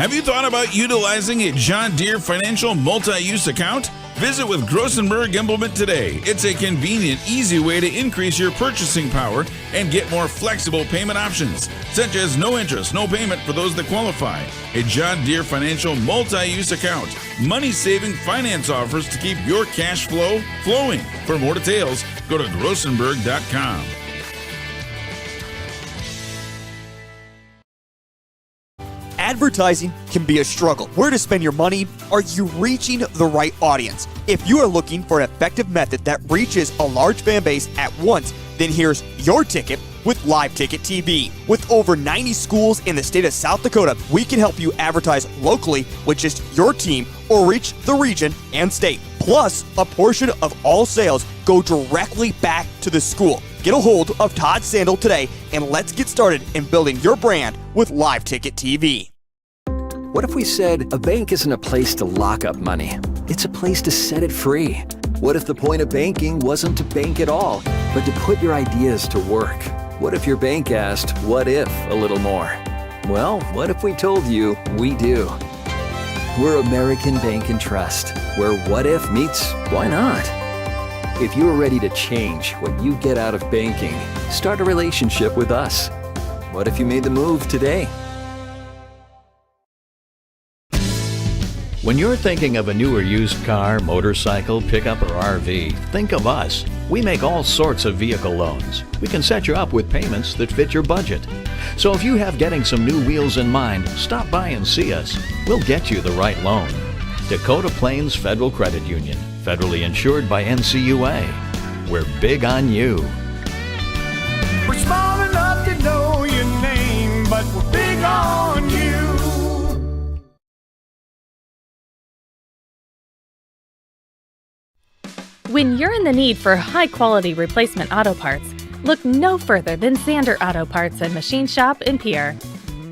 Have you thought about utilizing a John Deere financial multi-use account? Visit with Grossenberg Implement today. It's a convenient, easy way to increase your purchasing power and get more flexible payment options, such as no interest, no payment for those that qualify. A John Deere financial multi-use account. Money-saving finance offers to keep your cash flow flowing. For more details, go to grossenberg.com. Advertising can be a struggle. Where to spend your money? Are you reaching the right audience? If you are looking for an effective method that reaches a large fan base at once, then here's your ticket with Live Ticket TV. With over 90 schools in the state of South Dakota, we can help you advertise locally with just your team or reach the region and state. Plus, a portion of all sales go directly back to the school. Get a hold of Todd Sandel today and let's get started in building your brand with Live Ticket TV. What if we said a bank isn't a place to lock up money? It's a place to set it free. What if the point of banking wasn't to bank at all, but to put your ideas to work? What if your bank asked, what if, a little more? Well, what if we told you we do? We're American Bank and Trust, where what if meets why not? If you're ready to change what you get out of banking, start a relationship with us. What if you made the move today? When you're thinking of a new or used car, motorcycle, pickup, or RV, think of us. We make all sorts of vehicle loans. We can set you up with payments that fit your budget. So if you have getting some new wheels in mind, stop by and see us. We'll get you the right loan. Dakota Plains Federal Credit Union, federally insured by NCUA. We're big on you. We're small enough to know your name, but we're big on you. When you're in the need for high-quality replacement auto parts, look no further than Zander Auto Parts and Machine Shop in Pierre.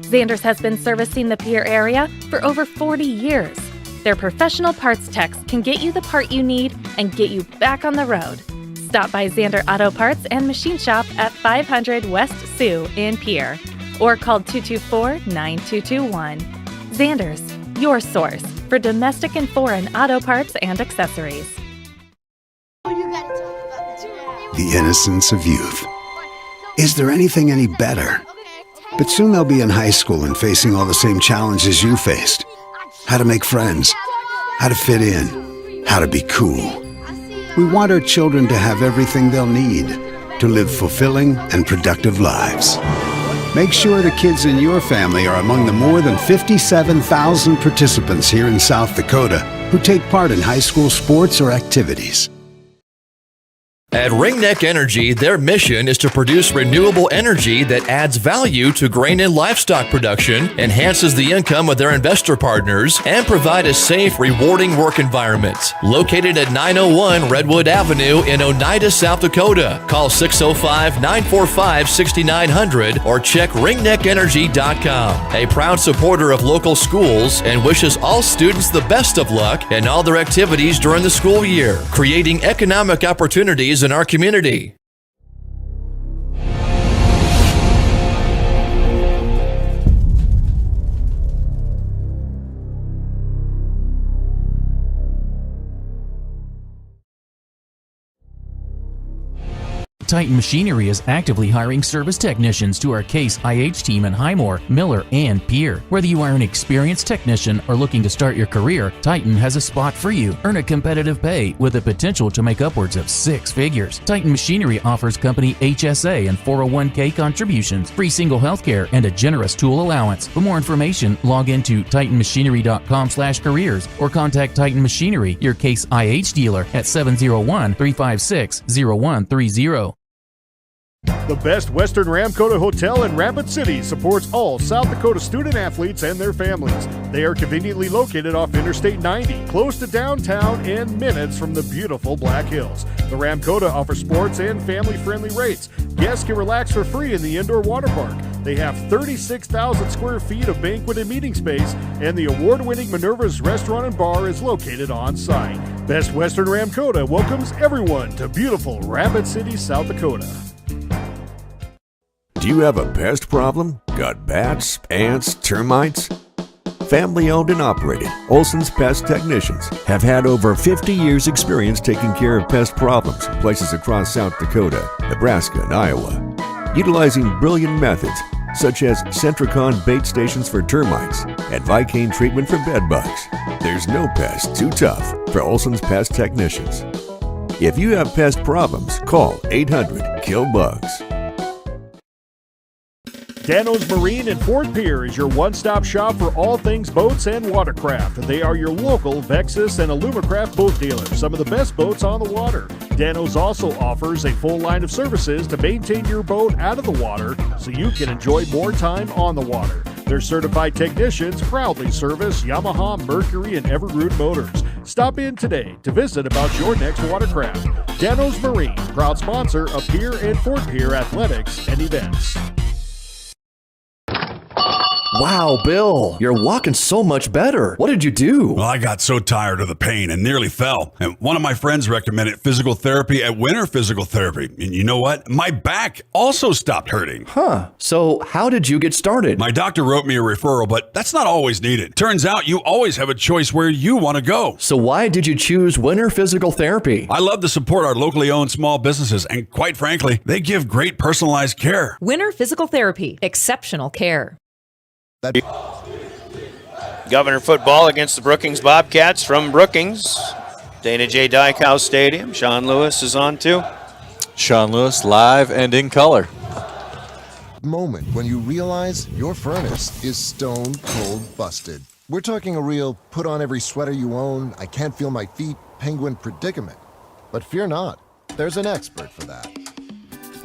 Zander's has been servicing the Pierre area for over 40 years. Their professional parts techs can get you the part you need and get you back on the road. Stop by Zander Auto Parts and Machine Shop at 500 West Sioux in Pierre or call 224-9221. Zander's, your source for domestic and foreign auto parts and accessories. The innocence of youth. Is there anything any better? But soon they'll be in high school and facing all the same challenges you faced. How to make friends, how to fit in, how to be cool. We want our children to have everything they'll need to live fulfilling and productive lives. Make sure the kids in your family are among the more than 57,000 participants here in South Dakota who take part in high school sports or activities. At Ringneck Energy, their mission is to produce renewable energy that adds value to grain and livestock production, enhances the income of their investor partners, and provide a safe, rewarding work environment. Located at 901 Redwood Avenue in Oneida, South Dakota. Call 605-945-6900 or check ringneckenergy.com. A proud supporter of local schools and wishes all students the best of luck in all their activities during the school year, creating economic opportunities in our community. Titan Machinery is actively hiring service technicians to our Case IH team in Highmore, Miller, and Pierre. Whether you are an experienced technician or looking to start your career, Titan has a spot for you. Earn a competitive pay with the potential to make upwards of 6 figures. Titan Machinery offers company HSA and 401k contributions, free single health care, and a generous tool allowance. For more information, log into titanmachinery.com/careers or contact Titan Machinery, your Case IH dealer, at 701-356-0130. The Best Western Ramkota Hotel in Rapid City supports all South Dakota student athletes and their families. They are conveniently located off Interstate 90, close to downtown and minutes from the beautiful Black Hills. The Ramkota offers sports and family-friendly rates. Guests can relax for free in the indoor water park. They have 36,000 square feet of banquet and meeting space, and the award-winning Minerva's Restaurant and Bar is located on site. Best Western Ramkota welcomes everyone to beautiful Rapid City, South Dakota. Do you have a pest problem? Got bats, ants, termites? Family owned and operated, Olson's Pest Technicians have had over 50 years experience taking care of pest problems in places across South Dakota, Nebraska, and Iowa. Utilizing brilliant methods such as Centricon bait stations for termites and Vicane treatment for bed bugs. There's no pest too tough for Olson's Pest Technicians. If you have pest problems, call 800-KILL-BUGS. Dano's Marine in Fort Pierre is your one-stop shop for all things boats and watercraft. They are your local Vexus and Alumacraft boat dealer, some of the best boats on the water. Dano's also offers a full line of services to maintain your boat out of the water so you can enjoy more time on the water. Their certified technicians proudly service Yamaha, Mercury, and Everroot motors. Stop in today to visit about your next watercraft. Dano's Marine, proud sponsor of Pierre and Fort Pierre athletics and events. Wow, Bill, you're walking so much better. What did you do? Well, I got so tired of the pain and nearly fell. And one of my friends recommended physical therapy at Winter Physical Therapy. And you know what? My back also stopped hurting. Huh. So how did you get started? My doctor wrote me a referral, but that's not always needed. Turns out you always have a choice where you want to go. So why did you choose Winter Physical Therapy? I love to support our locally owned small businesses, and quite frankly, they give great personalized care. Winter Physical Therapy. Exceptional care. Governor football against the Brookings Bobcats from Brookings. Dana J. Dykehouse Stadium. Sean Lewis is on too. Sean Lewis live and in color. Moment when you realize your furnace is stone cold busted. We're talking a real put on every sweater you own, I can't feel my feet, penguin predicament. But fear not, there's an expert for that.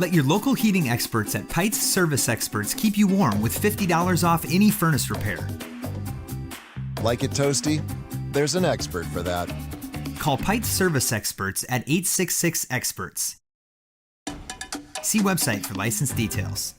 Let your local heating experts at Pites Service Experts keep you warm with $50 off any furnace repair. Like it toasty? There's an expert for that. Call Pites Service Experts at 866-EXPERTS. See website for license details.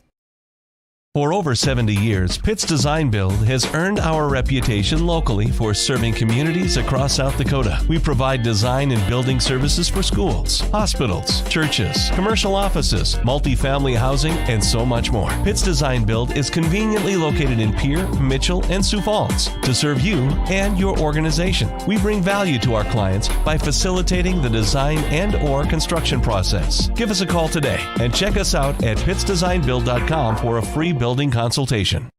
For over 70 years, Pitt's Design Build has earned our reputation locally for serving communities across South Dakota. We provide design and building services for schools, hospitals, churches, commercial offices, multifamily housing, and so much more. Pitt's Design Build is conveniently located in Pierre, Mitchell, and Sioux Falls to serve you and your organization. We bring value to our clients by facilitating the design and/or construction process. Give us a call today and check us out at pittsdesignbuild.com for a free building consultation.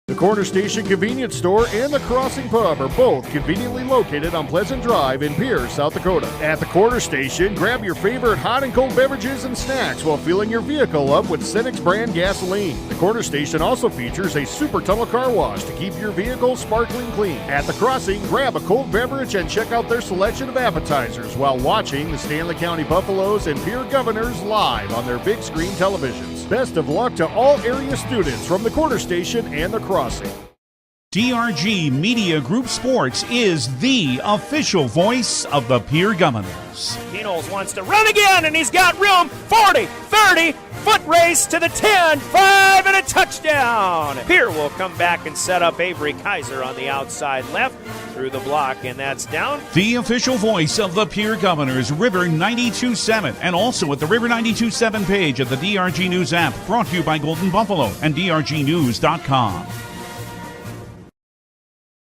The Corner Station Convenience Store and the Crossing Pub are both conveniently located on Pleasant Drive in Pierre, South Dakota. At the Corner Station, grab your favorite hot and cold beverages and snacks while filling your vehicle up with Cenex brand gasoline. The Corner Station also features a super tunnel car wash to keep your vehicle sparkling clean. At the Crossing, grab a cold beverage and check out their selection of appetizers while watching the Stanley County Buffaloes and Pierre Governors live on their big screen televisions. Best of luck to all area students from the Corner Station and the Crossing. DRG Media Group Sports is the official voice of the Pierre Governors. Knowles wants to run again, and he's got room. 40, 30, foot race to the 10, 5, and a touchdown. Pierre will come back and set up Avery Kaiser on the outside left through the block, and that's down. The official voice of the Pierre Governors, River 92.7, and also at the River 92.7 page of the DRG News app, brought to you by Golden Buffalo and DRGnews.com.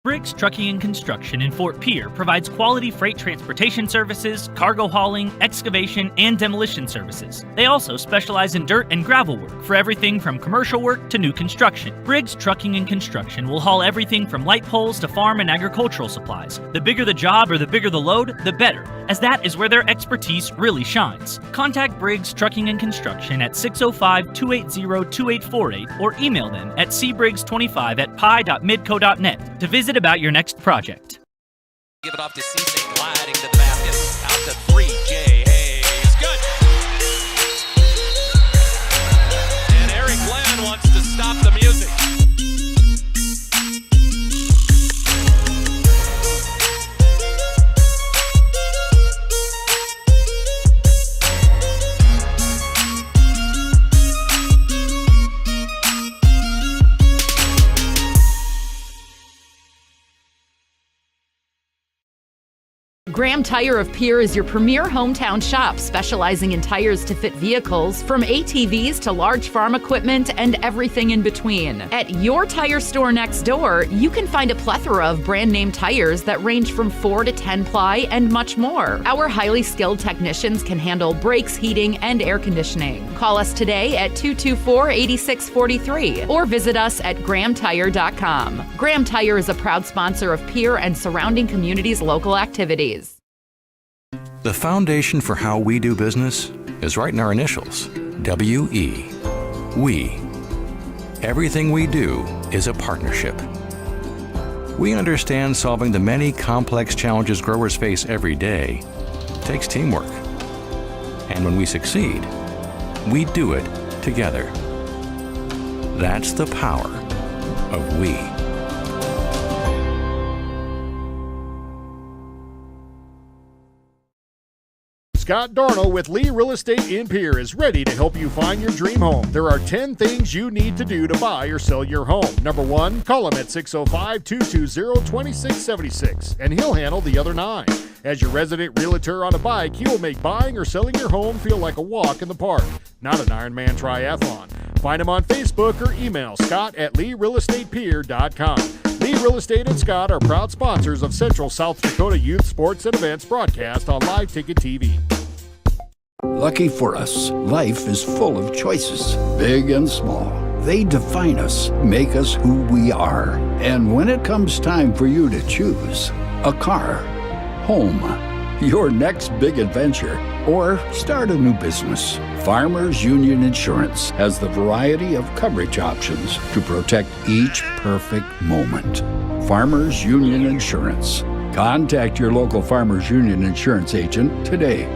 Briggs Trucking and Construction in Fort Pierre provides quality freight transportation services, cargo hauling, excavation, and demolition services. They also specialize in dirt and gravel work for everything from commercial work to new construction. Briggs Trucking and Construction will haul everything from light poles to farm and agricultural supplies. The bigger the job or the bigger the load, the better, as that is where their expertise really shines. Contact Briggs Trucking and Construction at 605-280-2848 or email them at cbriggs25@pi.midco.net to visit about your next project. Give it off to Cisse, gliding to the basket. Out to 3, Jay Hayes. Good. And Eric Glenn wants to stop the music. Graham Tire of Pierre is your premier hometown shop, specializing in tires to fit vehicles, from ATVs to large farm equipment and everything in between. At your tire store next door, you can find a plethora of brand name tires that range from 4 to 10 ply and much more. Our highly skilled technicians can handle brakes, heating, and air conditioning. Call us today at 224-8643 or visit us at grahamtire.com. Graham Tire is a proud sponsor of Pierre and surrounding communities' local activities. The foundation for how we do business is right in our initials, W-E. We. Everything we do is a partnership. We understand solving the many complex challenges growers face every day takes teamwork. And when we succeed, we do it together. That's the power of we. Scott Darnell with Lee Real Estate in Pierre is ready to help you find your dream home. There are 10 things you need to do to buy or sell your home. Number 1, call him at 605-220-2676, and he'll handle the other 9. As your resident realtor on a bike, he will make buying or selling your home feel like a walk in the park, not an Ironman triathlon. Find him on Facebook or email scott@LeeRealEstatePierre.com. Lee Real Estate and Scott are proud sponsors of Central South Dakota Youth Sports and Events broadcast on Live Ticket TV. Lucky for us, life is full of choices, big and small. They define us, make us who we are. And when it comes time for you to choose a car, home, your next big adventure, or start a new business, Farmers Union Insurance has the variety of coverage options to protect each perfect moment. Farmers Union Insurance. Contact your local Farmers Union Insurance agent today.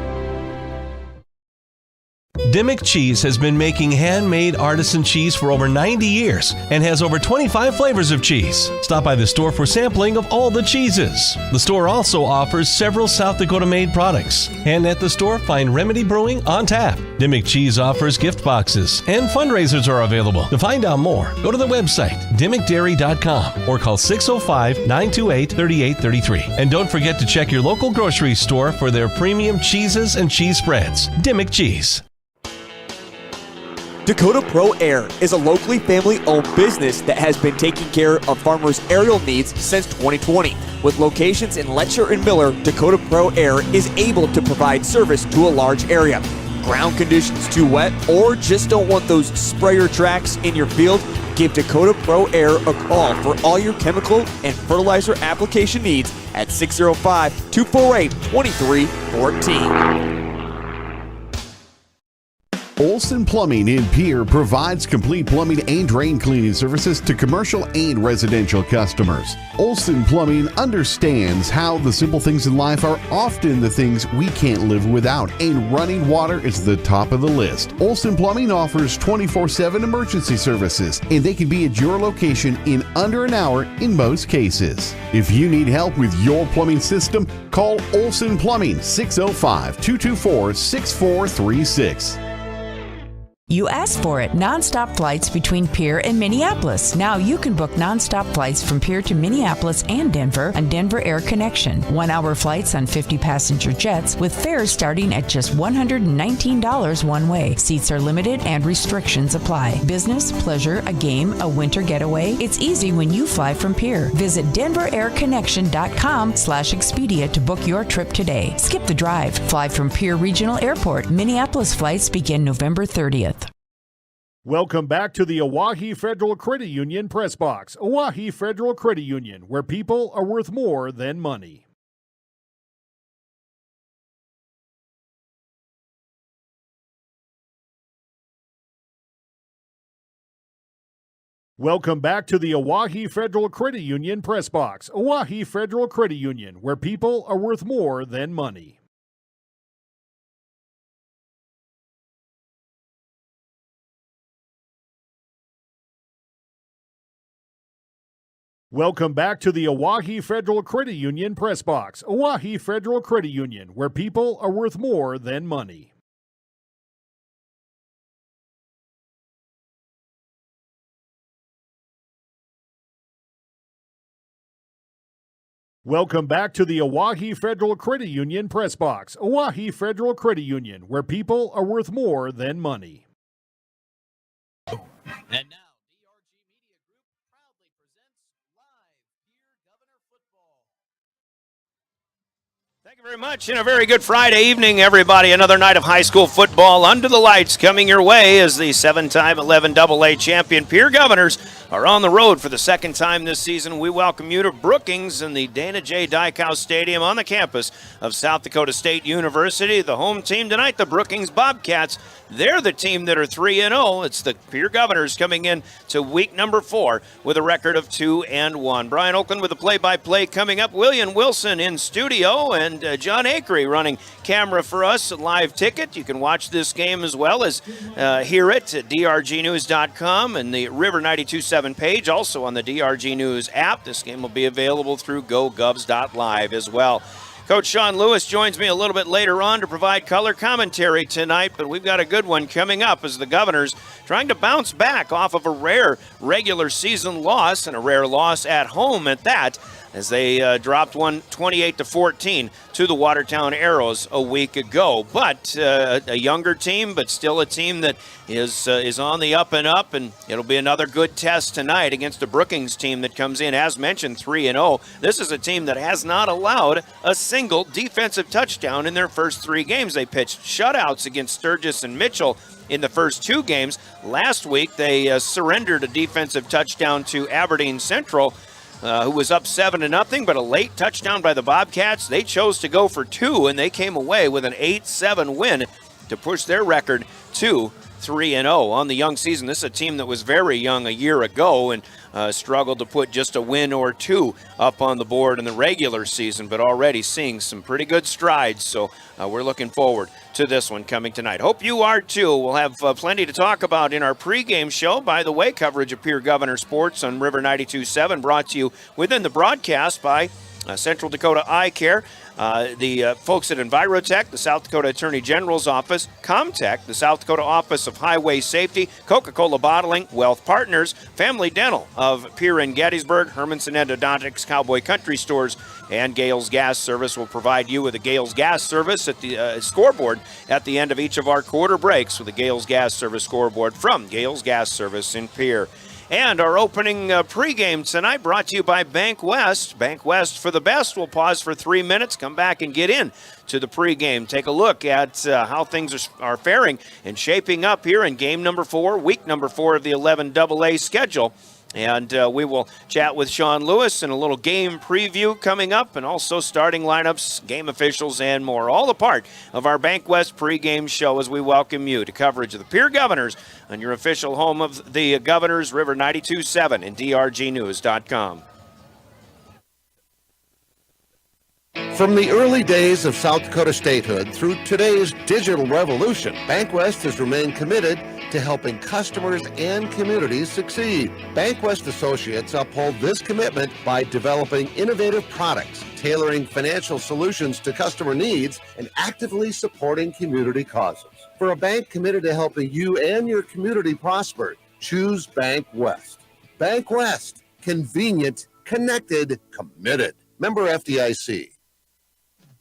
Dimmick Cheese has been making handmade artisan cheese for over 90 years and has over 25 flavors of cheese. Stop by the store for sampling of all the cheeses. The store also offers several South Dakota-made products. And at the store, find Remedy Brewing on tap. Dimmick Cheese offers gift boxes, and fundraisers are available. To find out more, go to the website, dimmickdairy.com, or call 605-928-3833. And don't forget to check your local grocery store for their premium cheeses and cheese spreads. Dimmick Cheese. Dakota Pro Air is a locally family-owned business that has been taking care of farmers' aerial needs since 2020. With locations in Letcher and Miller, Dakota Pro Air is able to provide service to a large area. Ground conditions too wet, or just don't want those sprayer tracks in your field? Give Dakota Pro Air a call for all your chemical and fertilizer application needs at 605-248-2314. Olson Plumbing in Pierre provides complete plumbing and drain cleaning services to commercial and residential customers. Olson Plumbing understands how the simple things in life are often the things we can't live without, and running water is the top of the list. Olson Plumbing offers 24/7 emergency services, and they can be at your location in under an hour in most cases. If you need help with your plumbing system, call Olson Plumbing 605-224-6436. You asked for it. Nonstop flights between Pierre and Minneapolis. Now you can book nonstop flights from Pierre to Minneapolis and Denver on Denver Air Connection. 1-hour flights on 50-passenger jets with fares starting at just $119 one way. Seats are limited and restrictions apply. Business, pleasure, a game, a winter getaway. It's easy when you fly from Pierre. Visit DenverAirConnection.com/Expedia to book your trip today. Skip the drive. Fly from Pierre Regional Airport. Minneapolis flights begin November 30th. Welcome back to the Oahe Federal Credit Union Press Box. Oahe Federal Credit Union, where people are worth more than money. Welcome back to the Oahe Federal Credit Union Press Box. Oahe Federal Credit Union, where people are worth more than money. Welcome back to the Oahe Federal Credit Union Press Box. Oahe Federal Credit Union, where people are worth more than money. Welcome back to the Oahe Federal Credit Union Press Box. Oahe Federal Credit Union, where people are worth more than money. And now, Thank you very much, and a very good Friday evening, everybody. Another night of high school football under the lights coming your way as the 7-time 11AA champion Pierre Governors are on the road for the second time this season. We welcome you to Brookings in the Dana J. Dykhouse Stadium on the campus of South Dakota State University. The home team tonight, the Brookings Bobcats. They're the team that are 3-0. It's the Pierre Governors coming in to week number 4 with a record of 2-1. Brian Oakland with the play-by-play coming up. William Wilson in studio, and John Akery running camera for us at Live Ticket. You can watch this game as well as hear it at drgnews.com and the River 92.7 page, also on the DRG News app. This game will be available through gogovs.live as well. Coach Sean Lewis joins me a little bit later on to provide color commentary tonight, but we've got a good one coming up as the Governors trying to bounce back off of a rare regular season loss, and a rare loss at home at that, as they dropped one 28-14 to the Watertown Arrows a week ago. But a younger team, but still a team that is on the up and up, and it'll be another good test tonight against a Brookings team that comes in, as mentioned, 3-0. This is a team that has not allowed a single defensive touchdown in their first 3 games. They pitched shutouts against Sturgis and Mitchell in the first 2 games. Last week, they surrendered a defensive touchdown to Aberdeen Central, who was up 7-0, but a late touchdown by the Bobcats. They chose to go for 2, and they came away with an 8-7 win to push their record to 3-0 on the young season. This is a team that was very young a year ago and struggled to put just a win or 2 up on the board in the regular season, but already seeing some pretty good strides. So we're looking forward to this one coming tonight. Hope you are too. We'll have plenty to talk about in our pregame show. By the way, coverage of Pierre Governor Sports on River 92.7 brought to you within the broadcast by Central Dakota Eye Care, the folks at Envirotech, the South Dakota Attorney General's Office, Comtech, the South Dakota Office of Highway Safety, Coca-Cola Bottling, Wealth Partners, Family Dental of Pierre and Gettysburg, Hermanson Endodontics, Cowboy Country Stores, and Gales Gas Service will provide you with a Gales Gas Service at the scoreboard at the end of each of our quarter breaks with a Gales Gas Service scoreboard from Gales Gas Service in Pierre. And our opening pregame tonight brought to you by Bank West. Bank West for the best. We'll pause for 3 minutes, come back and get in to the pregame. Take a look at how things are faring and shaping up here in game number 4, week number 4 of the 11AA schedule. And we will chat with Sean Lewis and a little game preview coming up, and also starting lineups, game officials, and more. All a part of our Bank West pregame show as we welcome you to coverage of the Pierre Governors on your official home of the Governors, River 92.7 and drgnews.com. From the early days of South Dakota statehood through today's digital revolution, Bank West has remained committed to helping customers and communities succeed. Bank West associates uphold this commitment by developing innovative products, tailoring financial solutions to customer needs, and actively supporting community causes. For a bank committed to helping you and your community prosper, choose Bank West. Bank West. Convenient, connected, committed. Member FDIC.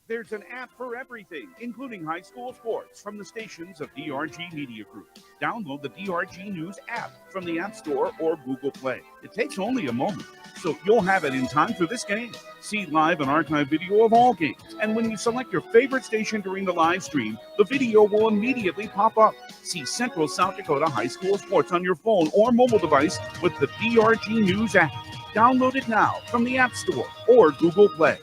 There's an app for everything, including high school sports from the stations of DRG Media Group. Download the DRG News app from the App Store or Google Play. It takes only a moment, so you'll have it in time for this game. See live and archive video of all games. And when you select your favorite station during the live stream, the video will immediately pop up. See Central South Dakota High School Sports on your phone or mobile device with the DRG News app. Download it now from the App Store or Google Play.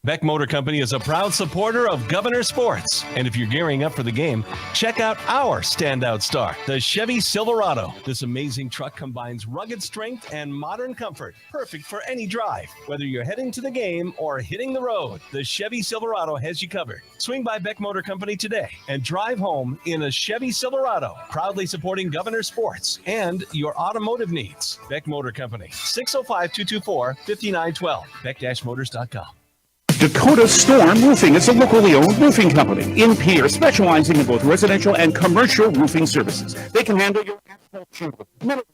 Beck Motor Company is a proud supporter of Governor Sports. And if you're gearing up for the game, check out our standout star, the Chevy Silverado. This amazing truck combines rugged strength and modern comfort, perfect for any drive. Whether you're heading to the game or hitting the road, the Chevy Silverado has you covered. Swing by Beck Motor Company today and drive home in a Chevy Silverado, proudly supporting Governor Sports and your automotive needs. Beck Motor Company, 605-224-5912, beck-motors.com. Dakota Storm Roofing is a locally owned roofing company in Pierre, specializing in both residential and commercial roofing services. They can handle your asphalt shingle, metal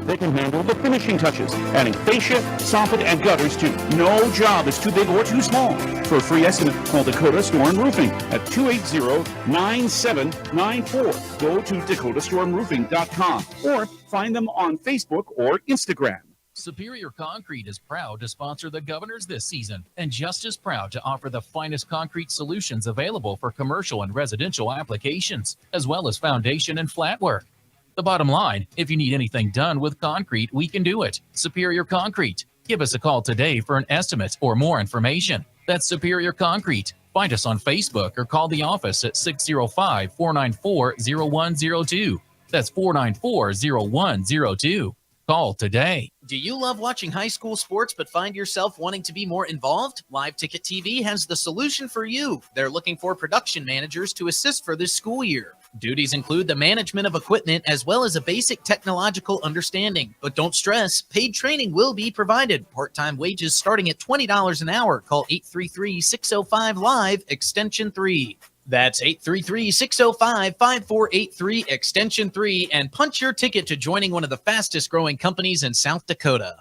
They can handle the finishing touches, adding fascia, soffit, and gutters too. No job is too big or too small. For a free estimate, call Dakota Storm Roofing at 280-9794. Go to dakotastормroofing.com or find them on Facebook or Instagram. Superior Concrete is proud to sponsor the Governors this season and just as proud to offer the finest concrete solutions available for commercial and residential applications, as well as foundation and flat work. The bottom line, if you need anything done with concrete, we can do it. Superior Concrete. Give us a call today for an estimate or more information. That's Superior Concrete. Find us on Facebook or call the office at 605-494-0102. That's 494-0102. Call today. Do you love watching high school sports but find yourself wanting to be more involved? Live Ticket TV has the solution for you. They're looking for production managers to assist for this school year. Duties include the management of equipment as well as a basic technological understanding. But don't stress, paid training will be provided. Part-time wages starting at $20 an hour. Call 833-605-LIVE, extension 3. That's 833-605-5483, extension 3, and punch your ticket to joining one of the fastest growing companies in South Dakota.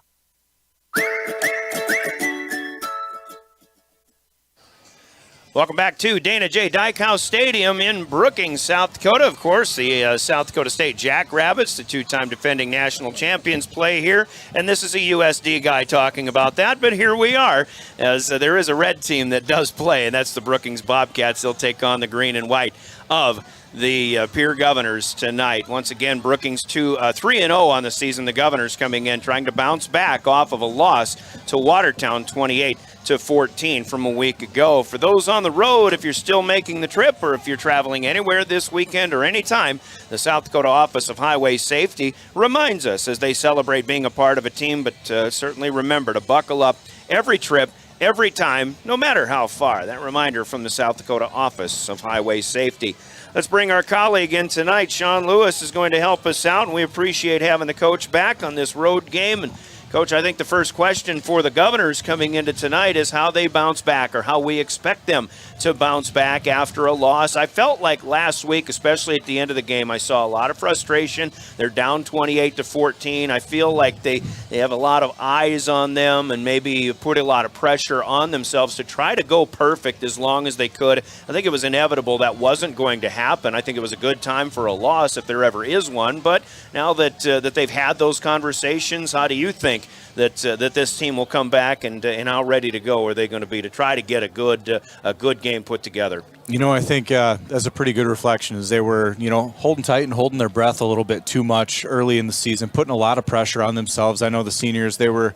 Welcome back to Dana J. Dykhouse Stadium in Brookings, South Dakota. Of course, the South Dakota State Jackrabbits, the two-time defending national champions, play here. And this is a USD guy talking about that, but here we are, as there is a red team that does play, and that's the Brookings Bobcats. They'll take on the green and white of the Pierre Governors tonight. Once again, Brookings 3-0 on the season. The Governors coming in trying to bounce back off of a loss to Watertown 28-14 from a week ago. For those on the road, if you're still making the trip or if you're traveling anywhere this weekend or anytime, the South Dakota Office of Highway Safety reminds us as they celebrate being a part of a team, but certainly remember to buckle up every trip, every time, no matter how far. That reminder from the South Dakota Office of Highway Safety. Let's bring our colleague in tonight. Sean Lewis is going to help us out, and we appreciate having the coach back on this road game. And Coach, I think the first question for the Governors coming into tonight is how they bounce back, or how we expect them to bounce back after a loss. I felt like last week, especially at the end of the game, I saw a lot of frustration. They're down 28-14. I feel like they have a lot of eyes on them and maybe put a lot of pressure on themselves to try to go perfect as long as they could. I think it was inevitable that wasn't going to happen. I think it was a good time for a loss if there ever is one. But now that they've had those conversations, how do you think that this team will come back, and how ready to go are they going to be to try to get a good game put together? You know, I think that's a pretty good reflection, is they were, holding tight and holding their breath a little bit too much early in the season, putting a lot of pressure on themselves. I know the seniors, they were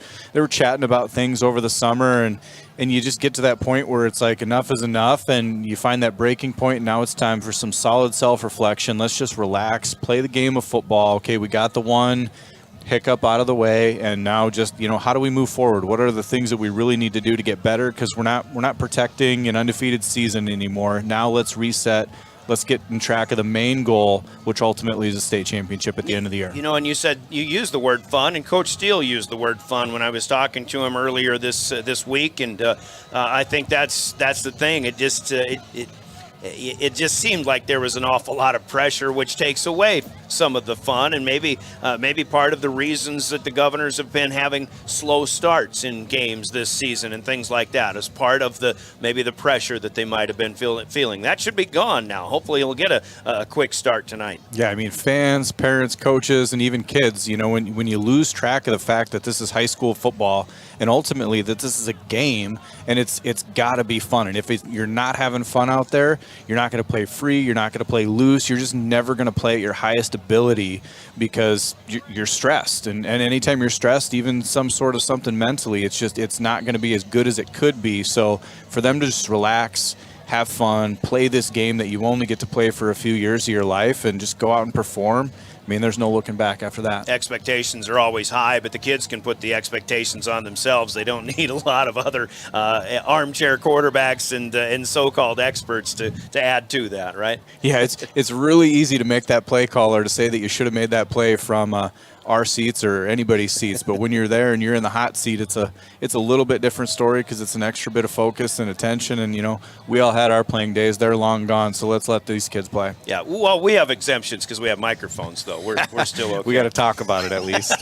chatting about things over the summer, and you just get to that point where it's like enough is enough, and you find that breaking point, and now it's time for some solid self-reflection. Let's just relax, play the game of football. Okay, we got the one hiccup out of the way, and now just how do we move forward? What are the things that we really need to do to get better? Because we're not protecting an undefeated season anymore. Now let's reset. Let's get in track of the main goal, which ultimately is a state championship at the end of the year. And you said you used the word fun, and Coach Steele used the word fun when I was talking to him earlier this week, and I think that's the thing. It just seemed like there was an awful lot of pressure, which takes away some of the fun, and maybe part of the reasons that the Governors have been having slow starts in games this season and things like that as part of the pressure that they might have been feeling. That should be gone now. Hopefully you'll get a quick start tonight. Yeah, I mean, fans, parents, coaches, and even kids, when you lose track of the fact that this is high school football and ultimately that this is a game, and it's got to be fun. And if you're not having fun out there, you're not going to play free, you're not going to play loose, you're just never going to play at your highest ability because you're stressed. And anytime you're stressed, even some sort of something mentally, it's not going to be as good as it could be. So for them to just relax, have fun, play this game that you only get to play for a few years of your life, and just go out and perform, I mean, there's no looking back after that. Expectations are always high, but the kids can put the expectations on themselves. They don't need a lot of other armchair quarterbacks and so-called experts to add to that, right? Yeah, it's really easy to make that play caller to say that you should have made that play from our seats or anybody's seats, but when you're there and you're in the hot seat, it's a little bit different story because it's an extra bit of focus and attention. And we all had our playing days; they're long gone. So let's let these kids play. Yeah, well, we have exemptions because we have microphones, though. We're still okay. We got to talk about it at least.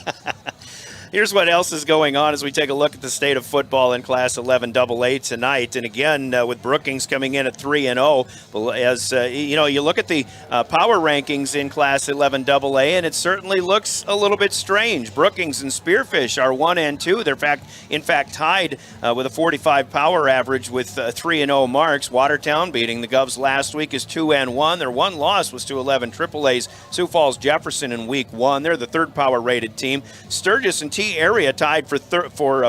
Here's what else is going on as we take a look at the state of football in Class 11 AA tonight. And again, with Brookings coming in at 3-0. As you look at the power rankings in Class 11 AA, and it certainly looks a little bit strange. Brookings and Spearfish are 1 and 2. They're in fact tied with a 45 power average with 3-0 marks. Watertown beating the Govs last week is 2 and 1. Their one loss was to 11 AAA's Sioux Falls Jefferson in Week 1. They're the third power rated team. Sturgis and area tied for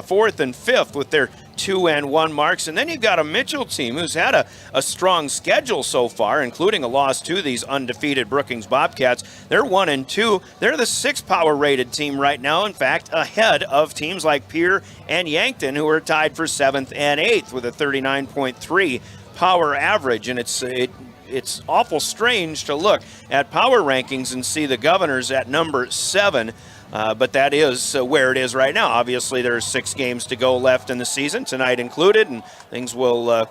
fourth and fifth with their 2 and 1 marks. And then you've got a Mitchell team who's had a strong schedule so far, including a loss to these undefeated Brookings Bobcats. They're 1 and 2. They're the 6th power rated team right now, in fact, ahead of teams like Pierre and Yankton, who are tied for 7th and 8th with a 39.3 power average. And it's awful strange to look at power rankings and see the Governors at number 7. But that is where it is right now. Obviously, there's 6 games to go left in the season, tonight included, and things will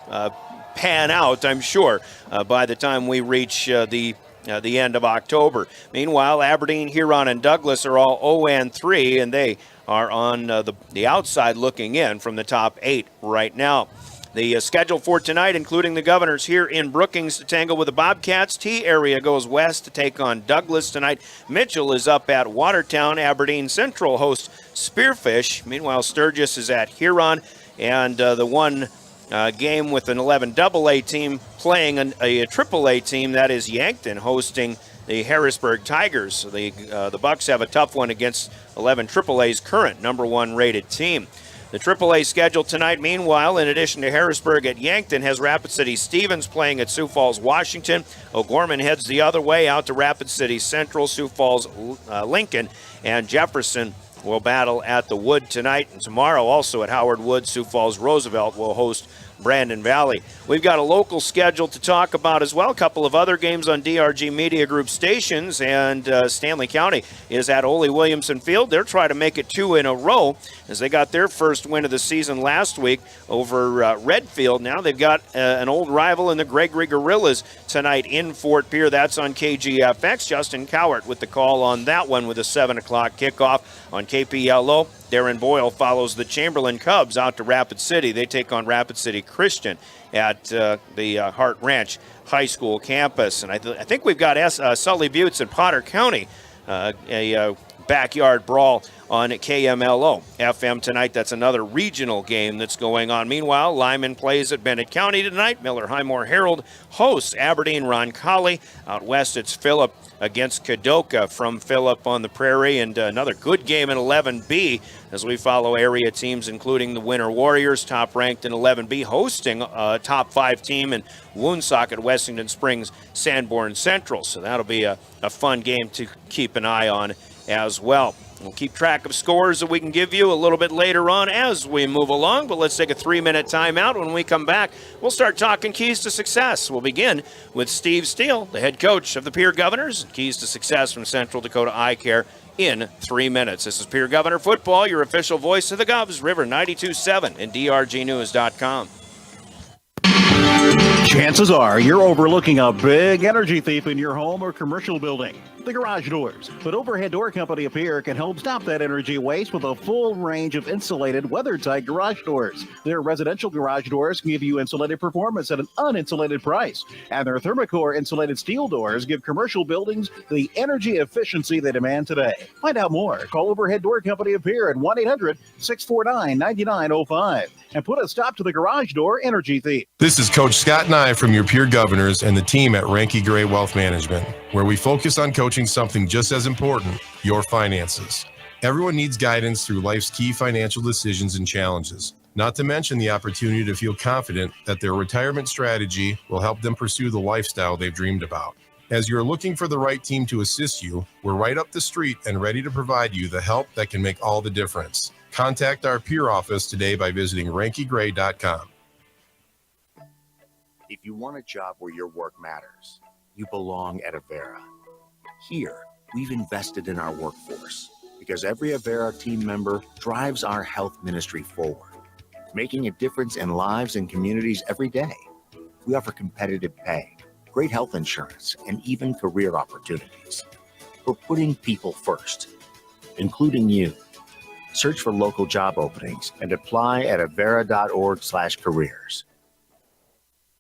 pan out, I'm sure, by the time we reach the end of October. Meanwhile, Aberdeen, Huron, and Douglas are all 0-3, and they are on the outside looking in from the top 8 right now. The schedule for tonight, including the Governors here in Brookings to tangle with the Bobcats. T area goes west to take on Douglas tonight. Mitchell is up at Watertown. Aberdeen Central hosts Spearfish. Meanwhile, Sturgis is at Huron. And the one game with an 11 AA team playing a AAA team, that is Yankton, hosting the Harrisburg Tigers. The Bucks have a tough one against 11 AAA's current number 1 rated team. The AAA schedule tonight, meanwhile, in addition to Harrisburg at Yankton, has Rapid City Stevens playing at Sioux Falls, Washington. O'Gorman heads the other way out to Rapid City Central, Sioux Falls, Lincoln, and Jefferson will battle at the Wood tonight. And tomorrow, also at Howard Wood, Sioux Falls Roosevelt will host Brandon Valley. We've got a local schedule to talk about as well. A couple of other games on DRG Media Group stations, and Stanley County is at Ole Williamson Field. They're trying to make it 2 in a row as they got their first win of the season last week over Redfield. Now they've got an old rival in the Gregory Gorillas tonight in Fort Pierre. That's on KGFX. Justin Cowart with the call on that one with a 7 o'clock kickoff on KPLO. Darren Boyle follows the Chamberlain Cubs out to Rapid City. They take on Rapid City Christian at the Hart Ranch High School campus. And I think we've got Sully Buttes in Potter County, a backyard brawl on KMLO FM tonight. That's another regional game that's going on. Meanwhile, Lyman plays at Bennett County tonight. Miller Highmore Herald hosts Aberdeen Roncalli. Out west, it's Phillip against Kadoka from Phillip on the Prairie. And another good game in 11B as we follow area teams, including the Winter Warriors, top ranked in 11B, hosting a top 5 team in Woonsocket, Wessington Springs, Sanborn Central. So that'll be a fun game to keep an eye on as well. We'll keep track of scores that we can give you a little bit later on as we move along, but let's take a 3-minute timeout. When we come back, we'll start talking keys to success. We'll begin with Steve Steele, the head coach of the Pierre Governors. Keys to success from Central Dakota Eye Care in 3 minutes. This is Pierre Governor Football, your official voice of the Govs, River 92.7 and DRGnews.com. Chances are you're overlooking a big energy thief in your home or commercial building. The garage doors. But Overhead Door Company of Pierre can help stop that energy waste with a full range of insulated, weather-tight garage doors. Their residential garage doors give you insulated performance at an uninsulated price. And their Thermocore insulated steel doors give commercial buildings the energy efficiency they demand today. Find out more. Call Overhead Door Company of Pierre at 1-800-649-9905 and put a stop to the garage door energy thief. This is Coach Scott Nye from your Pierre Governors and the team at Ranky Gray Wealth Management, where we focus on coaching something just as important, your finances. Everyone needs guidance through life's key financial decisions and challenges, not to mention the opportunity to feel confident that their retirement strategy will help them pursue the lifestyle they've dreamed about. As you're looking for the right team to assist you, we're right up the street and ready to provide you the help that can make all the difference. Contact our peer office today by visiting rankygray.com. If you want a job where your work matters, you belong at Avera. Here, we've invested in our workforce, because every Avera team member drives our health ministry forward, making a difference in lives and communities every day. We offer competitive pay, great health insurance, and even career opportunities. We're putting people first, including you. Search for local job openings and apply at avera.org/careers.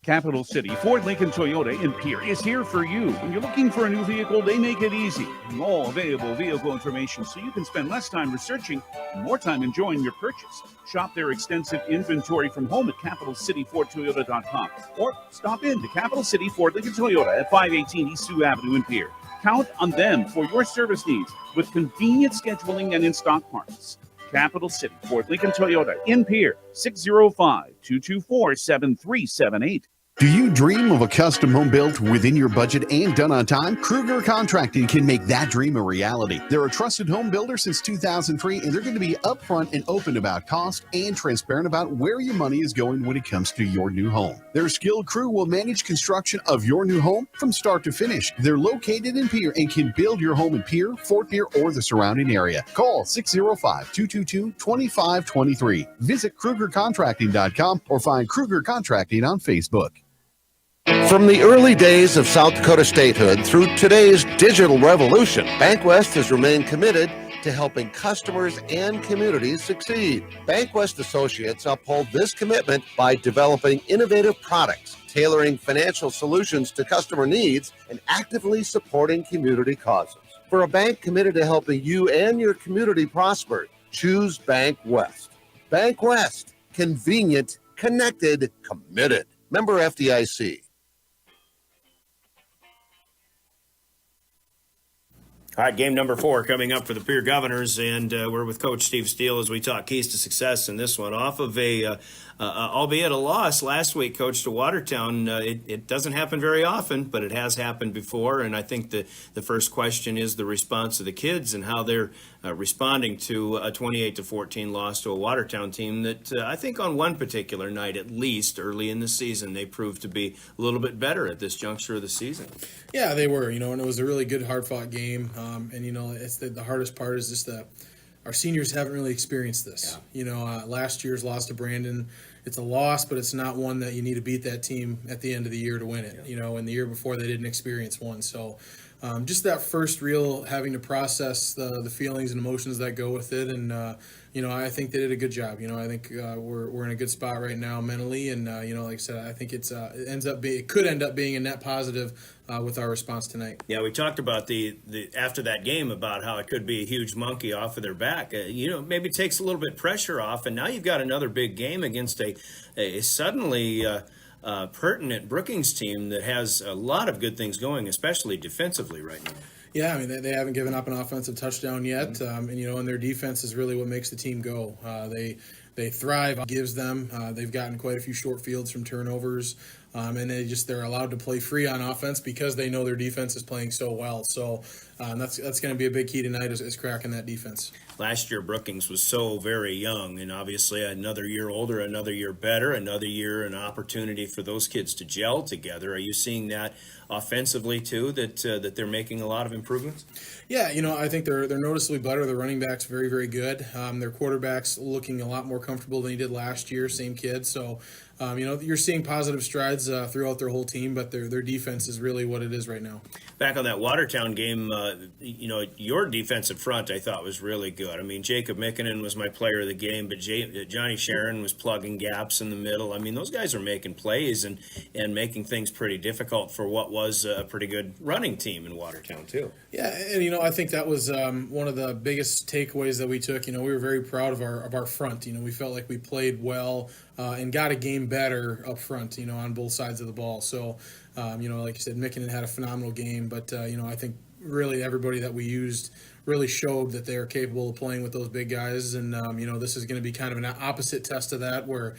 Capital City Ford Lincoln Toyota in Pierre is here for you. When you're looking for a new vehicle, they make it easy. All available vehicle information so you can spend less time researching and more time enjoying your purchase. Shop their extensive inventory from home at capitalcityfordtoyota.com or stop in to Capital City Ford Lincoln Toyota at 518 East Sioux Avenue in Pierre. Count on them for your service needs with convenient scheduling and in-stock parts. Capital City Ford Lincoln Toyota in Pierre, 605-224-7378. Do you dream of a custom home built within your budget and done on time? Kruger Contracting can make that dream a reality. They're a trusted home builder since 2003, and they're going to be upfront and open about cost and transparent about where your money is going when it comes to your new home. Their skilled crew will manage construction of your new home from start to finish. They're located in Pierre and can build your home in Pierre, Fort Pierre, or the surrounding area. Call 605-222-2523. Visit KrugerContracting.com or find Kruger Contracting on Facebook. From the early days of South Dakota statehood through today's digital revolution, BankWest has remained committed to helping customers and communities succeed. BankWest Associates uphold this commitment by developing innovative products, tailoring financial solutions to customer needs, and actively supporting community causes. For a bank committed to helping you and your community prosper, choose BankWest. BankWest, convenient, connected, committed. Member FDIC. All right, game number 4 coming up for the Pierre Governors, and we're with Coach Steve Steele as we talk keys to success in this one. Off of albeit a loss last week, Coach, to Watertown. It doesn't happen very often, but it has happened before, and I think the first question is the response of the kids and how they're responding to a 28-14 loss to a Watertown team that I think on one particular night, at least early in the season, they proved to be a little bit better at this juncture of the season. Yeah, they were, and it was a really good, hard-fought game. And, it's the hardest part is just that our seniors haven't really experienced this. Yeah. Last year's loss to Brandon, it's a loss, but it's not one that you need to beat that team at the end of the year to win it. Yeah. And the year before they didn't experience one. So just that first real having to process the feelings and emotions that go with it. And, I think they did a good job. I think we're in a good spot right now mentally. And, like I said, I think it could end up being a net positive with our response tonight. Yeah, we talked about the after that game about how it could be a huge monkey off of their back. Maybe it takes a little bit pressure off, and now you've got another big game against a suddenly pertinent Brookings team that has a lot of good things going, especially defensively right now. Yeah, I mean, they haven't given up an offensive touchdown yet, Mm-hmm. And their defense is really what makes the team go. They thrive, gives them. They've gotten quite a few short fields from turnovers, and they're allowed to play free on offense because they know their defense is playing so well. So that's going to be a big key tonight is cracking that defense. Last year, Brookings was so very young, and obviously another year older, another year better, another year an opportunity for those kids to gel together. Are you seeing that offensively too, that they're making a lot of improvements? Yeah, I think they're noticeably better. Their running back's very, very good. Their quarterback's looking a lot more comfortable than he did last year, same kid. So, you're seeing positive strides throughout their whole team, but their defense is really what it is right now. Back on that Watertown game, your defensive front I thought was really good. I mean, Jacob Mikkinen was my player of the game, but Johnny Sharon was plugging gaps in the middle. I mean, those guys are making plays and making things pretty difficult for what was a pretty good running team in Watertown too. Yeah, and I think that was one of the biggest takeaways that we took. We were very proud of our front. We felt like we played well and got a game better up front. On both sides of the ball. So, like you said, Mikkinen had a phenomenal game, but I think really everybody that we used really showed that they are capable of playing with those big guys. And, this is going to be kind of an opposite test of that where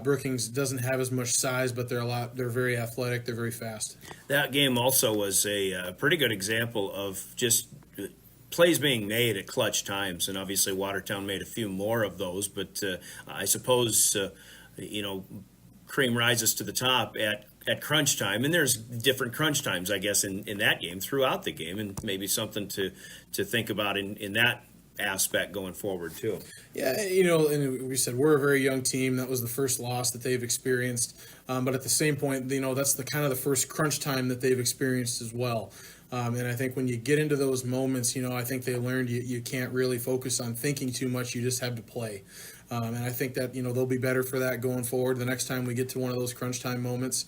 Brookings doesn't have as much size, but they're very athletic. They're very fast. That game also was a pretty good example of just plays being made at clutch times. And obviously Watertown made a few more of those, but I suppose, cream rises to the top at crunch time, and there's different crunch times, I guess, in that game throughout the game, and maybe something to think about in that aspect going forward too. Yeah, and we said we're a very young team. That was the first loss that they've experienced. But at the same point, that's the kind of the first crunch time that they've experienced as well. And I think when you get into those moments, I think they learned you can't really focus on thinking too much. You just have to play. And I think that, they'll be better for that going forward the next time we get to one of those crunch time moments.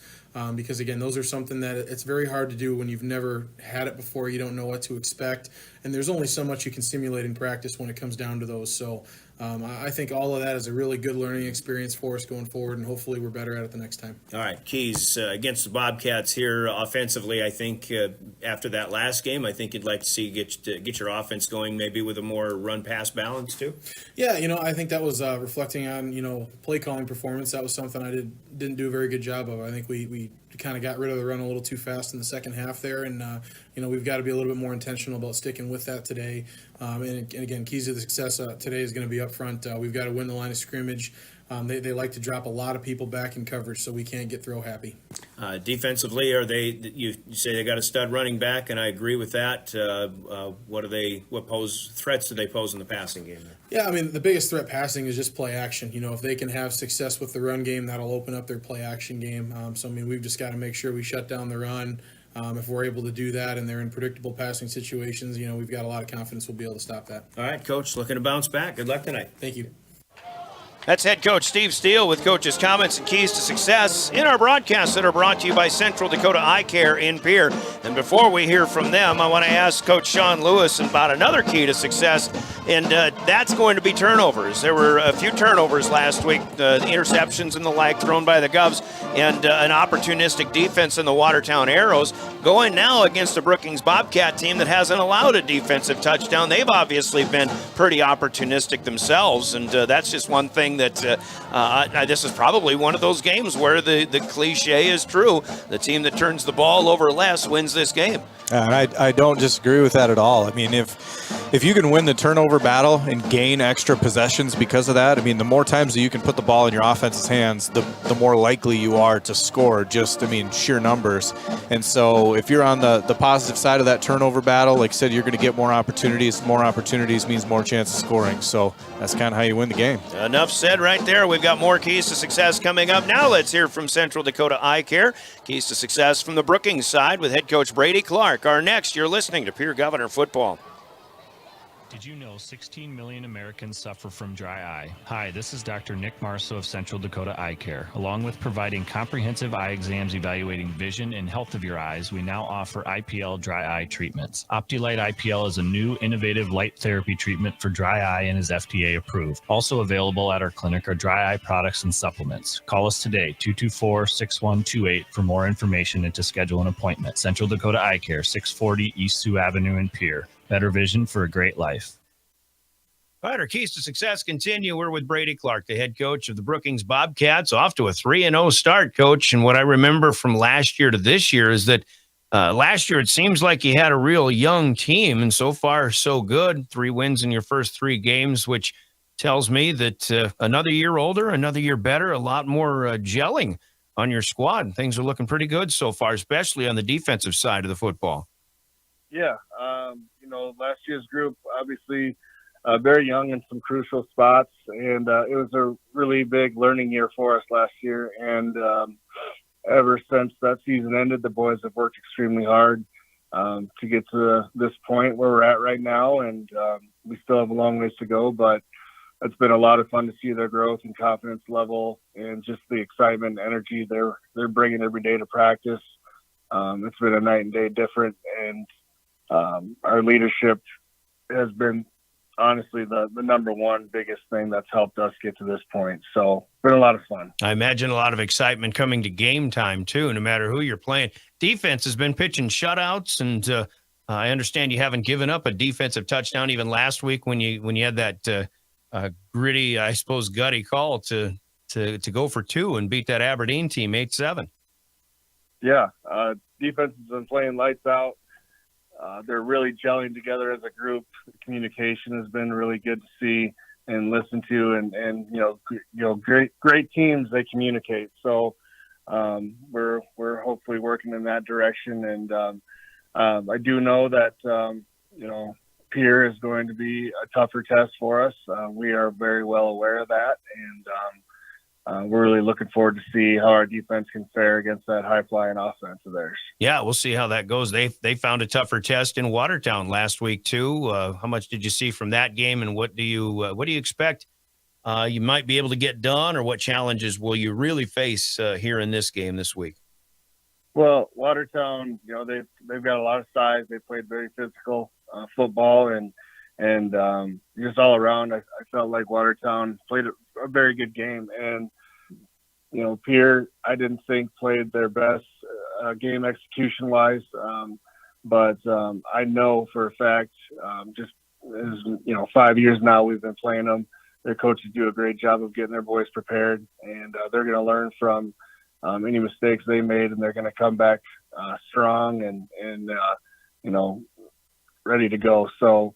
Because, again, those are something that it's very hard to do when you've never had it before. You don't know what to expect. And there's only so much you can simulate in practice when it comes down to those. So I think all of that is a really good learning experience for us going forward, and hopefully we're better at it the next time. All right, Keys, against the Bobcats here offensively, I think after that last game, I think you'd like to see get your offense going maybe with a more run-pass balance too? Yeah, I think that was reflecting on, play calling performance. That was something I didn't do a very good job of. I think we kind of got rid of the run a little too fast in the second half there, and we've got to be a little bit more intentional about sticking with that today. And again, keys to the success today is going to be up front. We've got to win the line of scrimmage. They like to drop a lot of people back in coverage, so we can't get throw happy. Defensively, you say they got a stud running back, and I agree with that. What threats do they pose in the passing game? Yeah, I mean, the biggest threat passing is just play action. If they can have success with the run game, that'll open up their play action game. We've just got to make sure we shut down the run. If we're able to do that and they're in predictable passing situations, we've got a lot of confidence we'll be able to stop that. All right, Coach, looking to bounce back. Good luck tonight. Thank you. That's head coach Steve Steele with coach's comments and keys to success in our broadcasts that are brought to you by Central Dakota Eye Care in Pierre. And before we hear from them, I want to ask Coach Sean Lewis about another key to success, and that's going to be turnovers. There were a few turnovers last week, the interceptions and the like thrown by the Govs, and an opportunistic defense in the Watertown Arrows, going now against a Brookings Bobcat team that hasn't allowed a defensive touchdown. They've obviously been pretty opportunistic themselves, and that's just one thing that this is probably one of those games where the cliche is true. The team that turns the ball over less wins this game. And I don't disagree with that at all. I mean, if you can win the turnover battle and gain extra possessions because of that, I mean, the more times that you can put the ball in your offense's hands, the more likely you are to score, sheer numbers. And so if you're on the positive side of that turnover battle, like I said, you're going to get more opportunities. More opportunities means more chance of scoring. So that's kind of how you win the game. Enough said right there. We've got more keys to success coming up. Now let's hear from Central Dakota Eye Care. Keys to success from the Brookings side with head coach Brady Clark. Our next, you're listening to Pierre Governor Football. Did you know 16 million Americans suffer from dry eye? Hi, this is Dr. Nick Marso of Central Dakota Eye Care. Along with providing comprehensive eye exams evaluating vision and health of your eyes, we now offer IPL dry eye treatments. OptiLight IPL is a new innovative light therapy treatment for dry eye and is FDA approved. Also available at our clinic are dry eye products and supplements. Call us today, 224-6128 for more information and to schedule an appointment. Central Dakota Eye Care, 640 East Sioux Avenue in Pierre. Better vision for a great life. All right, our keys to success continue. We're with Brady Clark, the head coach of the Brookings Bobcats, off to a 3-0 start, Coach. And what I remember from last year to this year is that last year it seems like you had a real young team, and so far so good. 3 wins in your first 3 games, which tells me that another year older, another year better, a lot more gelling on your squad. Things are looking pretty good so far, especially on the defensive side of the football. Yeah, last year's group obviously very young in some crucial spots, and it was a really big learning year for us last year. And ever since that season ended, the boys have worked extremely hard to get to this point where we're at right now, and we still have a long ways to go, but it's been a lot of fun to see their growth and confidence level and just the excitement and energy they're bringing every day to practice. It's been a night and day different, and our leadership has been honestly the number one biggest thing that's helped us get to this point. So it's been a lot of fun. I imagine a lot of excitement coming to game time too, no matter who you're playing. Defense has been pitching shutouts, and I understand you haven't given up a defensive touchdown even last week when you had that gritty, I suppose, gutty call to go for 2 and beat that Aberdeen team 8-7. Yeah, defense has been playing lights out. They're really gelling together as a group. The communication has been really good to see and listen to, and great teams, they communicate. So we're hopefully working in that direction. And I do know that Pierre is going to be a tougher test for us. We are very well aware of that, and we're really looking forward to see how our defense can fare against that high-flying offense of theirs. Yeah, we'll see how that goes. They found a tougher test in Watertown last week too. How much did you see from that game, and what do you expect you might be able to get done, or what challenges will you really face here in this game this week? Well, Watertown, they've got a lot of size. They played very physical football, and just all around, I felt like Watertown played a very good game. And Pierre, I didn't think played their best game execution-wise, but I know for a fact, just as 5 years now we've been playing them. Their coaches do a great job of getting their boys prepared, and they're going to learn from any mistakes they made, and they're going to come back strong and ready to go. So,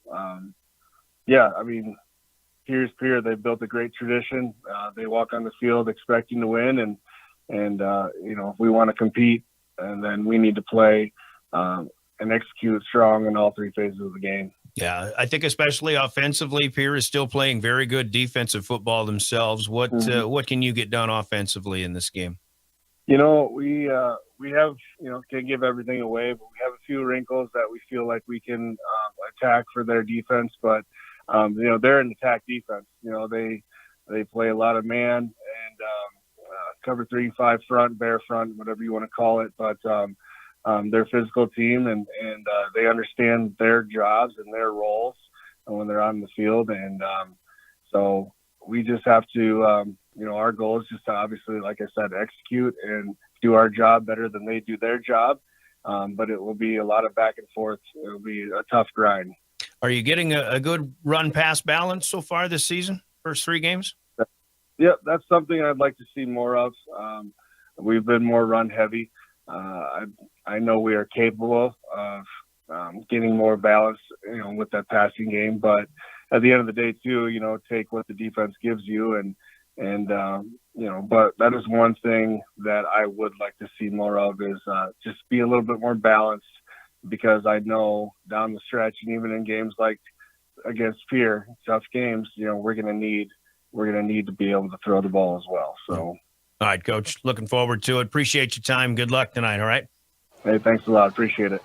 here's Pierre. They've built a great tradition. They walk on the field expecting to win, and if we want to compete, and then we need to play and execute strong in all three phases of the game. Yeah, I think especially offensively, Pierre is still playing very good defensive football themselves. What can you get done offensively in this game? We have, can't give everything away, but we have a few wrinkles that we feel like we can attack for their defense. But, they're an attack defense. They play a lot of man and cover 3-5 front, bear front, whatever you want to call it. But they're a physical team, and they understand their jobs and their roles when they're on the field. And so we just have to, our goal is just to obviously, like I said, execute and do our job better than they do their job. But it will be a lot of back and forth. It will be a tough grind. Are you getting a good run-pass balance so far this season, first 3 games? Yeah, that's something I'd like to see more of. We've been more run-heavy. I know we are capable of getting more balance, with that passing game. But at the end of the day, too, take what the defense gives you, and but that is one thing that I would like to see more of is just be a little bit more balanced, because I know down the stretch, and even in games like against Pierre, tough games, we're gonna need to be able to throw the ball as well. So. All right, Coach. Looking forward to it. Appreciate your time. Good luck tonight. All right. Hey, thanks a lot. Appreciate it.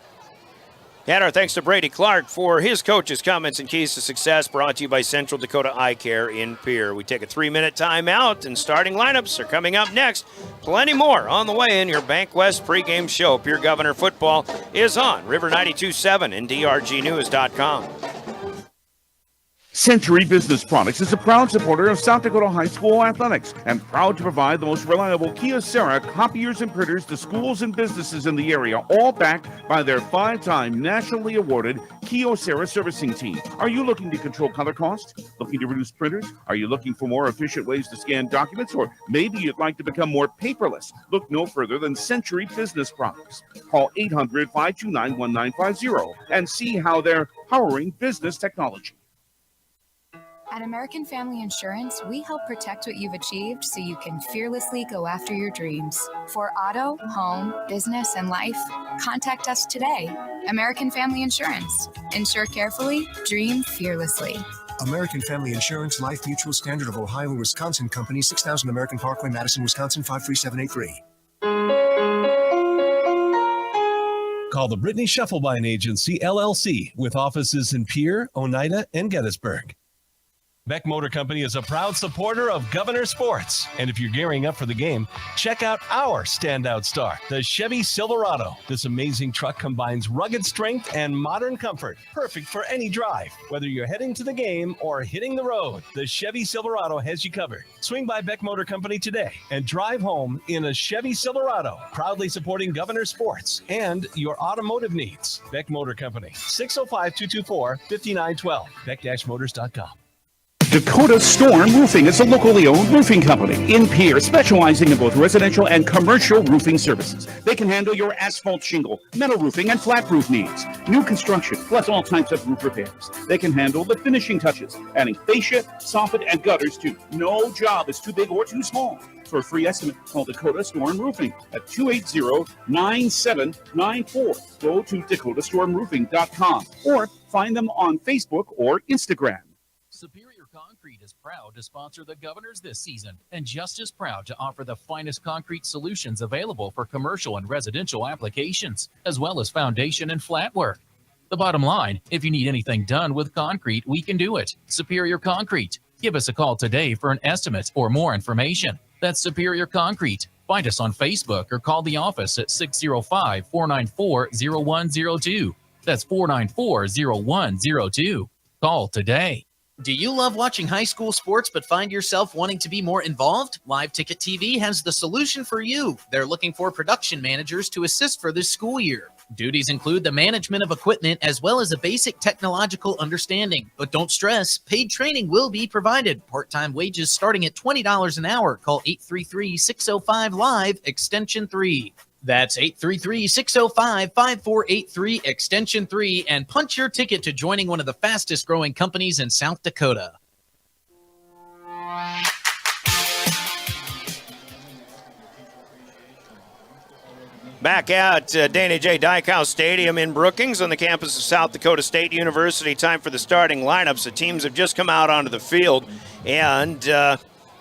And our thanks to Brady Clark for his coach's comments and keys to success, brought to you by Central Dakota Eye Care in Pierre. We take a 3-minute timeout, and starting lineups are coming up next. Plenty more on the way in your Bank West pregame show. Pierre Governor football is on River 92.7 and drgnews.com. Century Business Products is a proud supporter of South Dakota High School athletics and proud to provide the most reliable Kyocera copiers and printers to schools and businesses in the area, all backed by their 5-time nationally awarded Kyocera servicing team. Are you looking to control color costs? Looking to reduce printers? Are you looking for more efficient ways to scan documents? Or maybe you'd like to become more paperless? Look no further than Century Business Products. Call 800-529-1950 and see how they're powering business technology. At American Family Insurance, we help protect what you've achieved so you can fearlessly go after your dreams. For auto, home, business, and life, contact us today. American Family Insurance. Insure carefully, dream fearlessly. American Family Insurance, Life Mutual, Standard of Ohio and Wisconsin Company, 6000 American Parkway, Madison, Wisconsin, 53783. Call the Brittany Shufflebine Agency, LLC, with offices in Pierre, Oneida, and Gettysburg. Beck Motor Company is a proud supporter of Governor Sports. And if you're gearing up for the game, check out our standout star, the Chevy Silverado. This amazing truck combines rugged strength and modern comfort, perfect for any drive. Whether you're heading to the game or hitting the road, the Chevy Silverado has you covered. Swing by Beck Motor Company today and drive home in a Chevy Silverado, proudly supporting Governor Sports and your automotive needs. Beck Motor Company, 605-224-5912, beck-motors.com. Dakota Storm Roofing is a locally owned roofing company in Pierre, specializing in both residential and commercial roofing services. They can handle your asphalt shingle, metal roofing, and flat roof needs. New construction, plus all types of roof repairs. They can handle the finishing touches, adding fascia, soffit, and gutters too. No job is too big or too small. For a free estimate, call Dakota Storm Roofing at 280-9794. Go to dakotastormroofing.com or Find them on Facebook or Instagram. Superior Concrete is proud to sponsor the Governors this season and just as proud to offer the finest concrete solutions available for commercial and residential applications, as well as foundation and flat work. The bottom line, if you need anything done with concrete, we can do it. Superior Concrete. Give us a call today for an estimate or more information. That's Superior Concrete. Find us on Facebook or call the office at 605-494-0102. That's 494-0102. Call today. Do you love watching high school sports but find yourself wanting to be more involved? Live Ticket TV has the solution for you. They're looking for production managers to assist for this school year. Duties include the management of equipment as well as a basic technological understanding. But don't stress, paid training will be provided. Part-time wages starting at $20 an hour. Call 833-605-LIVE, extension 3. That's 833-605-5483, extension 3, and punch your ticket to joining one of the fastest growing companies in South Dakota. Back at Dana J. Dykhouse Stadium in Brookings on the campus of South Dakota State University. Time for the starting lineups. The teams have just come out onto the field, and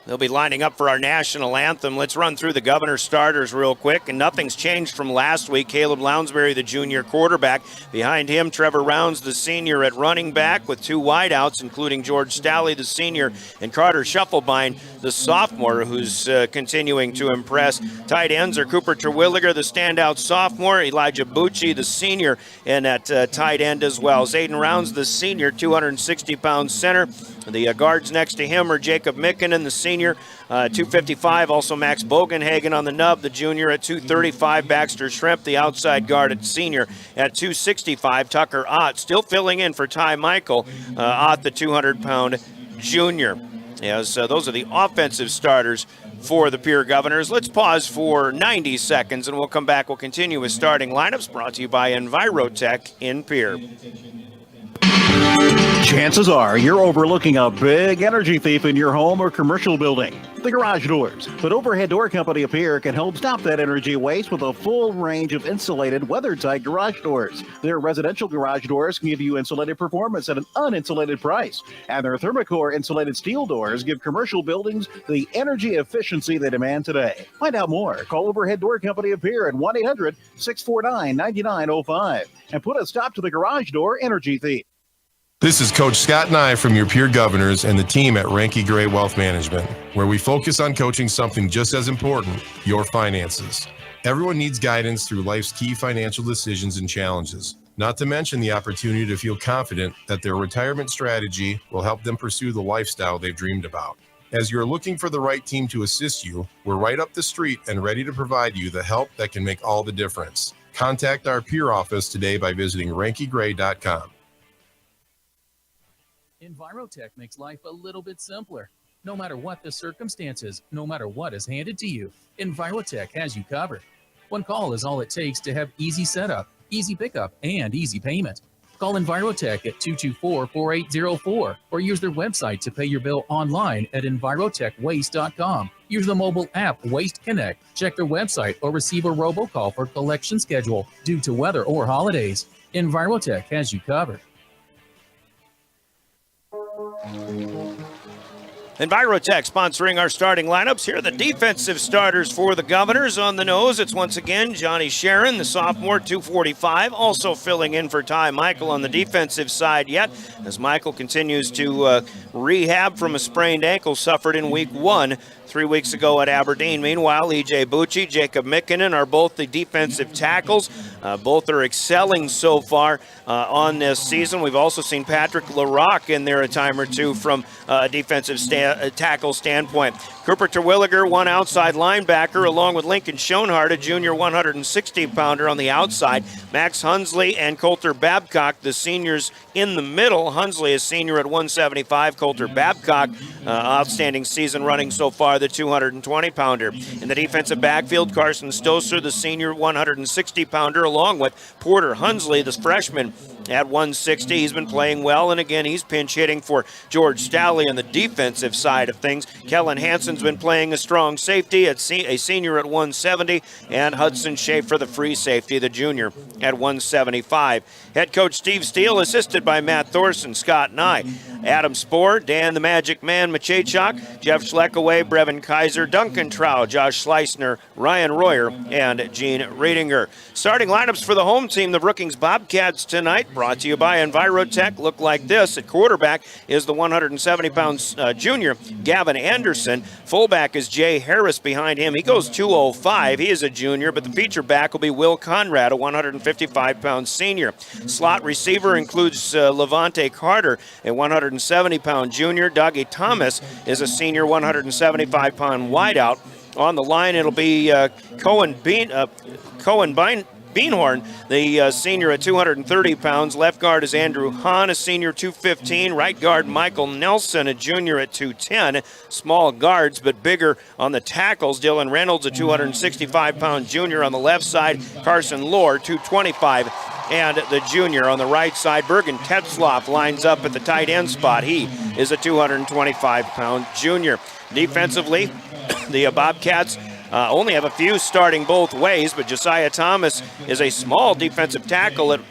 they'll be lining up for our national anthem. Let's run through the Governor starters real quick, and nothing's changed from last week. Caleb Lounsbury, the junior quarterback. Behind him, Trevor Rounds, the senior at running back, with two wideouts, including George Stalley, the senior, and Carter Shufflebein, the sophomore, who's continuing to impress. Tight ends are Cooper Terwilliger, the standout sophomore, Elijah Bucci, the senior, and at tight end as well. Zayden Rounds, the senior, 260-pound center. The guards next to him are Jacob Mickinen, the senior, 255. Also Max Bogenhagen on the nub, the junior at 235. Baxter Shrimp, the outside guard at senior, at 265. Tucker Ott still filling in for Ty Michael, Ott the 200-pound junior. Yes, those are the offensive starters for the Pierre Governors. Let's pause for 90 seconds, and we'll come back. We'll continue with starting lineups brought to you by Envirotech in Pierre. Chances are you're overlooking a big energy thief in your home or commercial building. The garage doors. But Overhead Door Company of Pierre can help stop that energy waste with a full range of insulated, weather-tight garage doors. Their residential garage doors can give you insulated performance at an uninsulated price. And their Thermocore insulated steel doors give commercial buildings the energy efficiency they demand today. Find out more. Call Overhead Door Company of Pierre at 1-800-649-9905 and put a stop to the garage door energy thief. This is Coach Scott Nye from your Pierre Governors and the team at Ranky Gray Wealth Management, where we focus on coaching something just as important, your finances. Everyone needs guidance through life's key financial decisions and challenges, not to mention the opportunity to feel confident that their retirement strategy will help them pursue the lifestyle they've dreamed about. As you're looking for the right team to assist you, we're right up the street and ready to provide you the help that can make all the difference. Contact our Pierre office today by visiting rankygray.com. Envirotech makes life a little bit simpler. No matter what the circumstances, no matter what is handed to you, Envirotech has you covered. One call is all it takes to have easy setup, easy pickup, and easy payment. Call Envirotech at 224-4804 or use their website to pay your bill online at envirotechwaste.com. Use the mobile app Waste Connect. Check their website or receive a robocall for collection schedule due to weather or holidays. Envirotech has you covered. Envirotech sponsoring our starting lineups. Here are the defensive starters for the Governors. On the nose, it's once again Johnny Sharon, the sophomore, 245. Also filling in for Ty Michael on the defensive side yet, as Michael continues to rehab from a sprained ankle suffered in week 1 3 weeks ago at Aberdeen. Meanwhile, E.J. Bucci, Jacob Mickinen are both the defensive tackles. Both are excelling so far on this season. We've also seen Patrick LaRocque in there a time or two from a defensive tackle standpoint. Cooper Terwilliger, one outside linebacker, along with Lincoln Schoenhardt, a junior 160-pounder on the outside. Max Hunsley and Coulter Babcock, the seniors in the middle. Hunsley, a senior at 175. Coulter Babcock, outstanding season running so far, the 220-pounder. In the defensive backfield, Carson Stoser, the senior 160-pounder, along with Porter Hunsley, the freshman at 160. He's been playing well, and again, he's pinch hitting for George Stalley on the defensive defensive side of things. Kellen Hansen's been playing a strong safety, a senior at 170, and Hudson Schaefer, the free safety, the junior, at 175. Head coach Steve Steele, assisted by Matt Thorson, Scott Nye, Adam Spohr, Dan the Magic Man Machachok, Jeff Schleckaway, Brevin Kaiser, Duncan Trow, Josh Schleisner, Ryan Royer, and Gene Radinger. Starting lineups for the home team, the Brookings Bobcats tonight, brought to you by Envirotech, look like this. At quarterback is the 170-pound junior, Gavin Anderson. Fullback is Jay Harris behind him. He goes 205. He is a junior, but the feature back will be Will Conrad, a 155-pound senior. Slot receiver includes Levante Carter, a 170-pound junior. Dougie Thomas is a senior 175-pound wideout. On the line, it'll be Cohen Beanhorn, the senior at 230 pounds. Left guard is Andrew Hahn, a senior 215. Right guard Michael Nelson, a junior at 210. Small guards, but bigger on the tackles. Dylan Reynolds, a 265-pound junior on the left side. Carson Lohr, 225. And the junior on the right side, Bergen Tetzloff, lines up at the tight end spot. He is a 225-pound junior. Defensively, the Bobcats only have a few starting both ways, but Josiah Thomas is a small defensive tackle at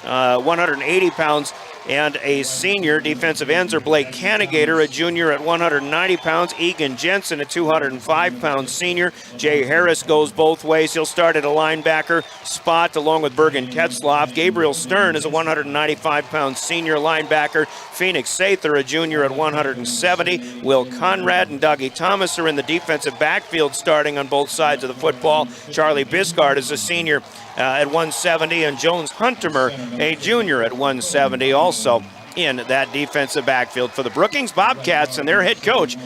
180 pounds, and a senior. Defensive ends are Blake Canigator, a junior at 190 pounds. Egan Jensen, a 205-pound senior. Jay Harris goes both ways. He'll start at a linebacker spot along with Bergen Tetzloff. Gabriel Stern is a 195-pound senior linebacker. Phoenix Sather, a junior at 170. Will Conrad and Dougie Thomas are in the defensive backfield starting on both sides of the football. Charlie Biscard is a senior at 170, and Jones Huntemer, a junior at 170, also in that defensive backfield for the Brookings Bobcats and their head coach,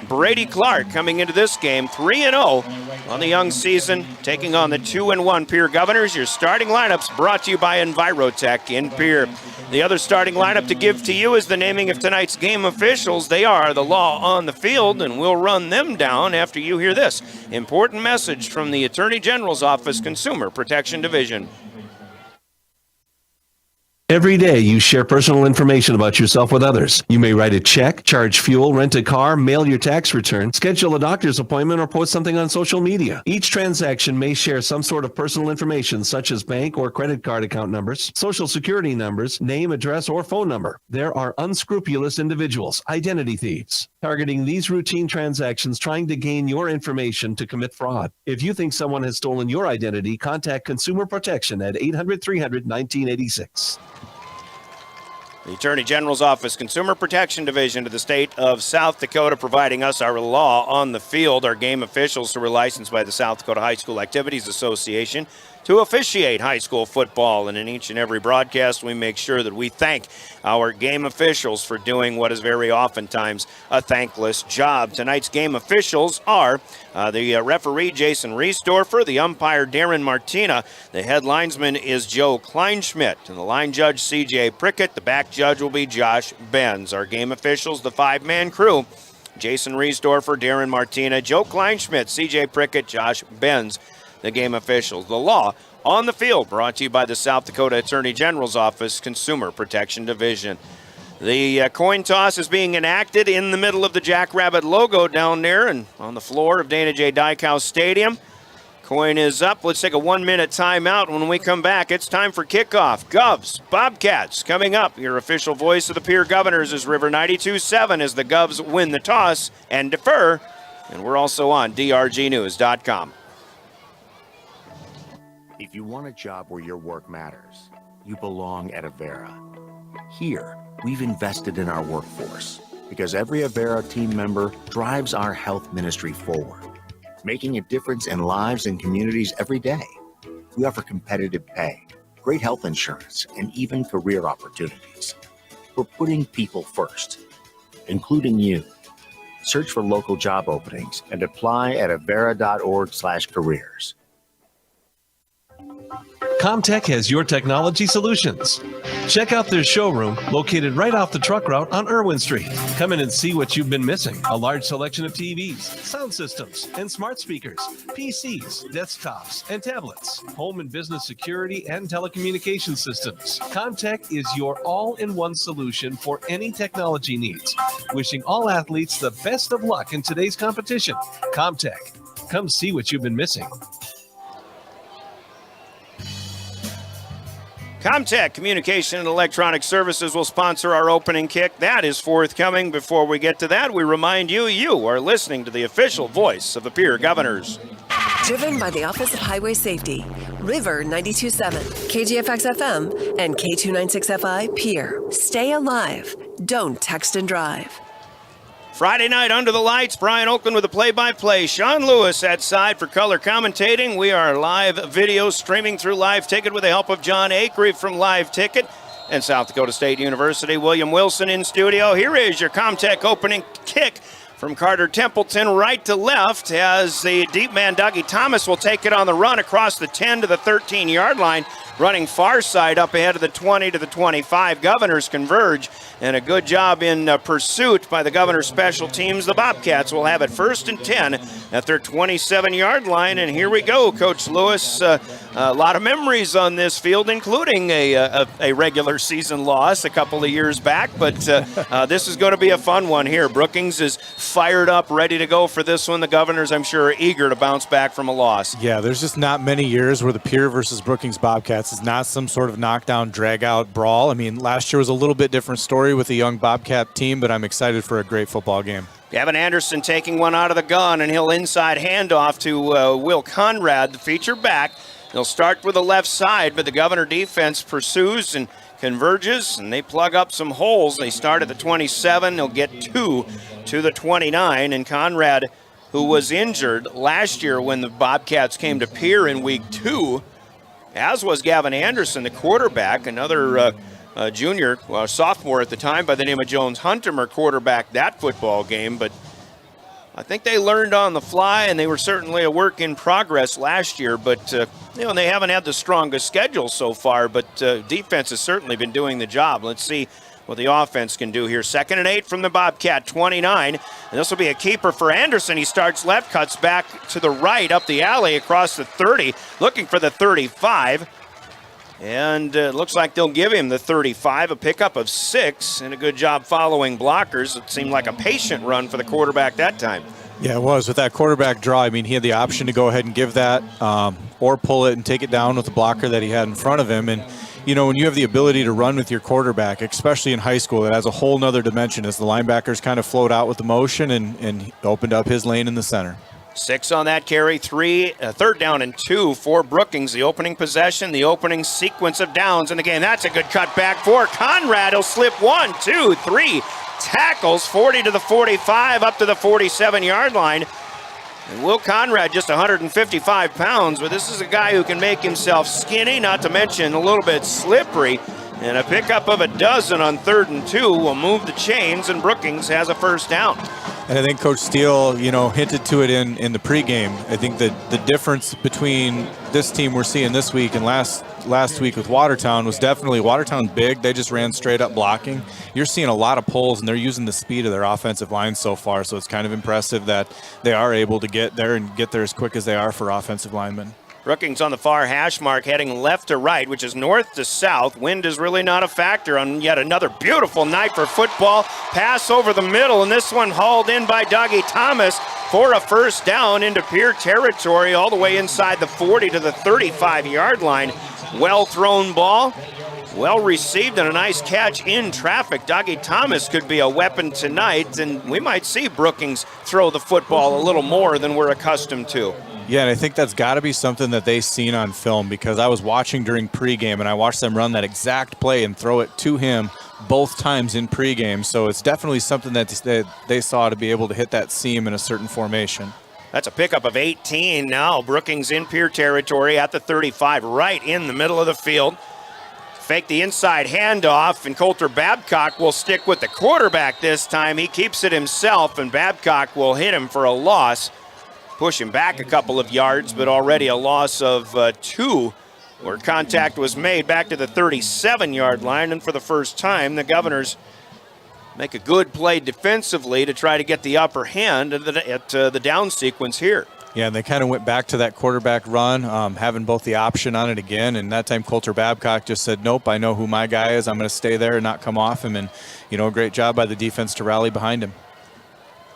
Brady Clark, coming into this game 3-0 on the young season, taking on the 2-1 Pierre Governors. Your starting lineups brought to you by Envirotech in Pierre. The other starting lineup to give to you is the naming of tonight's game officials. They are the law on the field, and we'll run them down after you hear this important message from the Attorney General's Office Consumer Protection Division. Every day you share personal information about yourself with others. You may write a check, charge fuel, rent a car, mail your tax return, schedule a doctor's appointment, or post something on social media. Each transaction may share some sort of personal information such as bank or credit card account numbers, social security numbers, name, address, or phone number. There are unscrupulous individuals, identity thieves, targeting these routine transactions trying to gain your information to commit fraud. If you think someone has stolen your identity, contact Consumer Protection at 800-300-1986. The Attorney General's Office Consumer Protection Division to the state of South Dakota, providing us our law on the field. Our game officials who are licensed by the South Dakota High School Activities Association to officiate high school football. And in each and every broadcast, we make sure that we thank our game officials for doing what is very oftentimes a thankless job. Tonight's game officials are the referee, Jason Riesdorfer, the umpire, Darren Martina. The head linesman is Joe Kleinschmidt, and the line judge, C.J. Prickett. The back judge will be Josh Benz. Our game officials, the five-man crew, Jason Riesdorfer, Darren Martina, Joe Kleinschmidt, C.J. Prickett, Josh Benz, the game officials. The law on the field, brought to you by the South Dakota Attorney General's Office Consumer Protection Division. The coin toss is being enacted in the middle of the Jackrabbit logo down there and on the floor of Dana J. Dykhouse Stadium. Coin is up. Let's take a 1-minute timeout. When we come back, it's time for kickoff. Govs, Bobcats coming up. Your official voice of the Pierre Governors is River 92.7 as the Govs win the toss and defer. And we're also on drgnews.com. If you want a job where your work matters, you belong at Avera. Here, we've invested in our workforce because every Avera team member drives our health ministry forward, making a difference in lives and communities every day. We offer competitive pay, great health insurance, and even career opportunities. We're putting people first, including you. Search for local job openings and apply at avera.org/careers. Comtech has your technology solutions. Check out their showroom located right off the truck route on Irwin Street. Come in and see what you've been missing. A large selection of TVs, sound systems, and smart speakers, PCs, desktops, and tablets, home and business security and telecommunication systems. Comtech is your all-in-one solution for any technology needs. Wishing all athletes the best of luck in today's competition. Comtech. Come see what you've been missing. Comtech Communication and Electronic Services will sponsor our opening kick. That is forthcoming. Before we get to that, we remind you, you are listening to the official voice of the Pierre Governors. Driven by the Office of Highway Safety, River 92.7, KGFX FM, and K296FI Pierre. Stay alive. Don't text and drive. Friday night under the lights, Brian Oakland with the play-by-play. Sean Lewis at side for color commentating. We are live video streaming through Live Ticket with the help of John Acree from Live Ticket and South Dakota State University. William Wilson in studio. Here is your Comtech opening kick from Carter Templeton right to left as the deep man Dougie Thomas will take it on the run across the 10 to the 13-yard line. Running far side up ahead of the 20 to the 25. Governors converge, and a good job in pursuit by the Governors special teams. The Bobcats will have it 1st and 10 at their 27-yard line, and here we go. Coach Lewis, a lot of memories on this field, including a regular season loss a couple of years back, but this is going to be a fun one here. Brookings is fired up, ready to go for this one. The Governors, I'm sure, are eager to bounce back from a loss. Yeah, there's just not many years where the Pierre versus Brookings Bobcats is not some sort of knockdown, drag-out brawl. I mean, last year was a little bit different story with a young Bobcat team, but I'm excited for a great football game. Gavin Anderson taking one out of the gun, and he'll inside handoff to Will Conrad, the feature back. They'll start with the left side, but the Governor defense pursues and converges, and they plug up some holes. They start at the 27. They'll get 2 to the 29, and Conrad, who was injured last year when the Bobcats came to Pierre in week 2, as was Gavin Anderson, the quarterback, another junior, sophomore at the time by the name of Jones Huntemer, quarterback that football game. But I think they learned on the fly, and they were certainly a work in progress last year. But they haven't had the strongest schedule so far, but defense has certainly been doing the job. Let's see what the offense can do here. 2nd and 8 from the Bobcat 29. And this will be a keeper for Anderson. He starts left, cuts back to the right, up the alley across the 30, looking for the 35. And it looks like they'll give him the 35, a pickup of 6, and a good job following blockers. It seemed like a patient run for the quarterback that time. Yeah, it was. With that quarterback draw, I mean, he had the option to go ahead and give that or pull it and take it down with the blocker that he had in front of him. And you know, when you have the ability to run with your quarterback, especially in high school, it has a whole nother dimension as the linebackers kind of float out with the motion and opened up his lane in the center. 6 on that carry, 3rd down and 2 for Brookings. The opening possession, the opening sequence of downs in the game. That's a good cut back for Conrad. He'll slip 1, 2, 3 tackles, 40 to the 45, up to the 47-yard line. And Will Conrad, just 155 pounds, but this is a guy who can make himself skinny, not to mention a little bit slippery. And a pickup of a dozen on 3rd and 2 will move the chains, and Brookings has a 1st down. And I think Coach Steele, hinted to it in the pregame. I think that the difference between this team we're seeing this week and last week with Watertown was definitely Watertown big. They just ran straight up blocking. You're seeing a lot of pulls, and they're using the speed of their offensive line so far. So it's kind of impressive that they are able to get there and get there as quick as they are for offensive linemen. Brookings on the far hash mark, heading left to right, which is north to south. Wind is really not a factor on yet another beautiful night for football. Pass over the middle, and this one hauled in by Dougie Thomas for a 1st down into Pierre territory, all the way inside the 40 to the 35-yard line. Well thrown ball, well received, and a nice catch in traffic. Dougie Thomas could be a weapon tonight, and we might see Brookings throw the football a little more than we're accustomed to. Yeah, and I think that's got to be something that they've seen on film, because I was watching during pregame, and I watched them run that exact play and throw it to him both times in pregame. So it's definitely something that they saw to be able to hit that seam in a certain formation. That's a pickup of 18 now. Brookings in Pierre territory at the 35, right in the middle of the field. Fake the inside handoff, and Coulter Babcock will stick with the quarterback this time. He keeps it himself, and Babcock will hit him for a loss. Push him back a couple of yards, but already a loss of 2 where contact was made back to the 37-yard line. And for the first time, the Governors make a good play defensively to try to get the upper hand at the down sequence here. Yeah, and they kind of went back to that quarterback run, having both the option on it again. And that time, Coulter Babcock just said, nope, I know who my guy is. I'm going to stay there and not come off him. And, great job by the defense to rally behind him.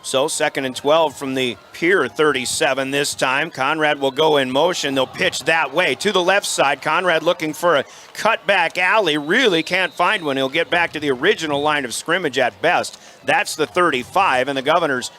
So 2nd and 12 from the Pierre 37 this time. Conrad will go in motion. They'll pitch that way to the left side. Conrad looking for a cutback alley. Really can't find one. He'll get back to the original line of scrimmage at best. That's the 35, and the Governors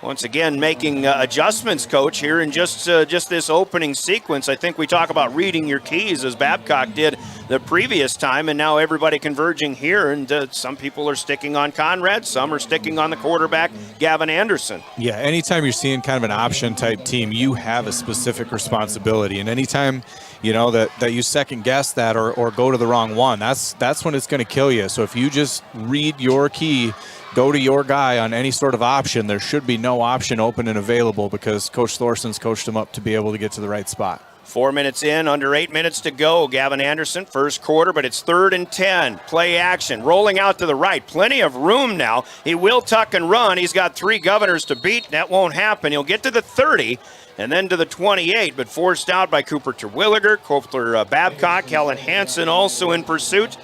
once again making adjustments, Coach, here in just this opening sequence. I think we talk about reading your keys as Babcock did the previous time, and now everybody converging here, and some people are sticking on Conrad, some are sticking on the quarterback, Gavin Anderson. Yeah, anytime you're seeing kind of an option-type team, you have a specific responsibility, and anytime that you second-guess that or go to the wrong one, that's when it's going to kill you. So if you just read your key, go to your guy on any sort of option, there should be no option open and available because Coach Thorson's coached him up to be able to get to the right spot. 4 minutes in, under 8 minutes to go. Gavin Anderson, first quarter, but it's 3rd and 10. Play action, rolling out to the right. Plenty of room now. He will tuck and run. He's got 3 Governors to beat. That won't happen. He'll get to the 30 and then to the 28, but forced out by Cooper Terwilliger, Coulter Babcock, Helen Hansen also in pursuit.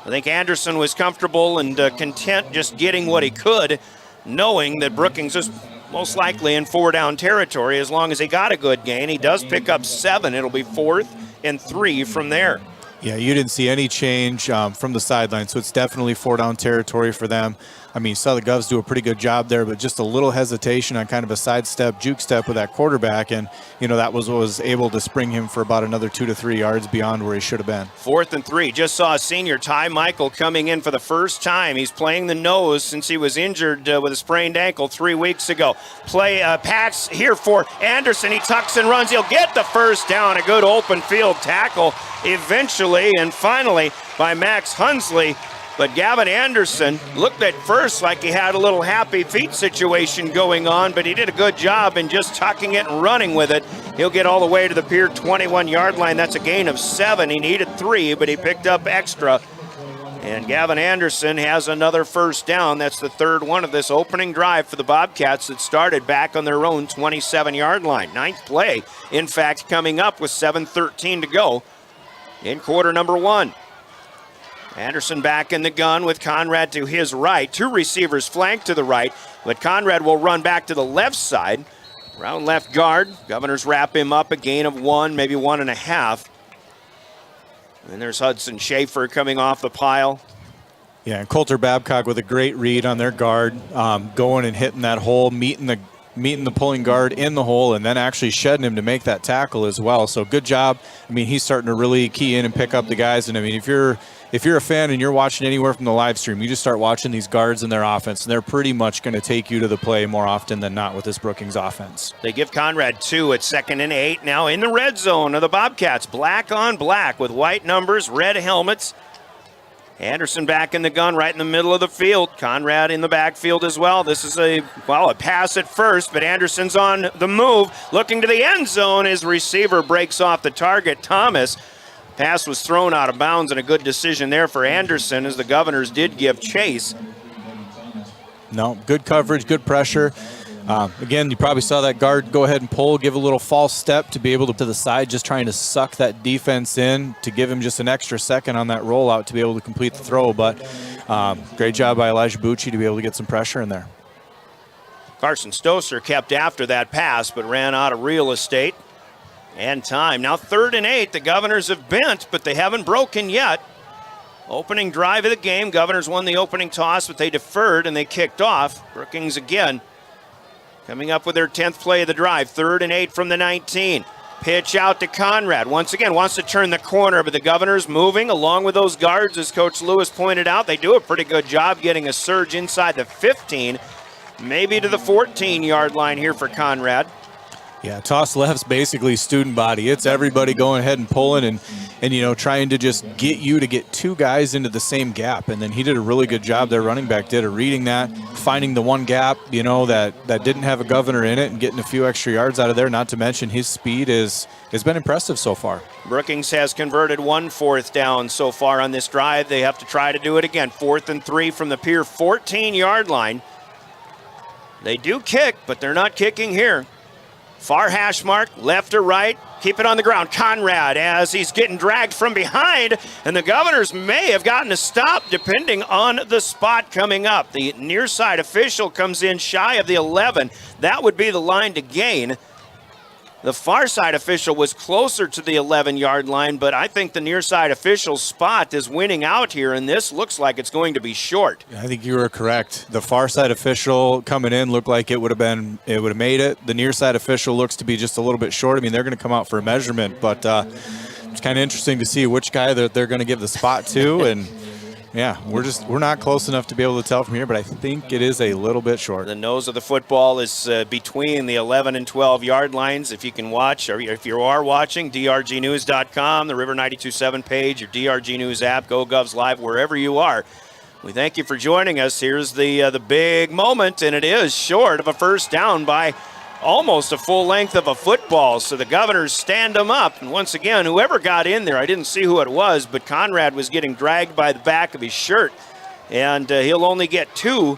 I think Anderson was comfortable and content just getting what he could, knowing that Brookings is most likely in 4-down territory as long as he got a good gain. He does pick up 7. It'll be 4th and 3 from there. Yeah, you didn't see any change from the sideline, so it's definitely 4-down territory for them. I mean, you saw the Govs do a pretty good job there, but just a little hesitation on kind of a sidestep, juke step with that quarterback, and, that was what was able to spring him for about another 2 to 3 yards beyond where he should have been. 4th and 3. Just saw a senior, Ty Michael, coming in for the first time. He's playing the nose since he was injured with a sprained ankle 3 weeks ago. Pass here for Anderson. He tucks and runs. He'll get the first down. A good open field tackle eventually, and finally by Max Hunsley. But Gavin Anderson looked at first like he had a little happy feet situation going on, but he did a good job in just tucking it and running with it. He'll get all the way to the Pierre 21-yard line. That's a gain of 7. He needed 3, but he picked up extra. And Gavin Anderson has another first down. That's the 3rd one of this opening drive for the Bobcats that started back on their own 27-yard line. 9th play, in fact, coming up with 7:13 to go in quarter number 1. Anderson back in the gun with Conrad to his right. 2 receivers flanked to the right, but Conrad will run back to the left side. Round left guard. Governors wrap him up, a gain of 1, maybe 1.5. And there's Hudson Schaefer coming off the pile. Yeah, and Coulter Babcock with a great read on their guard, going and hitting that hole, meeting the pulling guard in the hole, and then actually shedding him to make that tackle as well. So good job. I mean, he's starting to really key in and pick up the guys. And I mean, if you're a fan and you're watching anywhere from the live stream, you just start watching these guards and their offense, and they're pretty much going to take you to the play more often than not with this Brookings offense. They give Conrad 2 at 2nd and 8 now in the red zone of the Bobcats. Black on black with white numbers, red helmets. Anderson back in the gun right in the middle of the field. Conrad in the backfield as well. This is a pass at first, but Anderson's on the move, looking to the end zone. His receiver breaks off the target, Thomas. Pass was thrown out of bounds, and a good decision there for Anderson as the Governors did give chase. No, good coverage, good pressure. Again, you probably saw that guard go ahead and pull, give a little false step to be able to the side, just trying to suck that defense in to give him just an extra second on that rollout to be able to complete the throw. But great job by Elijah Bucci to be able to get some pressure in there. Carson Stoser kept after that pass, but ran out of real estate and time. Now 3rd and 8. The Governors have bent, but they haven't broken yet. Opening drive of the game. Governors won the opening toss, but they deferred and they kicked off. Brookings again coming up with their 10th play of the drive. 3rd and 8 from the 19. Pitch out to Conrad. Once again, wants to turn the corner, but the Governors moving along with those guards, as Coach Lewis pointed out. They do a pretty good job getting a surge inside the 15, maybe to the 14-yard line here for Conrad. Yeah, toss left's basically student body. It's everybody going ahead and pulling and trying to just get you to get two guys into the same gap. And then he did a really good job, their running back did, of reading that, finding the one gap, that didn't have a governor in it and getting a few extra yards out of there. Not to mention his speed has been impressive so far. Brookings has converted 1 4th down so far on this drive. They have to try to do it again. 4th and 3 from the Pierre 14-yard line. They do kick, but they're not kicking here. Far hash mark, left or right, keep it on the ground. Conrad as he's getting dragged from behind, and the Governors may have gotten a stop depending on the spot coming up. The near side official comes in shy of the 11. That would be the line to gain. The far side official was closer to the 11-yard line, but I think the near side official's spot is winning out here, and this looks like it's going to be short. I think you were correct. The far side official coming in looked like it would have made it. The near side official looks to be just a little bit short. I mean, they're going to come out for a measurement, but it's kind of interesting to see which guy that they're going to give the spot to, and yeah, we're not close enough to be able to tell from here, but I think it is a little bit short. The nose of the football is between the 11 and 12-yard lines. If you can watch, or if you are watching, drgnews.com, the River 92.7 page, your DRG News app, GoGovs Live, wherever you are. We thank you for joining us. Here's the big moment, and it is short of a first down by almost a full length of a football. So the Governors stand them up. And once again, whoever got in there, I didn't see who it was, but Conrad was getting dragged by the back of his shirt. And he'll only get 2.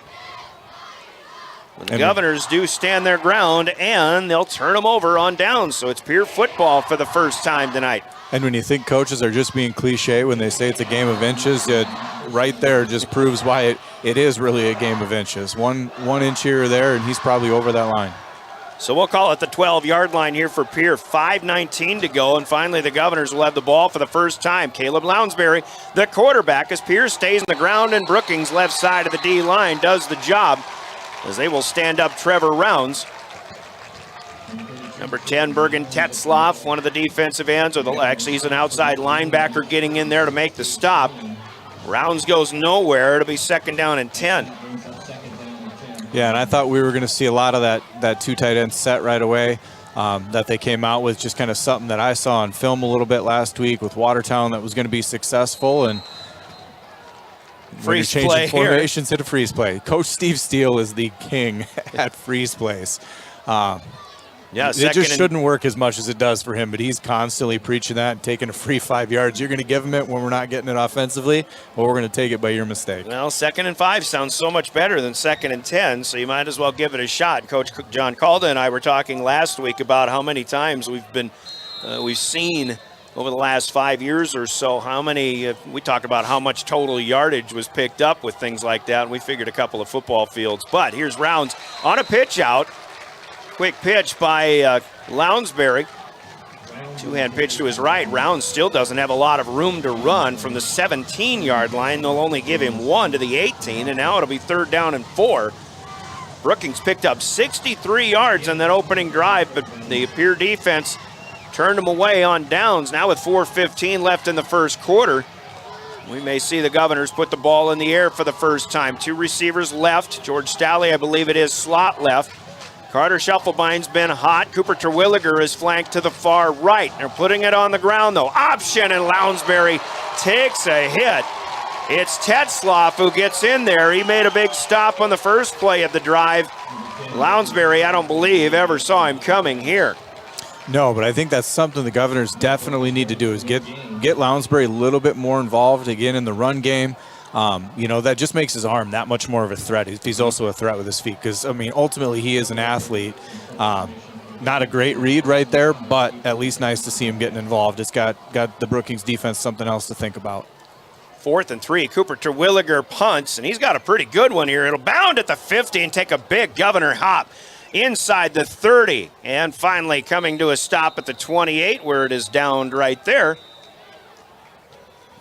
The Governors do stand their ground, and they'll turn them over on downs. So it's Pierre football for the first time tonight. And when you think coaches are just being cliche when they say it's a game of inches, it right there just proves why it is really a game of inches. One inch here or there, and he's probably over that line. So we'll call it the 12-yard line here for Pierre. 5:19 to go, and finally the Governors will have the ball for the first time. Caleb Lounsbury, the quarterback, as Pierre stays on the ground, and Brookings, left side of the D-line, does the job as they will stand up Trevor Rounds. Number 10, Bergen Tetzlaff, one of the defensive ends, actually he's an outside linebacker getting in there to make the stop. Rounds goes nowhere. It'll be 2nd down and 10. Yeah, and I thought we were going to see a lot of that 2 tight end set right away that they came out with, just kind of something that I saw on film a little bit last week with Watertown that was going to be successful. And freeze play formations hit a freeze play. Coach Steve Steele is the king at freeze plays. Yeah, it just shouldn't work as much as it does for him, but he's constantly preaching that and taking a free 5 yards. You're going to give him it when we're not getting it offensively, or we're going to take it by your mistake. Well, 2nd and 5 sounds so much better than 2nd and 10, so you might as well give it a shot. Coach John Calda and I were talking last week about how many times we've seen over the last 5 years or so, how many, we talked about how much total yardage was picked up with things like that, and we figured a couple of football fields. But here's Rounds on a pitch out. Quick pitch by Lounsbury. 2-hand pitch to his right. Rounds still doesn't have a lot of room to run from the 17-yard line. They'll only give him 1 to the 18, and now it'll be 3rd down and 4. Brookings picked up 63 yards on that opening drive, but the Pierre defense turned them away on downs. Now with 4:15 left in the first quarter, we may see the Governors put the ball in the air for the first time. 2 receivers left. George Stalley, I believe it is, slot left. Carter Schuffelbein's been hot. Cooper Terwilliger is flanked to the far right. They're putting it on the ground, though. Option, and Lounsbury takes a hit. It's Tetzlaff who gets in there. He made a big stop on the first play of the drive. Lounsbury, I don't believe, ever saw him coming here. No, but I think that's something the Governors definitely need to do, is get Lounsbury a little bit more involved again in the run game. That just makes his arm that much more of a threat. He's also a threat with his feet because, ultimately he is an athlete. Not a great read right there, but at least nice to see him getting involved. It's got the Brookings defense something else to think about. 4th and 3, Cooper Terwilliger punts, and he's got a pretty good one here. It'll bound at the 50 and take a big Governor hop inside the 30. And finally coming to a stop at the 28 where it is downed right there.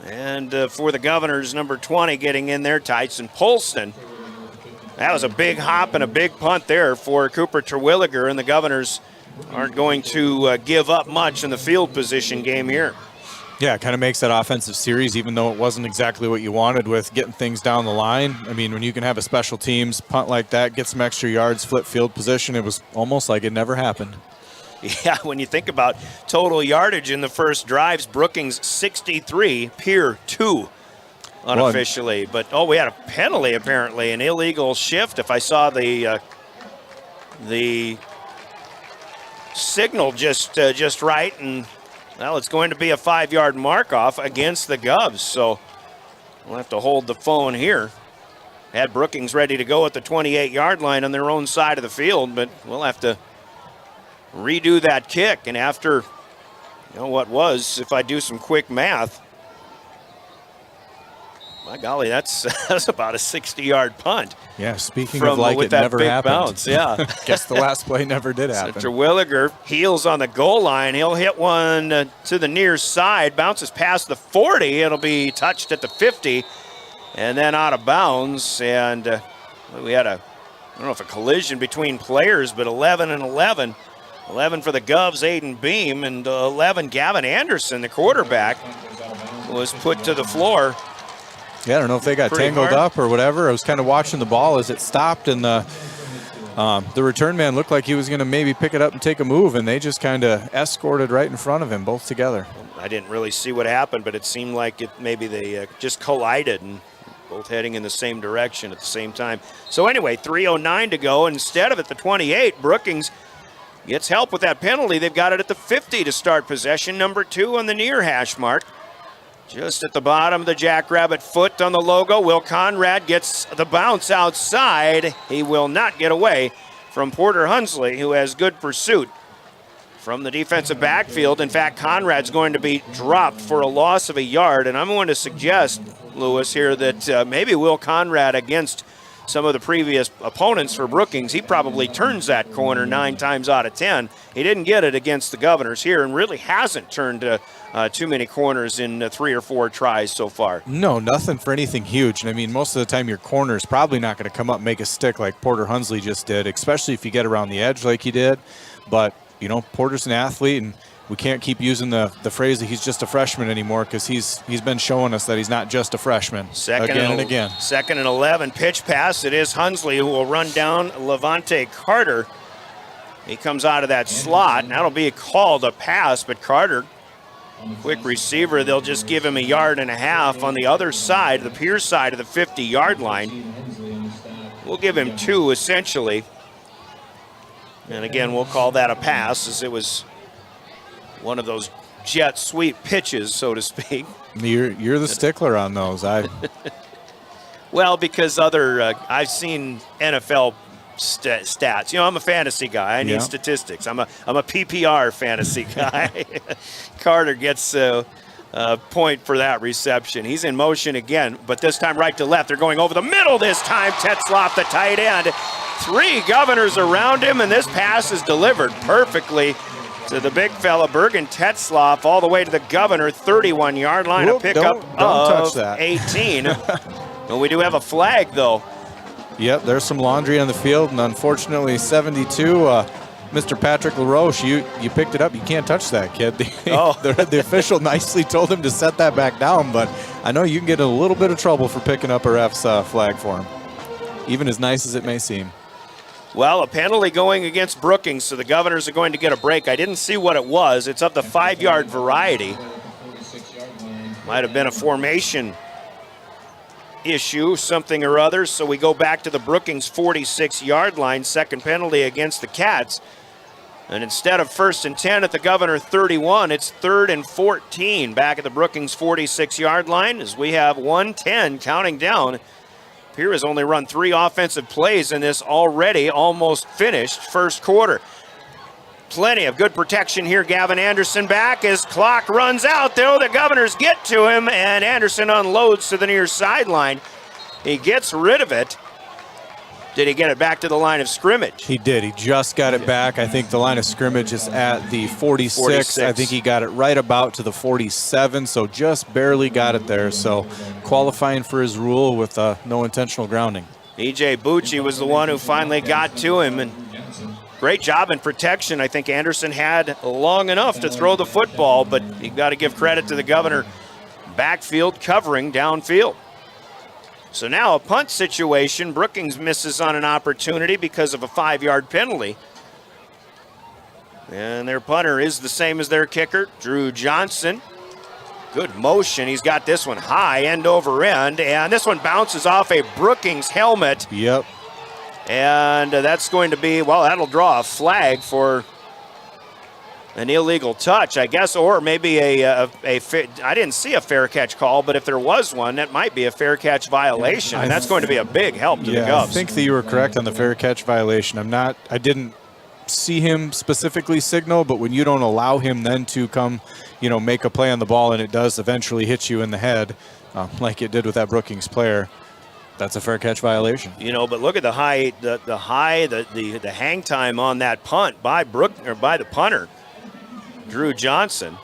And for the Governors, number 20 getting in there, Tyson Polston. That was a big hop and a big punt there for Cooper Terwilliger, and the Governors aren't going to give up much in the field position game here. Yeah, it kind of makes that offensive series, even though it wasn't exactly what you wanted with getting things down the line. When you can have a special teams punt like that, get some extra yards, flip field position, it was almost like it never happened. Yeah, when you think about total yardage in the first drives, Brookings 63, Pierre 2 unofficially. But, we had a penalty apparently, an illegal shift. If I saw the signal just right, and well, it's going to be a 5-yard mark-off against the Govs. So we'll have to hold the phone here. Had Brookings ready to go at the 28-yard line on their own side of the field, but we'll have to redo that kick. And after, what was, if I do some quick math, my golly, that's about a 60-yard punt. Yeah, speaking of like it never happened. Bounce, yeah. Guess the last play never did happen. So Terwilliger heels on the goal line. He'll hit one to the near side, bounces past the 40. It'll be touched at the 50 and then out of bounds. And we had I don't know if a collision between players, but 11 and 11. 11 for the Govs, Aiden Beam, and 11, Gavin Anderson, the quarterback, was put to the floor. Yeah, I don't know if they got tangled up or whatever. I was kind of watching the ball as it stopped, and the return man looked like he was going to maybe pick it up and take a move, and they just kind of escorted right in front of him, both together. I didn't really see what happened, but it seemed like maybe they just collided and both heading in the same direction at the same time. So anyway, 3:09 to go. Instead of at the 28, Brookings gets help with that penalty. They've got it at the 50 to start possession, number 2 on the near hash mark. Just at the bottom of the Jackrabbit foot on the logo. Will Conrad gets the bounce outside. He will not get away from Porter Hunsley, who has good pursuit from the defensive backfield. In fact, Conrad's going to be dropped for a loss of a yard, and I'm going to suggest, Lewis, here that maybe Will Conrad, against some of the previous opponents for Brookings, he probably turns that corner 9 times out of 10. He didn't get it against the Governors here, and really hasn't turned too many corners in 3 or 4 tries so far. No, nothing for anything huge. And I mean, most of the time your corner is probably not going to come up and make a stick like Porter Hunsley just did, especially if you get around the edge like he did. But, Porter's an athlete, and we can't keep using the phrase that he's just a freshman anymore, because he's been showing us that he's not just a freshman again and again. 2nd and 11, pitch pass. It is Hunsley who will run down Levante Carter. He comes out of that slot, and that'll be called a pass, but Carter, quick receiver, they'll just give him 1.5 yards on the other side, the Pierce side of the 50-yard line. We'll give him 2 essentially. And again, we'll call that a pass, as it was one of those jet sweep pitches, so to speak. You're the stickler on those. Well, because I've seen NFL stats. I'm a fantasy guy. I need statistics. I'm a PPR fantasy guy. Carter gets a point for that reception. He's in motion again, but this time right to left. They're going over the middle this time. Tetzloff, the tight end. 3 Governors around him, and this pass is delivered perfectly to the big fella, Bergen Tetzloff, all the way to the Governor 31-yard line. A pickup touch that. 18. Well, we do have a flag, though. Yep, there's some laundry on the field, and unfortunately, 72, Mr. Patrick LaRoche, you picked it up. You can't touch that, kid. The official nicely told him to set that back down, but I know you can get in a little bit of trouble for picking up a ref's flag for him, even as nice as it may seem. Well, a penalty going against Brookings, so the Governors are going to get a break. I didn't see what it was. It's of the 5-yard variety. Might have been a formation issue, something or other, so we go back to the Brookings 46-yard line. Second penalty against the Cats. And instead of 1st and 10 at the Governor 31, it's 3rd and 14 back at the Brookings 46-yard line, as we have 1:10 counting down. Pierre has only run 3 offensive plays in this already almost finished first quarter. Plenty of good protection here. Gavin Anderson back as clock runs out, though. The Governors get to him, and Anderson unloads to the near sideline. He gets rid of it. Did he get it back to the line of scrimmage? He did. He just got it back. I think the line of scrimmage is at the 46. I think he got it right about to the 47, so just barely got it there. So qualifying for his rule with no intentional grounding. E.J. Bucci was the one who finally got to him, and great job in protection. I think Anderson had long enough to throw the football, but you got to give credit to the Governor backfield covering downfield. So now a punt situation. Brookings misses on an opportunity because of a 5-yard penalty. And their punter is the same as their kicker, Drew Johnson. Good motion. He's got this one high, end over end, and this one bounces off a Brookings helmet. Yep. And that's going to be, well, that'll draw a flag for an illegal touch, I guess, or maybe I didn't see a fair catch call, but if there was one, that might be a fair catch violation, and that's going to be a big help to the Govs. I think that you were correct on the fair catch violation. I didn't see him specifically signal, but when you don't allow him then to come, make a play on the ball and it does eventually hit you in the head, like it did with that Brookings player, that's a fair catch violation. But look at the hang time on that punt by the punter, Drew Johnson.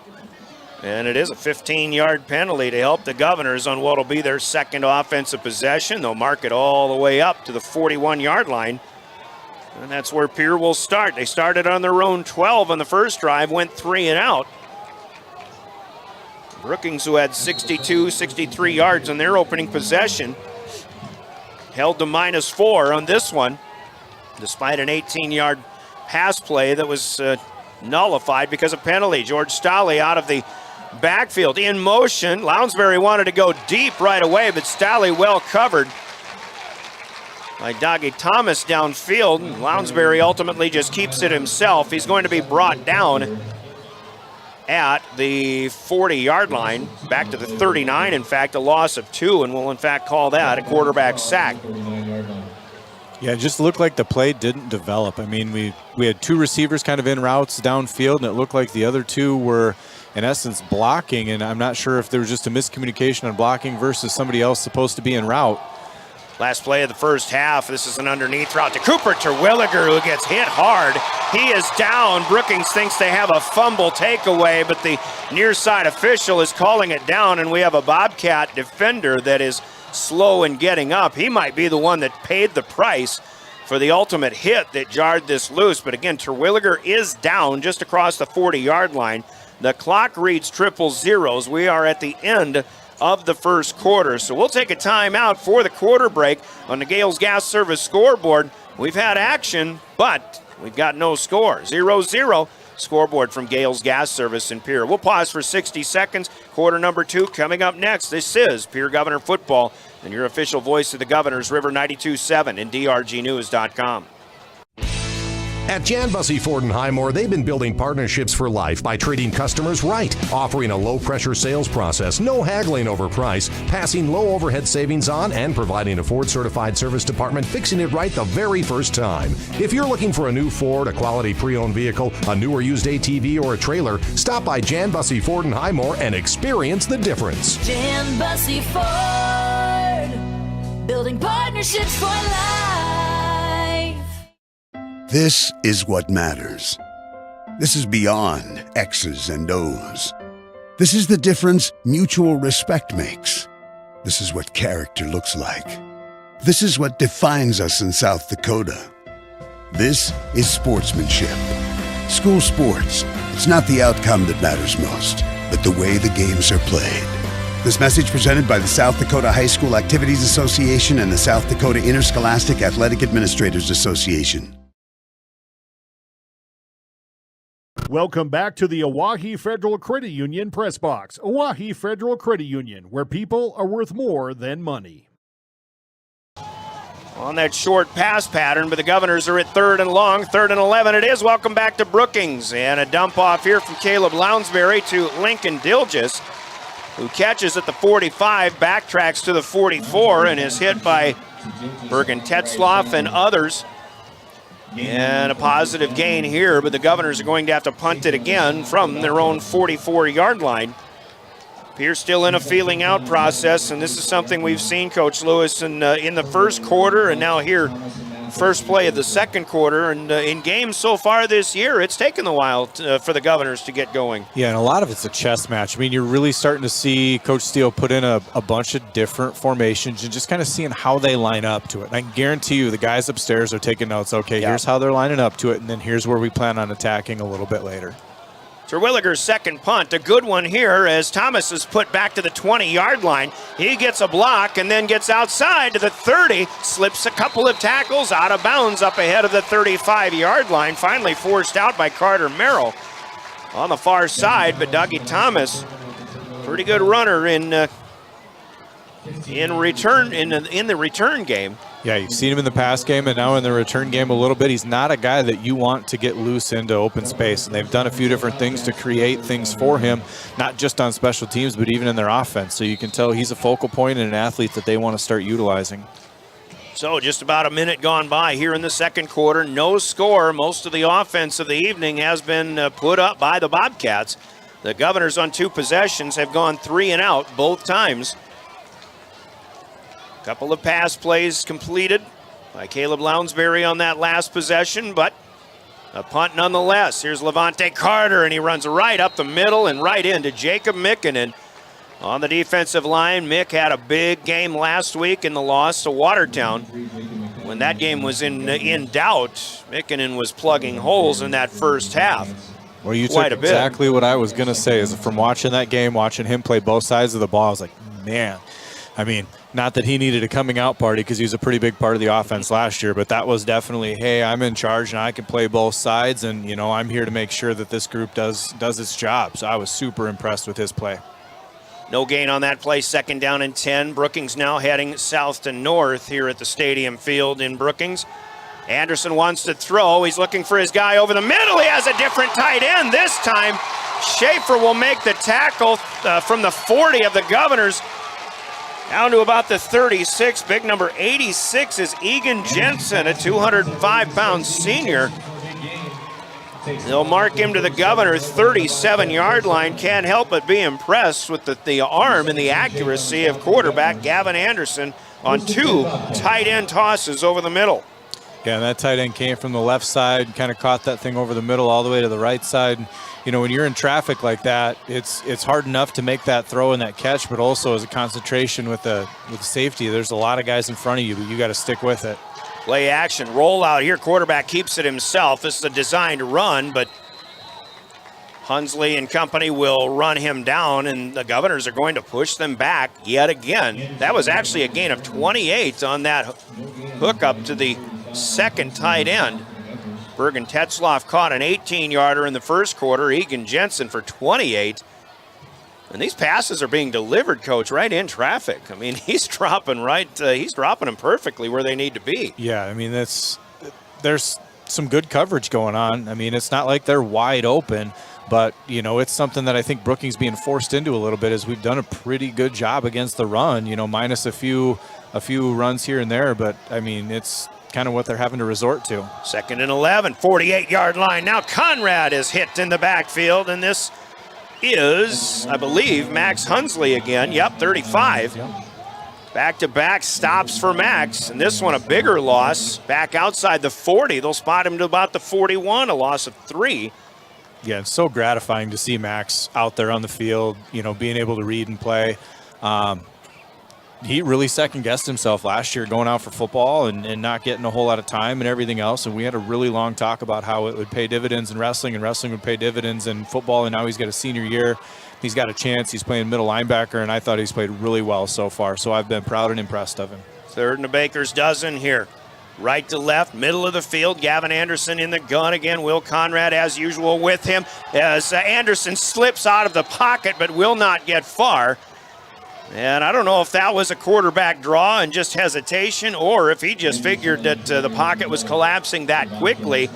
And it is a 15-yard penalty to help the Governors on what will be their second offensive possession. They'll mark it all the way up to the 41-yard line. And that's where Pierre will start. They started on their own 12 on the first drive, went 3 and out. Brookings, who had 63 yards on their opening possession, held to -4 on this one, despite an 18-yard pass play that was nullified because of penalty. George Stolle out of the backfield in motion. Lounsbury wanted to go deep right away, but Stolle well covered by Dougie Thomas downfield. Lounsbury ultimately just keeps it himself. He's going to be brought down at the 40-yard line, back to the 39, in fact, a loss of 2, and we'll in fact call that a quarterback sack. Yeah, it just looked like the play didn't develop. I mean, we had 2 receivers kind of in routes downfield, and it looked like the other 2 were, in essence, blocking, and I'm not sure if there was just a miscommunication on blocking versus somebody else supposed to be en route. Last play of the first half. This is an underneath route to Cooper Terwilliger, who gets hit hard. He is down. Brookings thinks they have a fumble takeaway, but the near side official is calling it down, and we have a Bobcat defender that is slow in getting up. He might be the one that paid the price for the ultimate hit that jarred this loose. But again, Terwilliger is down just across the 40-yard line. The clock reads 000. We are at the end of the first quarter. So we'll take a timeout for the quarter break on the Gales Gas Service scoreboard. We've had action, but we've got no score. 0-0 scoreboard from Gales Gas Service in Pierre. We'll pause for 60 seconds. Quarter number 2 coming up next. This is Pierre Governor Football and your official voice of the Governors, River 92.7 and DRGnews.com. At Jan Bussey Ford and Highmore, they've been building partnerships for life by treating customers right, offering a low-pressure sales process, no haggling over price, passing low overhead savings on, and providing a Ford-certified service department fixing it right the very first time. If you're looking for a new Ford, a quality pre-owned vehicle, a new or used ATV, or a trailer, stop by Jan Bussey Ford and Highmore and experience the difference. Jan Bussey Ford, building partnerships for life. This is what matters. This is beyond X's and O's. This is the difference mutual respect makes. This is what character looks like. This is what defines us in South Dakota. This is sportsmanship. School sports, it's not the outcome that matters most, but the way the games are played. This message presented by the South Dakota High School Activities Association and the South Dakota Interscholastic Athletic Administrators Association. Welcome back to the Oahe Federal Credit Union Press Box. Oahe Federal Credit Union, where people are worth more than money. On that short pass pattern, but the Governors are at 3rd and long, 3rd and 11 it is. Welcome back to Brookings. And a dump off here from Caleb Lounsbury to Lincoln Dilgis, who catches at the 45, backtracks to the 44, and is hit by Bergen Tetzloff and others. And a positive gain here, but the Governors are going to have to punt it again from their own 44-yard line. Pierce still in a feeling out process, and this is something we've seen, Coach Lewis, in the first quarter, and now here, first play of the second quarter. And in games so far this year, it's taken a while for the Governors to get going. Yeah, and a lot of it's a chess match. I mean, you're really starting to see Coach Steele put in a bunch of different formations and just kind of seeing how they line up to it. And I can guarantee you the guys upstairs are taking notes. Okay, here's how they're lining up to it, and then here's where we plan on attacking a little bit later. Terwilliger's second punt, a good one here as Thomas is put back to the 20-yard line. He gets a block and then gets outside to the 30, slips a couple of tackles, out of bounds up ahead of the 35-yard line, finally forced out by Carter Merrill on the far side, but Dougie Thomas, pretty good runner in the return game. Yeah, you've seen him in the pass game and now in the return game a little bit. He's not a guy that you want to get loose into open space, and they've done a few different things to create things for him, not just on special teams, but even in their offense. So you can tell he's a focal point and an athlete that they want to start utilizing. So just about a minute gone by here in the second quarter. No score. Most of the offense of the evening has been put up by the Bobcats. The Governors on 2 possessions have gone 3 and out both times. Couple of pass plays completed by Caleb Lounsbury on that last possession, but a punt nonetheless. Here's Levante Carter, and he runs right up the middle and right into Jacob Mikkinen on the defensive line. Mick had a big game last week in the loss to Watertown. When that game was in doubt, Mikkinen was plugging holes in that first half. Well, you took exactly what I was going to say. Is from watching that game, watching him play both sides of the ball, I was like, man, I mean, not that he needed a coming out party because he was a pretty big part of the offense last year, but that was definitely, hey, I'm in charge and I can play both sides, and you know, I'm here to make sure that this group does its job. So I was super impressed with his play. No gain on that play, 2nd down and 10. Brookings now heading south to north here at the stadium field in Brookings. Anderson wants to throw. He's looking for his guy over the middle. He has a different tight end this time. Schaefer will make the tackle from the 40 of the Governors down to about the 36. Big number 86 is Egan Jensen, a 205-pound senior. They'll mark him to the Governor's 37-yard line. Can't help but be impressed with the arm and the accuracy of quarterback Gavin Anderson on 2 tight end tosses over the middle. Yeah, and that tight end came from the left side, kind of caught that thing over the middle all the way to the right side. You know, when you're in traffic like that, it's hard enough to make that throw and that catch, but also as a concentration with the safety, there's a lot of guys in front of you, but you got to stick with it. Play action, rollout here. Quarterback keeps it himself. This is a designed run, but Hunsley and company will run him down, and the Governors are going to push them back yet again. That was actually a gain of 28 on that hookup to the second tight end. Bergen Tetzloff caught an 18-yarder in the first quarter. Egan Jensen for 28. And these passes are being delivered, Coach, right in traffic. I mean, he's dropping them perfectly where they need to be. Yeah, I mean, there's some good coverage going on. I mean, it's not like they're wide open, but, you know, it's something that I think Brookings being forced into a little bit, as we've done a pretty good job against the run, you know, minus a few runs here and there. But, I mean, it's kind of what they're having to resort to. 2nd and 11, 48-yard line. Now Conrad is hit in the backfield, and this is, I believe, Max Hunsley again. Yep, 35. Back-to-back stops for Max, and this one a bigger loss. Back outside the 40. They'll spot him to about the 41, a loss of 3. Yeah, it's so gratifying to see Max out there on the field, you know, being able to read and play. He really second-guessed himself last year going out for football and not getting a whole lot of time and everything else. And we had a really long talk about how it would pay dividends in wrestling, and wrestling would pay dividends in football. And now he's got a senior year. He's got a chance. He's playing middle linebacker, and I thought he's played really well so far. So I've been proud and impressed of him. 3rd and a baker's dozen here. Right to left, middle of the field. Gavin Anderson in the gun again. Will Conrad, as usual, with him as Anderson slips out of the pocket but will not get far. And I don't know if that was a quarterback draw and just hesitation, or if he just figured that the pocket was collapsing that quickly,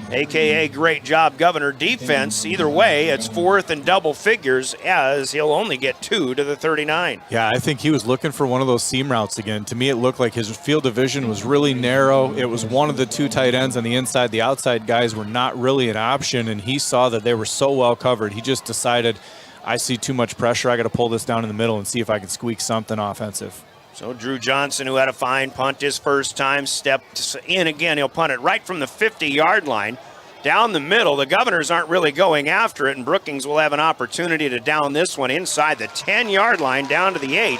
a.k.a. great job, Governor defense. Either way, it's 4th and double figures, as he'll only get 2 to the 39. Yeah, I think he was looking for one of those seam routes again. To me, it looked like his field of vision was really narrow. It was one of the 2 tight ends on the inside. The outside guys were not really an option, and he saw that they were so well covered. He just decided, I see too much pressure. I got to pull this down in the middle and see if I can squeak something offensive. So Drew Johnson, who had a fine punt his first time, stepped in again. He'll punt it right from the 50-yard line down the middle. The Governors aren't really going after it, and Brookings will have an opportunity to down this one inside the 10-yard line down to the 8.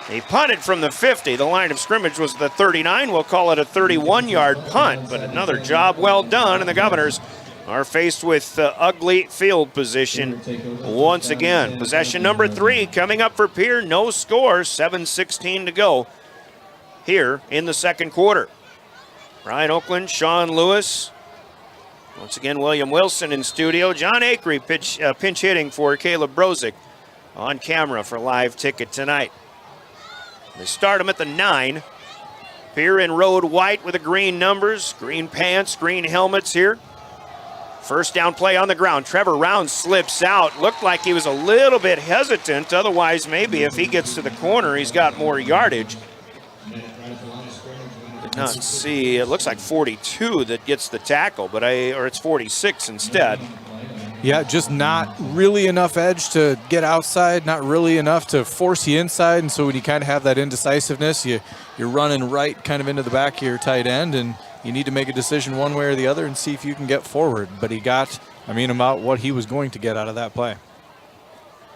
He punted from the 50. The line of scrimmage was the 39. We'll call it a 31-yard punt, but another job well done, and the Governors are faced with ugly field position once again. Possession number 3 coming up for Pierre. No score, 7:16 to go here in the second quarter. Ryan Oakland, Sean Lewis. Once again, William Wilson in studio. John Acree pinch hitting for Caleb Brozick on camera for Live Ticket tonight. They start him at the 9. Pierre in road white with the green numbers, green pants, green helmets here. First down play on the ground. Trevor Rounds slips out. Looked like he was a little bit hesitant. Otherwise, maybe if he gets to the corner, he's got more yardage. Did not see. It looks like 42 that gets the tackle, but or it's 46 instead. Yeah, just not really enough edge to get outside, not really enough to force you inside. And so when you kind of have that indecisiveness, you're running right kind of into the back of your tight end, and you need to make a decision one way or the other and see if you can get forward. But he got, about what he was going to get out of that play.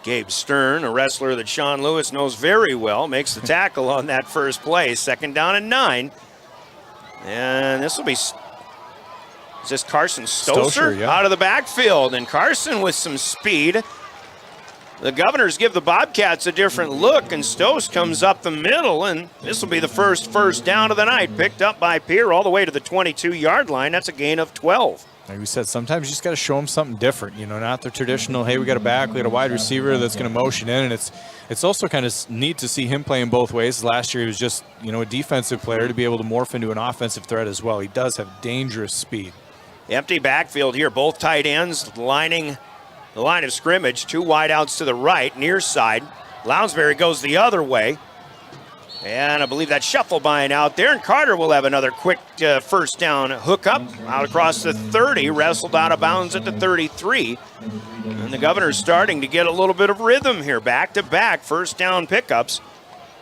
Gabe Stern, a wrestler that Sean Lewis knows very well, makes the tackle on that first play. Second down and 9. And this will be... Is this Carson Stoser? Yeah. Out of the backfield, and Carson with some speed. The Governors give the Bobcats a different look, and Stose comes up the middle, and this will be the first down of the night, picked up by Pierre all the way to the 22-yard line. That's a gain of 12. Like we said, sometimes you just got to show them something different, not the traditional, hey, we got a back, we got a wide receiver that's going to motion in, and it's also kind of neat to see him playing both ways. Last year he was just, a defensive player to be able to morph into an offensive threat as well. He does have dangerous speed. Empty backfield here. Both tight ends lining the line of scrimmage. 2 wideouts to the right, near side. Lounsbury goes the other way. And I believe that shuffle buying out there. And Carter will have another quick first down hookup out across the 30. Wrestled out of bounds at the 33. And the Governors starting to get a little bit of rhythm here. Back-to-back first down pickups.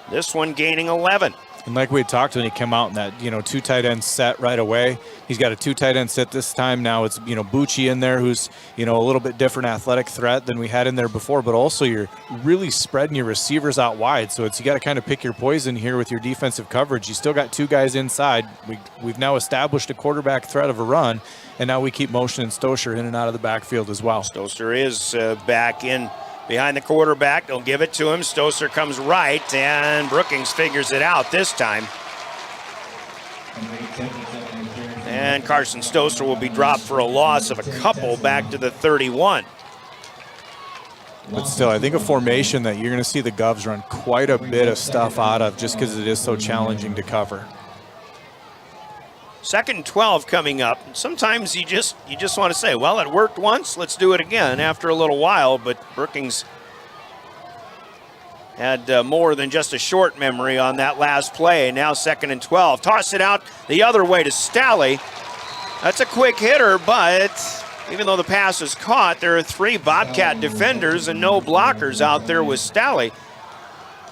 This one gaining 11. And like we had talked when he came out in that, 2 tight end set right away. He's got a 2 tight end set this time. Now it's, Bucci in there, who's, a little bit different athletic threat than we had in there before. But also you're really spreading your receivers out wide. So you got to kind of pick your poison here with your defensive coverage. You still got 2 guys inside. We've now established a quarterback threat of a run. And now we keep motioning Stoser in and out of the backfield as well. Stoser is back in behind the quarterback. They'll give it to him. Stoser comes right, and Brookings figures it out this time. And Carson Stoser will be dropped for a loss of a couple back to the 31. But still, I think a formation that you're going to see the Govs run quite a bit of stuff out of just because it is so challenging to cover. Second and 12 coming up. Sometimes you just want to say, well, it worked once, let's do it again after a little while, but Brookings had more than just a short memory on that last play. Now second and 12. Toss it out the other way to Stalley. That's a quick hitter, but even though the pass is caught, there are 3 Bobcat defenders and no blockers out there with Stalley.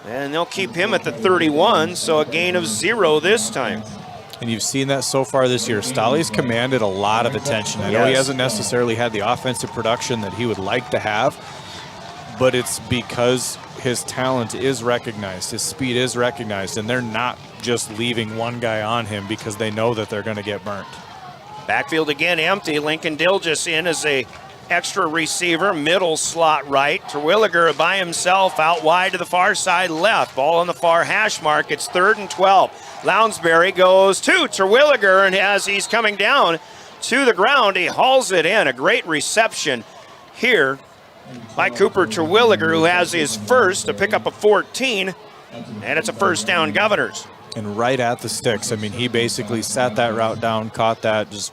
And they'll keep him at the 31, so a gain of 0 this time. And you've seen that so far this year. Stalley's commanded a lot of attention. I know he hasn't necessarily had the offensive production that he would like to have, but it's because his talent is recognized, his speed is recognized, and they're not just leaving one guy on him because they know that they're going to get burnt. Backfield again empty. Lincoln Dilgis in as a extra receiver, middle slot right. Terwilliger by himself out wide to the far side left. Ball on the far hash mark. It's 3rd and 12. Lounsbury goes to Terwilliger, and as he's coming down to the ground, he hauls it in. A great reception here by Cooper Terwilliger, who has his first to pick up a 14, and it's a first down, Governors. And right at the sticks. I mean, he basically sat that route down, caught that, just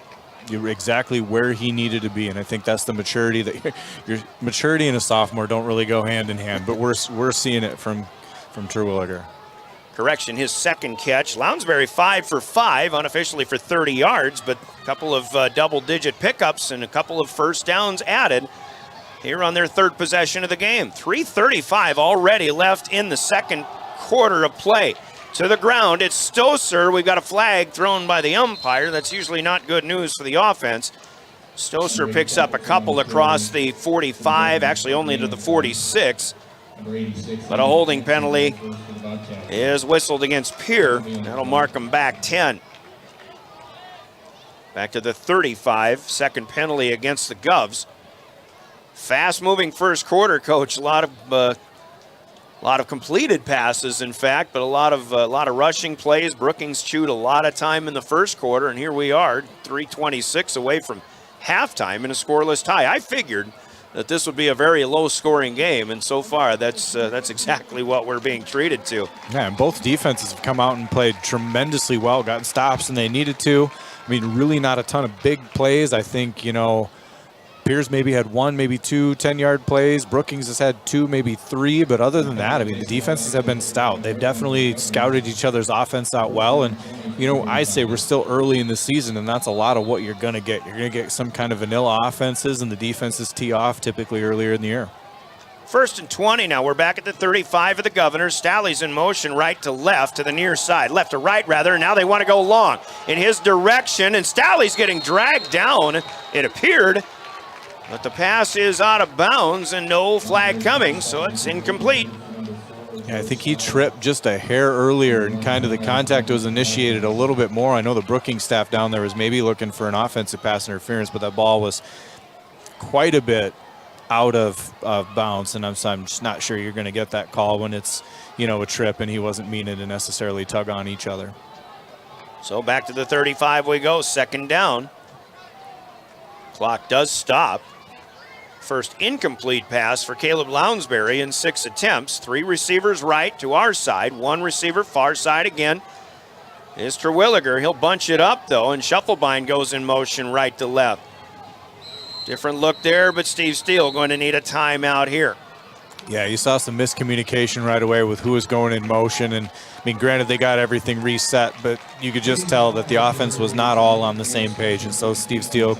exactly where he needed to be. And I think that's the maturity that your maturity and a sophomore don't really go hand in hand, but we're seeing it from Terwilliger. Correction, his second catch. Lounsbury 5 for 5, unofficially for 30 yards, but a couple of double-digit pickups and a couple of first downs added here on their 3rd possession of the game. 3:35 already left in the second quarter of play. To the ground, it's Stoser. We've got a flag thrown by the umpire. That's usually not good news for the offense. Stoser picks up a couple across the 45, actually only to the 46. But a holding penalty is whistled against Pierre. That'll mark him back 10. Back to the 35, second penalty against the Govs. Fast-moving first quarter, Coach. A lot of completed passes, in fact, but a lot of rushing plays. Brookings chewed a lot of time in the first quarter, and here we are, 3:26 away from halftime in a scoreless tie. I figured that this would be a very low-scoring game, and so far that's exactly what we're being treated to. Yeah, and both defenses have come out and played tremendously well, gotten stops and they needed to. I mean, really not a ton of big plays. I think, Pierce maybe had 1, maybe 2 10-yard plays. Brookings has had 2, maybe 3. But other than that, I mean, the defenses have been stout. They've definitely scouted each other's offense out well. And, I say we're still early in the season, and that's a lot of what you're going to get. You're going to get some kind of vanilla offenses, and the defenses tee off typically earlier in the year. 1st and 20 now. We're back at the 35 of the Governors. Staley's in motion right to left, to the near side. Left to right, rather. Now they want to go long in his direction, and Staley's getting dragged down, it appeared. But the pass is out of bounds and no flag coming, so it's incomplete. Yeah, I think he tripped just a hair earlier, and kind of the contact was initiated a little bit more. I know the Brookings staff down there was maybe looking for an offensive pass interference, but that ball was quite a bit out of bounds, and I'm just not sure you're going to get that call when it's, a trip and he wasn't meaning to necessarily tug on each other. So back to the 35 we go, 2nd down. Clock does stop. First incomplete pass for Caleb Lounsbury in 6 attempts. 3 receivers right to our side, 1 receiver far side again. Is Terwilliger. He'll bunch it up though, and Shufflebind goes in motion right to left. Different look there, but Steve Steele going to need a timeout here. Yeah, you saw some miscommunication right away with who was going in motion. And, I mean, granted, they got everything reset, but you could just tell that the offense was not all on the same page. And so Steve Steele,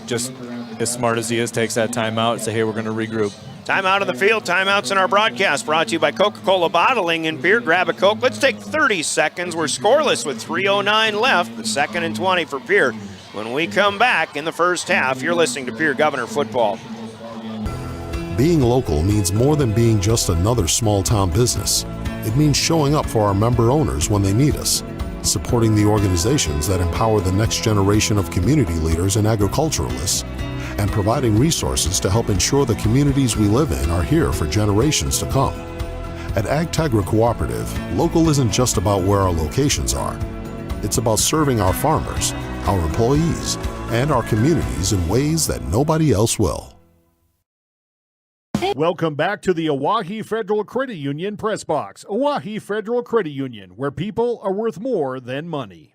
just as smart as he is, takes that timeout and say, hey, we're going to regroup. Timeout of the field, timeouts in our broadcast, brought to you by Coca-Cola Bottling in Pierre. Grab a Coke. Let's take 30 seconds. We're scoreless with 3:09 left. The 2nd and 20 for Pierre. When we come back in the first half, you're listening to Pierre Governor Football. Being local means more than being just another small-town business. It means showing up for our member owners when they need us, supporting the organizations that empower the next generation of community leaders and agriculturalists, and providing resources to help ensure the communities we live in are here for generations to come. At AgTegra Cooperative, local isn't just about where our locations are. It's about serving our farmers, our employees, and our communities in ways that nobody else will. Welcome back to the Oahe Federal Credit Union Press Box. Oahe Federal Credit Union, where people are worth more than money.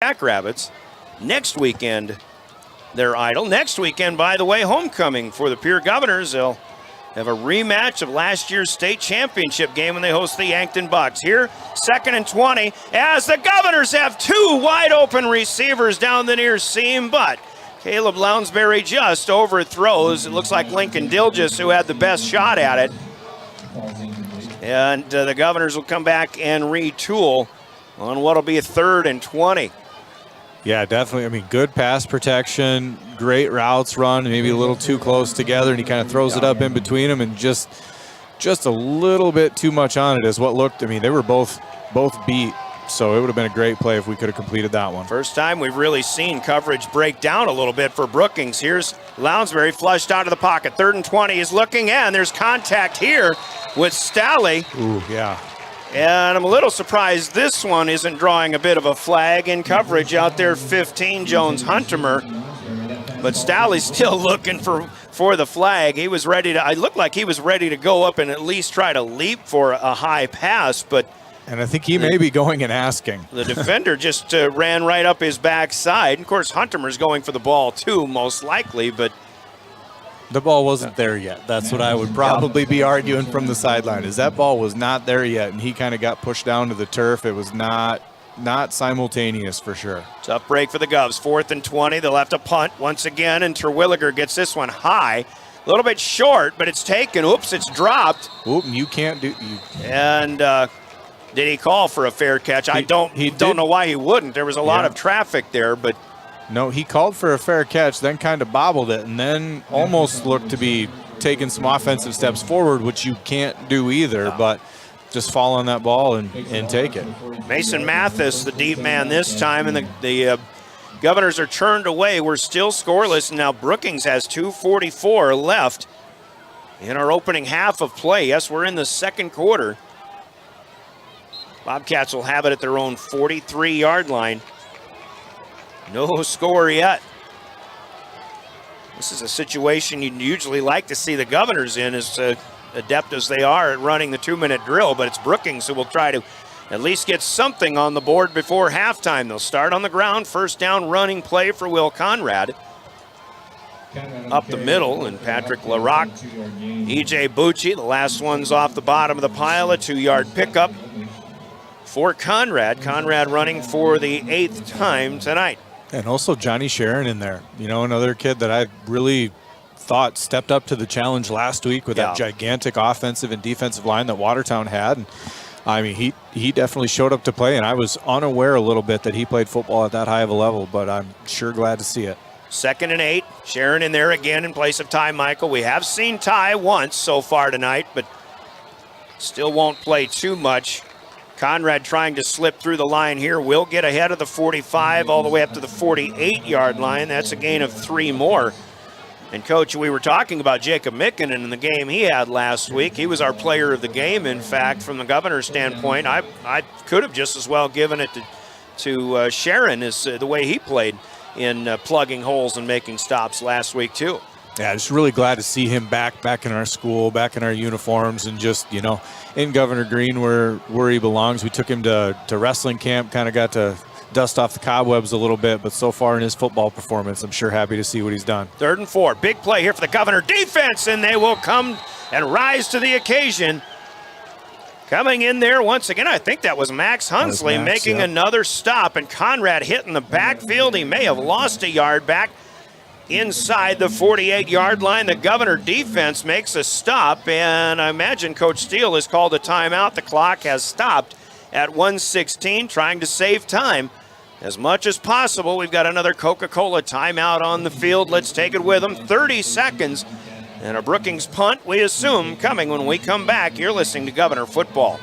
Jackrabbits, next weekend, they're idle. Next weekend, by the way, homecoming for the Pierre Governors. They'll have a rematch of last year's state championship game when they host the Yankton Bucks. Here, 2nd and 20, as the Governors have 2 wide open receivers down the near seam, but Caleb Lounsbury just overthrows. It looks like Lincoln Dilgis who had the best shot at it. And the Governors will come back and retool on what will be a 3rd and 20. Yeah, definitely. I mean, good pass protection, great routes run, maybe a little too close together, and he kind of throws it up in between them, and just a little bit too much on it is what looked. I mean, they were both beat, so it would have been a great play if we could have completed that one. First time we've really seen coverage break down a little bit for Brookings. Here's Lounsbury flushed out of the pocket. 3rd and 20 is looking, and there's contact here with Staley. Ooh, yeah. And I'm a little surprised this one isn't drawing a bit of a flag in coverage out there, 15, Jones Huntemer. But Staley's still looking for the flag. He was ready to, it looked like he was ready to go up and at least try to leap for a high pass, but. And I think he may be going and asking. The defender just ran right up his backside. Of course, Huntemer's going for the ball too, most likely, but. The ball wasn't there yet. That's what I would probably be arguing from the sideline, is that ball was not there yet, and he kind of got pushed down to the turf. It was not simultaneous for sure. Tough break for the Govs. 4th and 20. They'll have to punt once again, and Terwilliger gets this one high. A little bit short, but it's taken. Oops, it's dropped. Oop, you can't do. And did he call for a fair catch? I don't know why he wouldn't. There was a lot of traffic there, but. No, he called for a fair catch, then kind of bobbled it, and then almost looked to be taking some offensive steps forward, which you can't do either, but just fall on that ball and take it. Mason Mathis, the deep man this time, and the Governors are turned away. We're still scoreless. And now Brookings has 2:44 left in our opening half of play. Yes, we're in the second quarter. Bobcats will have it at their own 43-yard line. No score yet. This is a situation you'd usually like to see the Governors in, as adept as they are at running the 2-minute drill, but it's Brookings who will try to at least get something on the board before halftime. They'll start on the ground, first down running play for Will Conrad. Up the middle, and Patrick Larocque, E.J. Bucci, the last one's off the bottom of the pile, a 2-yard pickup for Conrad. Conrad running for the 8th time tonight. And also Johnny Sharon in there. You know, another kid that I really thought stepped up to the challenge last week with that gigantic offensive and defensive line that Watertown had. And I mean, he definitely showed up to play, and I was unaware a little bit that he played football at that high of a level, but I'm sure glad to see it. 2nd and 8. Sharon in there again in place of Ty Michael. We have seen Ty once so far tonight, but still won't play too much. Conrad trying to slip through the line here. Will get ahead of the 45 all the way up to the 48-yard line. That's a gain of 3 more. And, Coach, we were talking about Jacob Mickinen in the game he had last week. He was our player of the game, in fact, from the Governor's standpoint. I could have just as well given it to Sharon as the way he played in plugging holes and making stops last week, too. Yeah, just really glad to see him back in our school, back in our uniforms, and just, you know, in Governor Green where he belongs. We took him to wrestling camp, kind of got to dust off the cobwebs a little bit, but so far in his football performance, I'm sure happy to see what he's done. 3rd and 4. Big play here for the Governor defense, and they will come and rise to the occasion. Coming in there once again, I think that was Max Hunsley making another stop, and Conrad hitting the backfield. He may have lost a yard back inside the 48-yard line. The Governor defense makes a stop, and I imagine Coach Steele has called a timeout. The clock has stopped at 1:16, trying to save time as much as possible. We've got another Coca-Cola timeout on the field. Let's take it with them. 30 seconds, and a Brookings punt, we assume, coming when we come back. You're listening to Governor Football.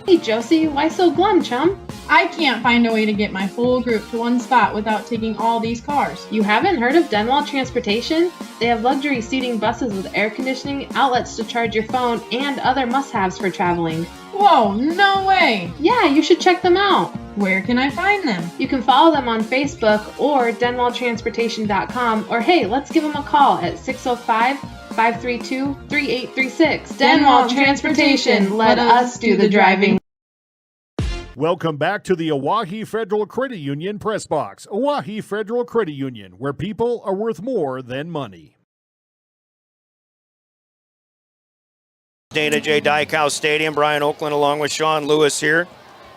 Hey Josie, why so glum, chum? I can't find a way to get my whole group to one spot without taking all these cars. You haven't heard of Denwall Transportation? They have luxury seating buses with air conditioning, outlets to charge your phone, and other must-haves for traveling. Whoa, no way! Yeah, you should check them out. Where can I find them? You can follow them on Facebook or denwalltransportation.com, or hey, let's give them a call at 605-532-3836. Denwall Transportation, let us do the driving. Welcome back to the Oahe Federal Credit Union Press Box. Oahe Federal Credit Union, where people are worth more than money. Dana J. Dykhouse Stadium. Brian Oakland along with Sean Lewis here.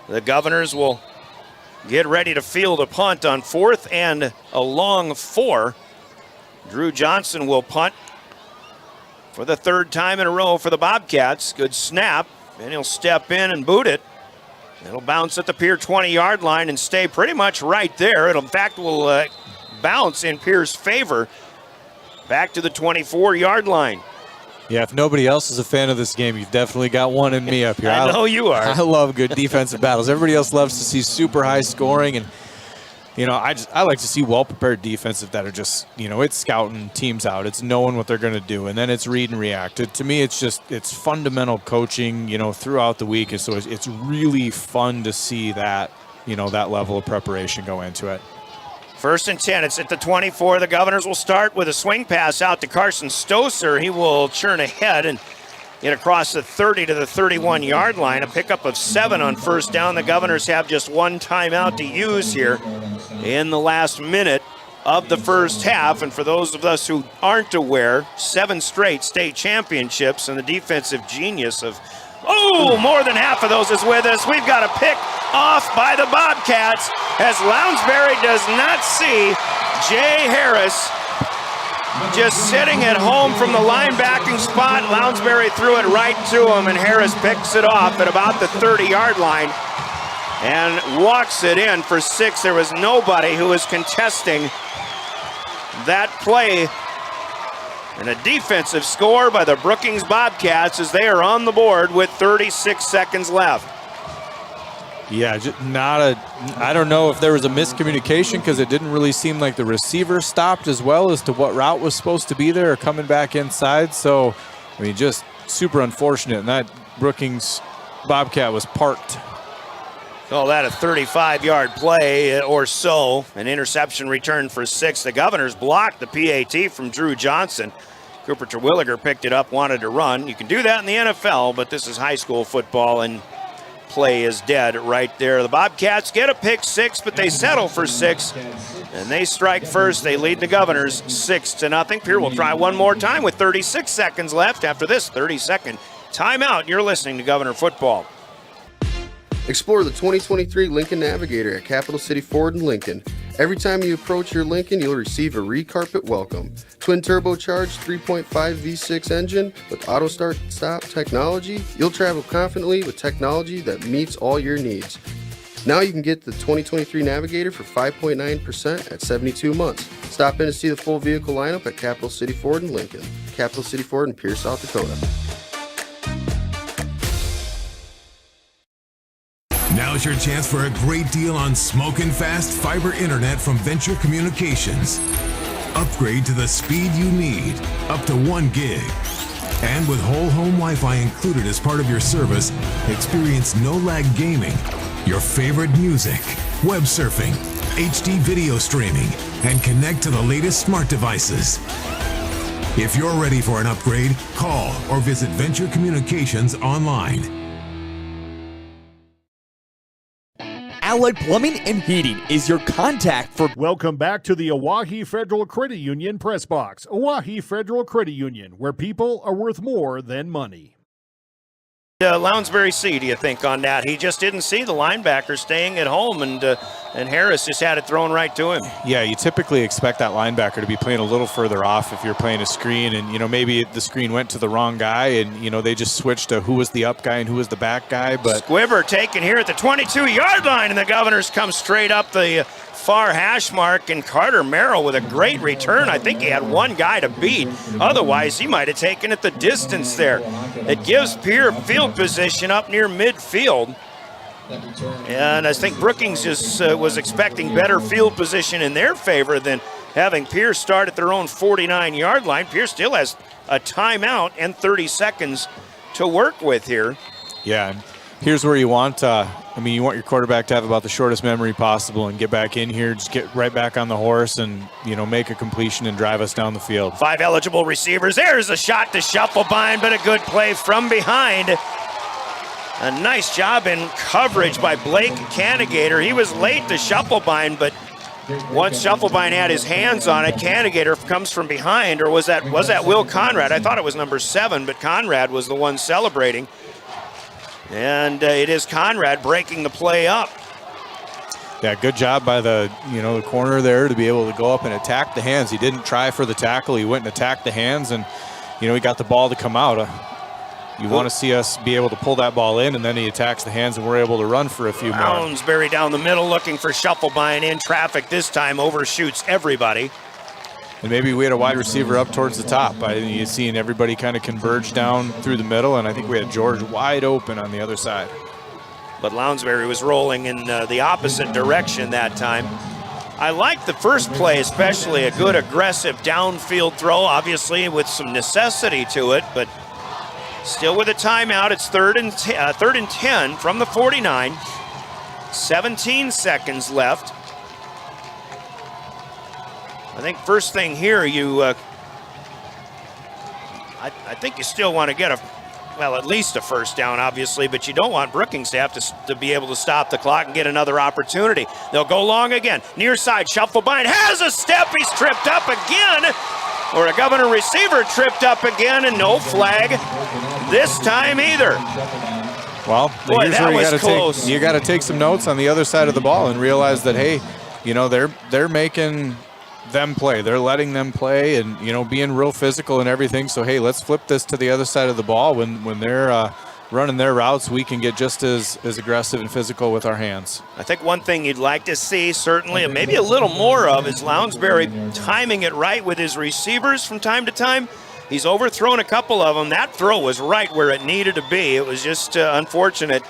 The Governors will get ready to field a punt on 4th and a long 4. Drew Johnson will punt for the 3rd time in a row for the Bobcats. Good snap, and he'll step in and boot it. It'll bounce at the Pierre 20-yard line and stay pretty much right there. It, in fact, will bounce in Pierre's favor back to the 24-yard line. Yeah, if nobody else is a fan of this game, you've definitely got one in me up here. I know you are. I love good defensive battles. Everybody else loves to see super high scoring, and you know, I like to see well-prepared defensive that are just, you know, it's scouting teams out. It's knowing what they're going to do, and then it's read and react. To me, it's fundamental coaching, you know, throughout the week, and so it's really fun to see that, you know, that level of preparation go into it. 1st and 10. It's at the 24. The Governors will start with a swing pass out to Carson Stoser. He will churn ahead and get across the 30 to the 31-yard line. A pickup of 7 on 1st down. The Governors have just one timeout to use here in the last minute of the first half. And for those of us who aren't aware, 7 straight state championships, and the defensive genius of, more than half of those is with us. We've got a pick off by the Bobcats as Lounsbury does not see Jay Harris just sitting at home from the linebacking spot. Lounsbury threw it right to him, and Harris picks it off at about the 30-yard line and walks it in for 6. There was nobody who was contesting that play. And a defensive score by the Brookings Bobcats as they are on the board with 36 seconds left. Yeah, just not a. I don't know if there was a miscommunication because it didn't really seem like the receiver stopped as well as to what route was supposed to be there or coming back inside. So, I mean, just super unfortunate. And that Brookings Bobcat was parked. Call that a 35-yard play or so. An interception return for 6. The Governors blocked the PAT from Drew Johnson. Cooper Terwilliger picked it up, wanted to run. You can do that in the NFL, but this is high school football, and play is dead right there. The Bobcats get a pick 6, but they settle for 6, and they strike first. They lead the Governors 6-0. Pierre will try one more time with 36 seconds left after this 30-second timeout. You're listening to Governor Football. Explore the 2023 Lincoln Navigator at Capital City Ford in Lincoln. Every time you approach your Lincoln, you'll receive a recarpet welcome. Twin turbocharged 3.5 V6 engine with auto start stop technology. You'll travel confidently with technology that meets all your needs. Now you can get the 2023 Navigator for 5.9% at 72 months. Stop in to see the full vehicle lineup at Capital City Ford in Lincoln. Capital City Ford in Pierre, South Dakota. Now's your chance for a great deal on smoking fast fiber internet from Venture Communications. Upgrade to the speed you need, up to 1 gig. And with whole home Wi-Fi included as part of your service, experience no-lag gaming, your favorite music, web surfing, HD video streaming, and connect to the latest smart devices. If you're ready for an upgrade, call or visit Venture Communications online. Allied Plumbing and Heating is your contact for... Welcome back to the Oahe Federal Credit Union Press Box. Oahe Federal Credit Union, where people are worth more than money. Lounsbury see, do you think, on that? He just didn't see the linebacker staying at home, and Harris just had it thrown right to him. Yeah, you typically expect that linebacker to be playing a little further off if you're playing a screen, and, you know, maybe the screen went to the wrong guy, and, you know, they just switched to who was the up guy and who was the back guy. But Squibber taken here at the 22-yard line, and the Governors come straight up the far hash mark, and Carter Merrill with a great return. I think he had one guy to beat. Otherwise, he might have taken it the distance there. It gives Pierre field position up near midfield. And I think Brookings just was expecting better field position in their favor than having Pierre start at their own 49-yard line. Pierre still has a timeout and 30 seconds to work with here. Yeah, and here's where you want, you want your quarterback to have about the shortest memory possible and get back in here, just get right back on the horse and, you know, make a completion and drive us down the field. 5 eligible receivers. There's a shot to Shufflebind, but a good play from behind. A nice job in coverage by Blake Cannigator. He was late to Shufflebind, but once Shufflebind had his hands on it, Cannigator comes from behind, or was that Will Conrad? I thought it was number 7, but Conrad was the one celebrating. And it is Conrad breaking the play up. Yeah, good job by the corner there to be able to go up and attack the hands. He didn't try for the tackle. He went and attacked the hands, and, you know, he got the ball to come out. You want to see us be able to pull that ball in, and then he attacks the hands, and we're able to run for a few more. Lounsbury down the middle looking for Shufflebind in traffic this time, overshoots everybody. And maybe we had a wide receiver up towards the top. You've seen everybody kind of converge down through the middle, and I think we had George wide open on the other side. But Lounsbury was rolling in the opposite direction that time. I like the first play, especially a good aggressive downfield throw, obviously with some necessity to it, but still with a timeout. It's third and 10 from the 49. 17 seconds left. I think first thing here, I think you still want to get at least a first down, obviously, but you don't want Brookings to have to be able to stop the clock and get another opportunity. They'll go long again. Near side, Shufflebind has a step. He's tripped up again, or a Governor receiver tripped up again, and no flag this time either. Well, boy, that was close. You got to take some notes on the other side of the ball and realize that, hey, you know, they're making them play. They're letting them play and, you know, being real physical and everything. So, hey, let's flip this to the other side of the ball. When they're running their routes, we can get just as aggressive and physical with our hands. I think one thing you'd like to see, certainly, and maybe a little more of, is Lounsbury timing it right with his receivers from time to time. He's overthrown a couple of them. That throw was right where it needed to be. It was just unfortunate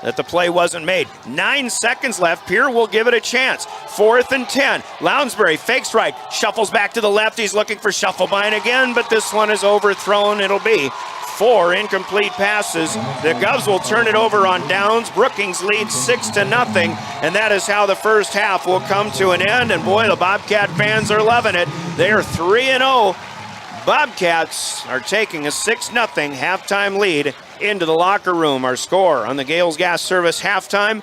that the play wasn't made. 9 seconds left. Pierre will give it a chance. 4th and 10. Lounsbury fakes right, shuffles back to the left. He's looking for Shufflebine again, but this one is overthrown. It'll be 4 incomplete passes. The Govs will turn it over on downs. Brookings leads 6-0, and that is how the first half will come to an end. And boy, the Bobcat fans are loving it. They are 3-0. Bobcats are taking a 6-0 halftime lead into the locker room. Our score on the Gales Gas Service halftime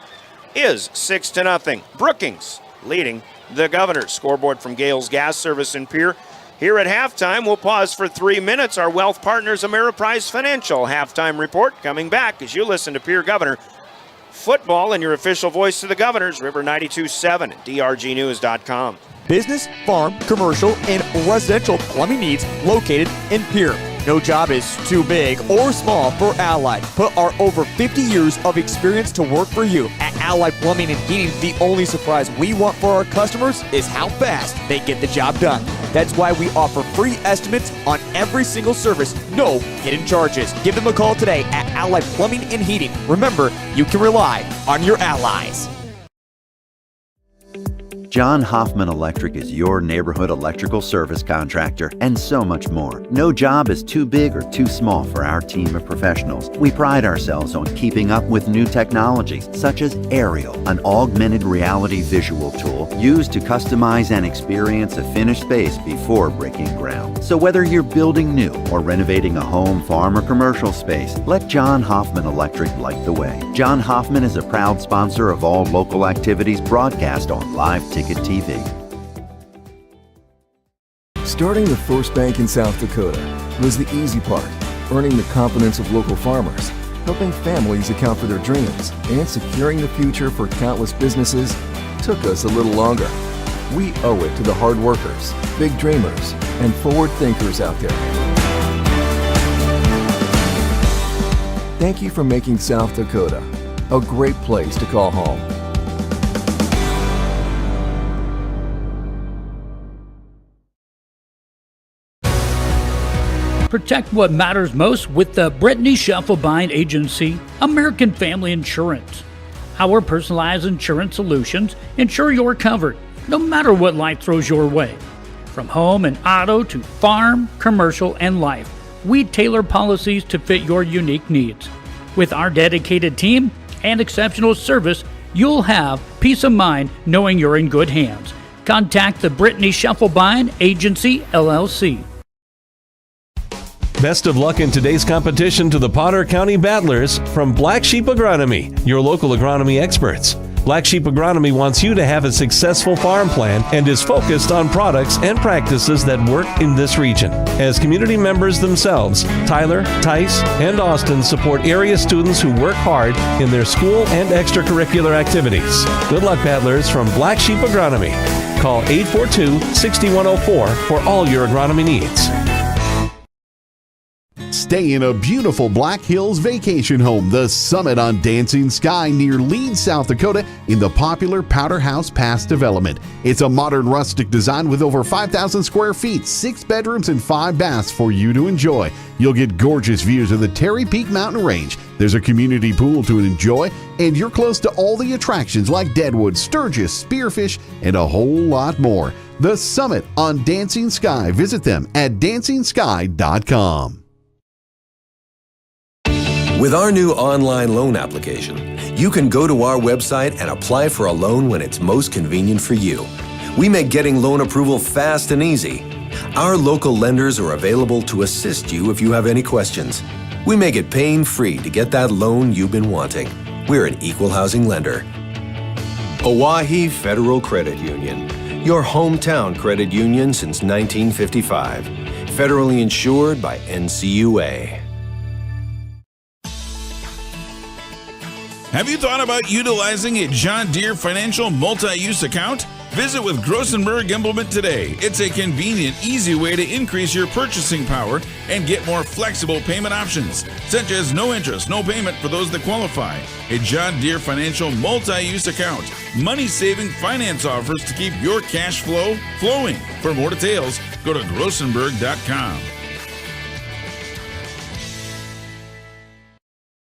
is 6-0. Brookings leading the Governors. Scoreboard from Gales Gas Service in Pierre. Here at halftime, we'll pause for 3 minutes. Our wealth partners, Ameriprise Financial halftime report coming back as you listen to Pierre Governor football and your official voice to the Governors, River 92.7 and drgnews.com. Business, farm, commercial, and residential plumbing needs located in Pierre. No job is too big or small for Allied. Put our over 50 years of experience to work for you. At Allied Plumbing and Heating, the only surprise we want for our customers is how fast they get the job done. That's why we offer free estimates on every single service, no hidden charges. Give them a call today at Allied Plumbing and Heating. Remember, you can rely on your allies. John Hoffman Electric is your neighborhood electrical service contractor and so much more. No job is too big or too small for our team of professionals. We pride ourselves on keeping up with new technologies such as Aerial, an augmented reality visual tool used to customize and experience a finished space before breaking ground. So whether you're building new or renovating a home, farm, or commercial space, let John Hoffman Electric light the way. John Hoffman is a proud sponsor of all local activities broadcast on Live Ticket TV. Starting the first bank in South Dakota was the easy part, earning the confidence of local farmers, helping families account for their dreams, and securing the future for countless businesses took us a little longer. We owe it to the hard workers, big dreamers, and forward thinkers out there. Thank you for making South Dakota a great place to call home. Protect what matters most with the Brittany Shufflebine Agency, American Family Insurance. Our personalized insurance solutions ensure you're covered, no matter what life throws your way. From home and auto to farm, commercial, and life, we tailor policies to fit your unique needs. With our dedicated team and exceptional service, you'll have peace of mind knowing you're in good hands. Contact the Brittany Shufflebine Agency, LLC. Best of luck in today's competition to the Potter County Battlers from Black Sheep Agronomy, your local agronomy experts. Black Sheep Agronomy wants you to have a successful farm plan and is focused on products and practices that work in this region. As community members themselves, Tyler, Tice, and Austin support area students who work hard in their school and extracurricular activities. Good luck, Battlers from Black Sheep Agronomy. Call 842-6104 for all your agronomy needs. Stay in a beautiful Black Hills vacation home, the Summit on Dancing Sky near Leeds, South Dakota, in the popular Powder House Pass development. It's a modern rustic design with over 5,000 square feet, 6 bedrooms, and 5 baths for you to enjoy. You'll get gorgeous views of the Terry Peak Mountain Range. There's a community pool to enjoy, and you're close to all the attractions like Deadwood, Sturgis, Spearfish, and a whole lot more. The Summit on Dancing Sky. Visit them at DancingSky.com. With our new online loan application, you can go to our website and apply for a loan when it's most convenient for you. We make getting loan approval fast and easy. Our local lenders are available to assist you if you have any questions. We make it pain-free to get that loan you've been wanting. We're an equal housing lender. Oahe Federal Credit Union, your hometown credit union since 1955. Federally insured by NCUA. Have you thought about utilizing a John Deere Financial multi-use account? Visit with Grossenberg Implement today. It's a convenient, easy way to increase your purchasing power and get more flexible payment options, such as no interest, no payment for those that qualify. A John Deere Financial multi-use account. Money-saving finance offers to keep your cash flow flowing. For more details, go to grossenberg.com.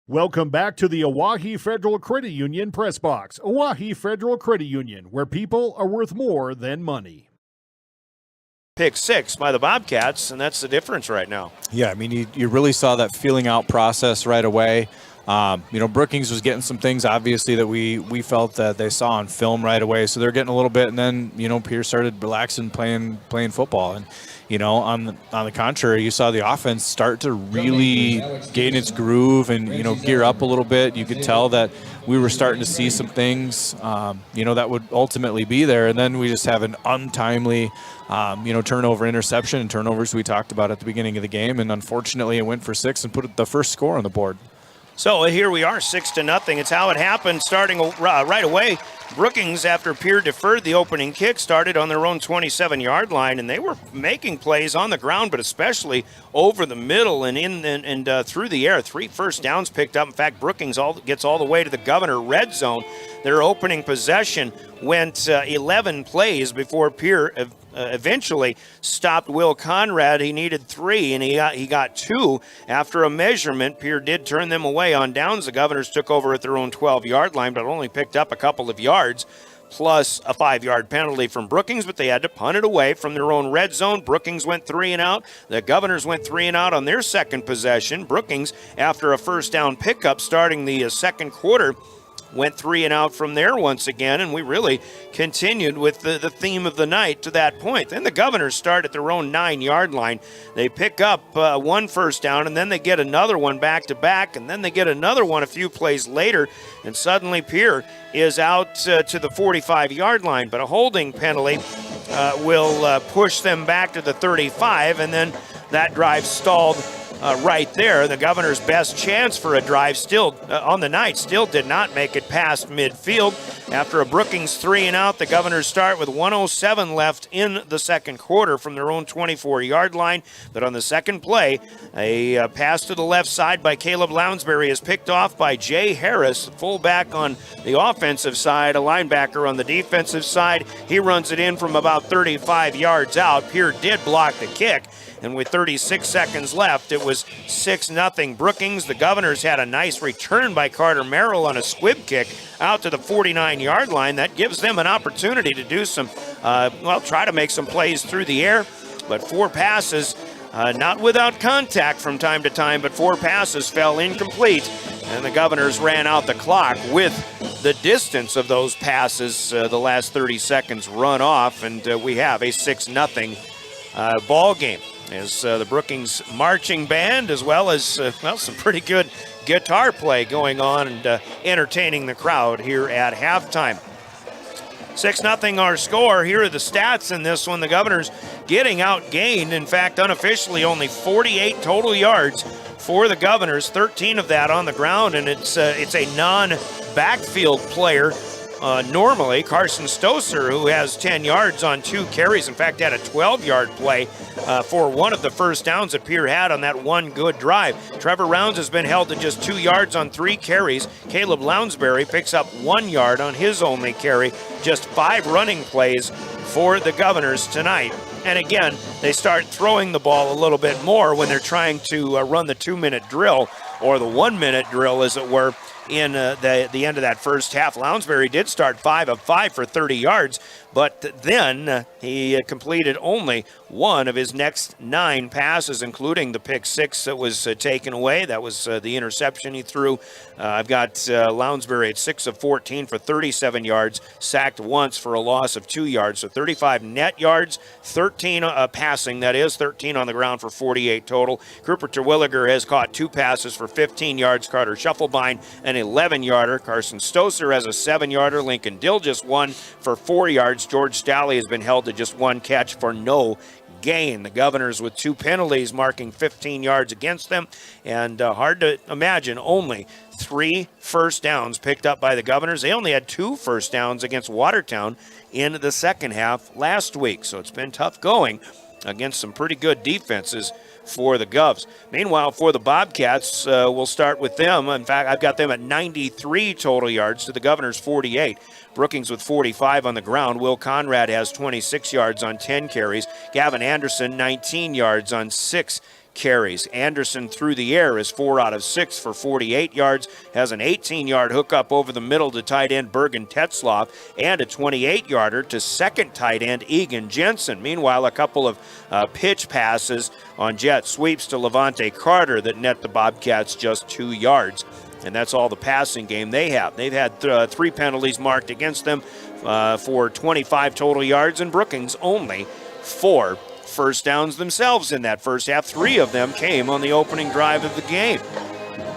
Welcome back to the Oahe Federal Credit Union Press Box. Oahe Federal Credit Union, where people are worth more than money. Pick 6 by the Bobcats, and that's the difference right now. Yeah, I mean, you really saw that feeling out process right away. Brookings was getting some things, obviously, that we felt that they saw on film right away. So they're getting a little bit, and then, Pierre started relaxing, playing football. And, on the contrary, you saw the offense start to really gain its groove and, gear up a little bit. You could tell that we were starting to see some things, that would ultimately be there. And then we just have an untimely, turnover, interception, and turnovers we talked about at the beginning of the game. And unfortunately, it went for 6 and put the first score on the board. So here we are, 6-0. It's how it happened, starting right away. Brookings, after Pierre deferred the opening kick, started on their own 27-yard line, and they were making plays on the ground, but especially over the middle and through the air. 3 first downs picked up. In fact, Brookings gets all the way to the Governor red zone. Their opening possession went 11 plays before Pierre eventually stopped Will Conrad. He needed 3, and he got 2 after a measurement. Pierre did turn them away on downs. The Governors took over at their own 12-yard line, but only picked up a couple of yards, plus a 5-yard penalty from Brookings, but they had to punt it away from their own red zone. Brookings went 3 and out. The Governors went 3 and out on their second possession. Brookings, after a first down pickup starting the second quarter, went 3 and out from there once again, and we really continued with the theme of the night to that point. Then the Governors start at their own 9-yard line. They pick up 1 first down, and then they get another one back-to-back, and then they get another one a few plays later, and suddenly Pierre is out to the 45-yard line, but a holding penalty will push them back to the 35, and then that drive stalled right there. The Governor's best chance for a drive still on the night still did not make it past midfield. After a Brookings 3 and out, the Governors start with 1:07 left in the second quarter from their own 24-yard line. But on the second play, a pass to the left side by Caleb Lounsbury is picked off by Jay Harris, fullback on the offensive side, a linebacker on the defensive side. He runs it in from about 35 yards out. Pierre did block the kick. And with 36 seconds left, it was 6-0 Brookings. The Governors had a nice return by Carter Merrill on a squib kick out to the 49-yard line. That gives them an opportunity to do some, try to make some plays through the air. But 4 passes, not without contact from time to time, but 4 passes fell incomplete. And the Governors ran out the clock with the distance of those passes. The last 30 seconds run off, and we have a 6-0 ball game. As the Brookings marching band, as well as some pretty good guitar play going on and entertaining the crowd here at halftime. 6-0 our score. Here are the stats in this one. The Governors getting outgained. In fact, unofficially only 48 total yards for the Governors, 13 of that on the ground, and it's a non-backfield player. Normally, Carson Stoser, who has 10 yards on 2 carries, in fact, had a 12-yard play for one of the first downs that Pierre had on that one good drive. Trevor Rounds has been held to just 2 yards on 3 carries. Caleb Lounsbury picks up 1 yard on his only carry. Just 5 running plays for the Governors tonight. And again, they start throwing the ball a little bit more when they're trying to run the 2-minute drill, or the 1-minute drill, as it were, in the end of that first half. Lounsbury did start 5 of 5 for 30 yards, but then he completed only 1 of his next 9 passes, including the pick 6 that was taken away. That was the interception he threw. I've got Lounsbury at 6 of 14 for 37 yards, sacked once for a loss of 2 yards. So 35 net yards, 13 passing, that is, 13 on the ground for 48 total. Cooper Terwilliger has caught 2 passes for 15 yards. Carter Schuffelbein an 11-yarder. Carson Stoser has a 7-yarder. Lincoln Dill just 1 for 4 yards. George Stalley has been held to just 1 catch for no gain. The Governors with 2 penalties, marking 15 yards against them, and hard to imagine only 3 first downs picked up by the Governors. They only had 2 first downs against Watertown in the second half last week, so it's been tough going against some pretty good defenses for the Govs. Meanwhile, for the Bobcats, we'll start with them. In fact, I've got them at 93 total yards to the Governors' 48. Brookings with 45 on the ground. Will Conrad has 26 yards on 10 carries. Gavin Anderson, 19 yards on 6 carries. Anderson through the air is 4 out of 6 for 48 yards, has an 18-yard hookup over the middle to tight end Bergen Tetzloff, and a 28-yarder to second tight end Egan Jensen. Meanwhile, a couple of pitch passes on jet sweeps to Levante Carter that net the Bobcats just 2 yards. And that's all the passing game they have. They've had 3 penalties marked against them for 25 total yards, and Brookings only 4 first downs themselves in that first half. 3 of them came on the opening drive of the game.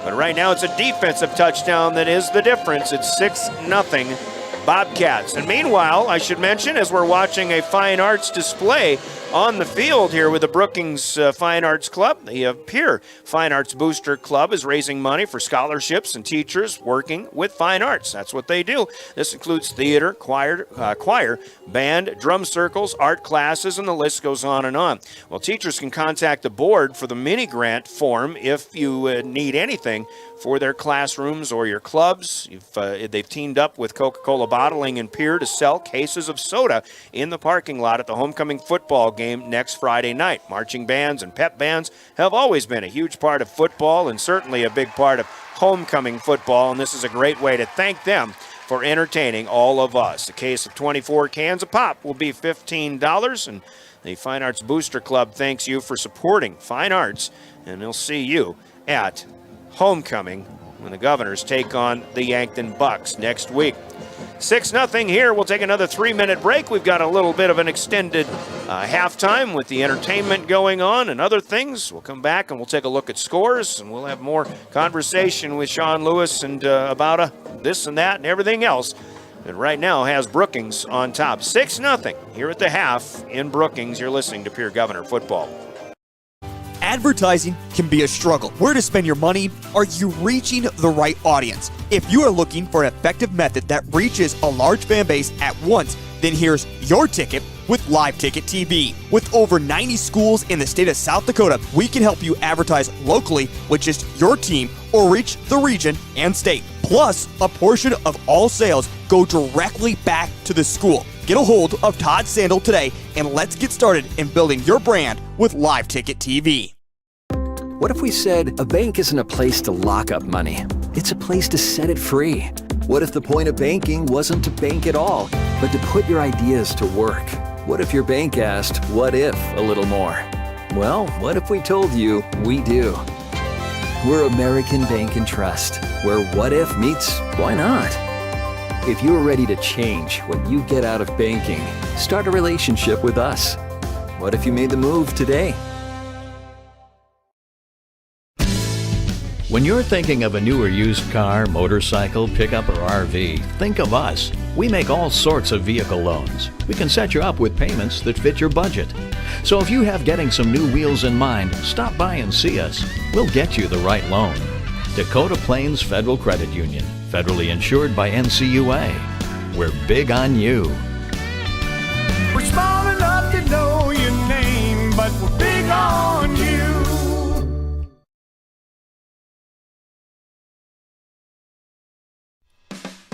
But right now it's a defensive touchdown that is the difference. It's 6-0 Bobcats. And meanwhile, I should mention, as we're watching a fine arts display on the field here with the Brookings Fine Arts Club, the Pierre Fine Arts Booster Club is raising money for scholarships and teachers working with fine arts. That's what they do. This includes theater, choir, band, drum circles, art classes, and the list goes on and on. Well, teachers can contact the board for the mini grant form if you need anything for their classrooms or your clubs. They've teamed up with Coca-Cola Bottling in Pierre to sell cases of soda in the parking lot at the homecoming football game next Friday night. Marching bands and pep bands have always been a huge part of football and certainly a big part of homecoming football, and this is a great way to thank them for entertaining all of us. A case of 24 cans of pop will be $15, and the Fine Arts Booster Club thanks you for supporting fine arts, and they'll see you at homecoming when the Governors take on the Yankton Bucks next week. 6-0 here. We'll take another 3-minute break. We've got a little bit of an extended halftime with the entertainment going on and other things. We'll come back and we'll take a look at scores, and we'll have more conversation with Sean Lewis and about this and that and everything else. And right now has Brookings on top. 6-0 here at the half in Brookings. You're listening to Pierre Governor Football. Advertising can be a struggle. Where to spend your money? Are you reaching the right audience? If you are looking for an effective method that reaches a large fan base at once, then here's your ticket with Live Ticket TV. With over 90 schools in the state of South Dakota, we can help you advertise locally with just your team or reach the region and state. Plus, a portion of all sales go directly back to the school. Get a hold of Todd Sandel today, and let's get started in building your brand with Live Ticket TV. What if we said a bank isn't a place to lock up money? It's a place to set it free. What if the point of banking wasn't to bank at all, but to put your ideas to work? What if your bank asked, what if, a little more? Well, what if we told you we do? We're American Bank and Trust, where what if meets why not? If you're ready to change what you get out of banking, start a relationship with us. What if you made the move today? When you're thinking of a new or used car, motorcycle, pickup, or RV, think of us. We make all sorts of vehicle loans. We can set you up with payments that fit your budget. So if you have getting some new wheels in mind, stop by and see us. We'll get you the right loan. Dakota Plains Federal Credit Union, federally insured by NCUA. We're big on you. We're small enough to know your name, but we're big on you.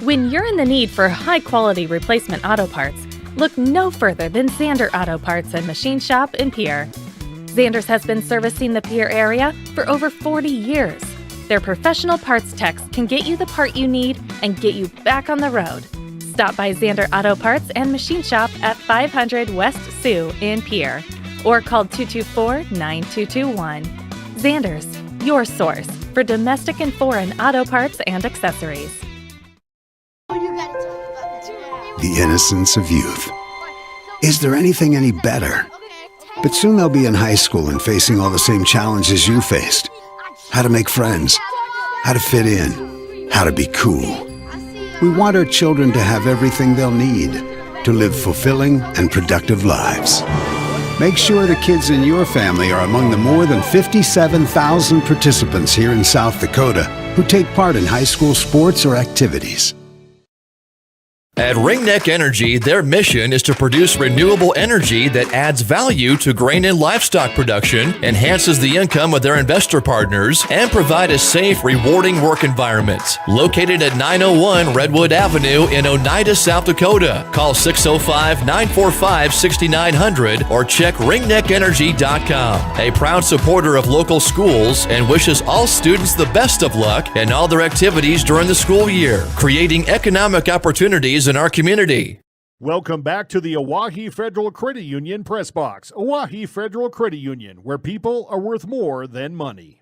When you're in the need for high-quality replacement auto parts, look no further than Zander Auto Parts and Machine Shop in Pierre. Zander's has been servicing the Pierre area for over 40 years. Their professional parts techs can get you the part you need and get you back on the road. Stop by Zander Auto Parts and Machine Shop at 500 West Sioux in Pierre or call 224-9221. Zander's, your source for domestic and foreign auto parts and accessories. The innocence of youth. Is there anything any better? But soon they'll be in high school and facing all the same challenges you faced. How to make friends, how to fit in, how to be cool. We want our children to have everything they'll need to live fulfilling and productive lives. Make sure the kids in your family are among the more than 57,000 participants here in South Dakota who take part in high school sports or activities. At Ringneck Energy, their mission is to produce renewable energy that adds value to grain and livestock production, enhances the income of their investor partners, and provide a safe, rewarding work environment. Located at 901 Redwood Avenue in Oneida, South Dakota. Call 605-945-6900 or check ringneckenergy.com. A proud supporter of local schools and wishes all students the best of luck in all their activities during the school year, creating economic opportunities in our community. Welcome back to the Oahe Federal Credit Union Press Box. Oahe Federal Credit Union, where people are worth more than money.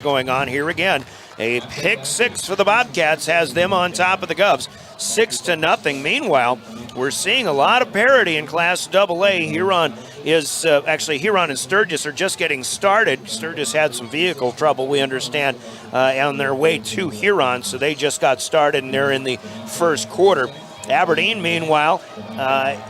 Going on here again. A pick six for the Bobcats has them on top of the Govs, 6-0. Meanwhile, we're seeing a lot of parity in Class AA. Huron is Huron and Sturgis are just getting started. Sturgis had some vehicle trouble, we understand, on their way to Huron, so they just got started and they're in the first quarter. Aberdeen, meanwhile,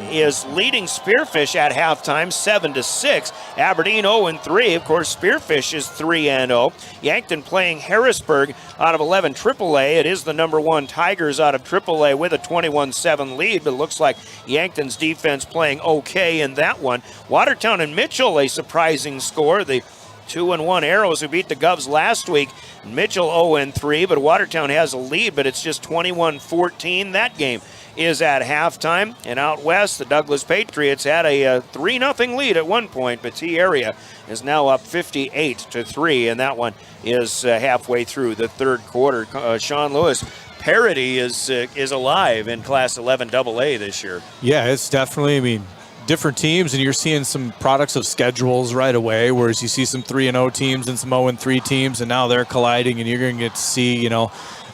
is leading Spearfish at halftime, 7-6. Aberdeen 0-3. Of course, Spearfish is 3-0. Yankton playing Harrisburg out of 11 AAA. It is the number 1 Tigers out of AAA with a 21-7 lead, but it looks like Yankton's defense playing okay in that one. Watertown and Mitchell, a surprising score. The 2-1 Arrows who beat the Govs last week. Mitchell 0-3, but Watertown has a lead, but it's just 21-14. That game is at halftime. And out west, the Douglas Patriots had a 3-0 lead at one point, but T-Area is now up 58-3, and that one is halfway through the third quarter. Sean Lewis, parity is alive in Class 11 AA this year. Yeah, it's definitely, different teams, and you're seeing some products of schedules right away, whereas you see some 3-0 teams and some 0-3 teams, and now they're colliding, and you're going to get to see,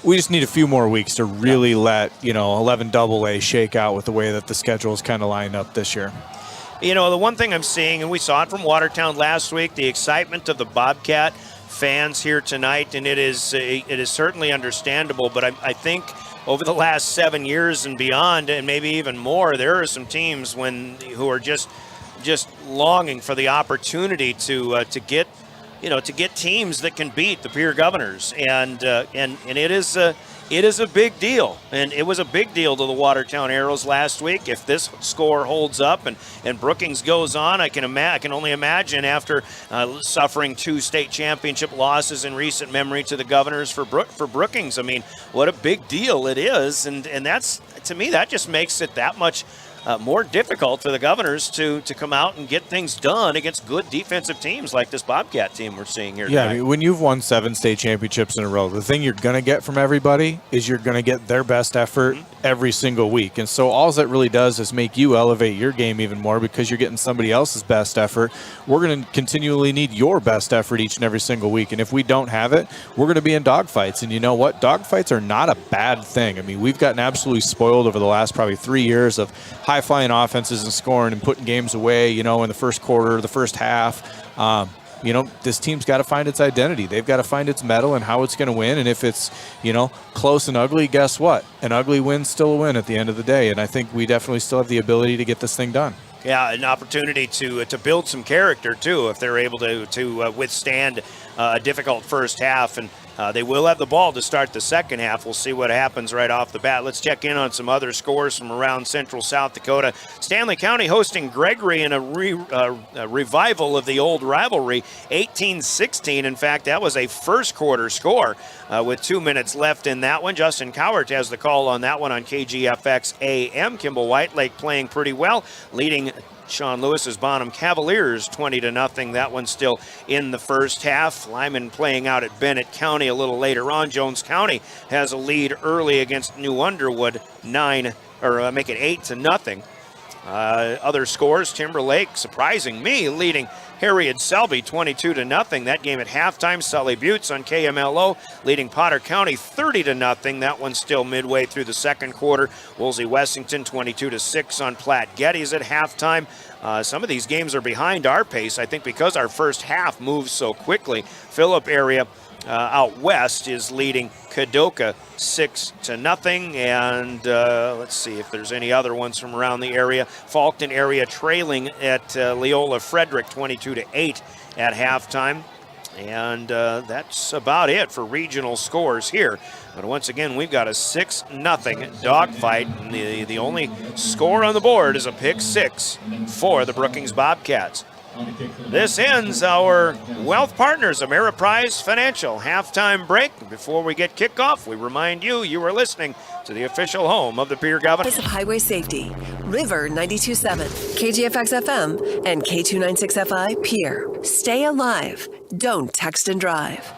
we just need a few more weeks to really let, 11 AA shake out with the way that the schedule is kind of lined up this year. The one thing I'm seeing, and we saw it from Watertown last week, the excitement of the Bobcat fans here tonight, and it is certainly understandable, but I think over the last 7 years and beyond, and maybe even more, there are some teams who are just longing for the opportunity to get teams that can beat the Pierre Governors, and it is a big deal, and it was a big deal to the Watertown Arrows last week. If this score holds up and Brookings goes on, I can only imagine after suffering 2 state championship losses in recent memory to the Governors for Brookings. What a big deal it is, and that's, to me, that just makes it that much more difficult for the Governors to come out and get things done against good defensive teams like this Bobcat team we're seeing here tonight. Yeah, when you've won 7 state championships in a row, the thing you're going to get from everybody is you're going to get their best effort every single week. And so all that really does is make you elevate your game even more because you're getting somebody else's best effort. We're going to continually need your best effort each and every single week. And if we don't have it, we're going to be in dogfights. And you know what? Dogfights are not a bad thing. We've gotten absolutely spoiled over the last probably 3 years of high-flying offenses and scoring and putting games away, in the first quarter, the first half. This team's got to find its identity. They've got to find its mettle and how it's going to win. And if it's, close and ugly, guess what? An ugly win's still a win at the end of the day. And I think we definitely still have the ability to get this thing done. Yeah, an opportunity to build some character, too, if they're able to withstand a difficult first half. And they will have the ball to start the second half. We'll see what happens right off the bat. Let's check in on some other scores from around central South Dakota. Stanley County hosting Gregory in a revival of the old rivalry, 18-16. In fact, that was a first quarter score with 2 minutes left in that one. Justin Cowart has the call on that one on KGFX AM. Kimball Whitelake playing pretty well, leading Sean Lewis's Bonham Cavaliers 20-0. That one's still in the first half. Lyman playing out at Bennett County a little later on. Jones County has a lead early against New Underwood, make it 8-0. Other scores, Timberlake, surprising me, leading Harriet Selby 22-0. That game at halftime. Sully Buttes on KMLO leading Potter County 30-0. That one's still midway through the second quarter. Woolsey Wessington 22-6 on Platte Geddes at halftime. Some of these games are behind our pace, I think, because our first half moves so quickly. Phillip area out west is leading Kadoka 6-0, and let's see if there's any other ones from around the area. Faulkton area trailing at Leola Frederick 22-8 at halftime. And that's about it for regional scores here. But once again, we've got a 6-0 dogfight. And the only score on the board is a pick 6 for the Brookings Bobcats. This ends our Wealth Partners Ameriprise Financial halftime break. Before we get kickoff, we remind you are listening to the official home of the Pierre Governors. Of Highway Safety, River 92.7, KGFX FM, and K296FI Pierre. Stay alive. Don't text and drive.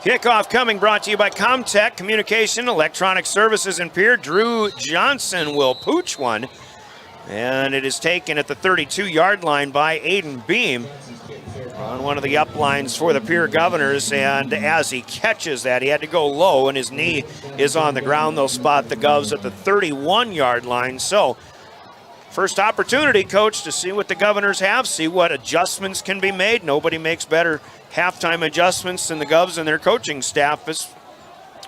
Kickoff coming, brought to you by Comtech Communication Electronic Services in Pierre. Drew Johnson will pooch one. And it is taken at the 32-yard line by Aiden Beam on one of the uplines for the Pierre Governors. And as he catches that, he had to go low, and his knee is on the ground. They'll spot the Govs at the 31-yard line. So, first opportunity, Coach, to see what the Governors have, see what adjustments can be made. Nobody makes better halftime adjustments than the Govs and their coaching staff. This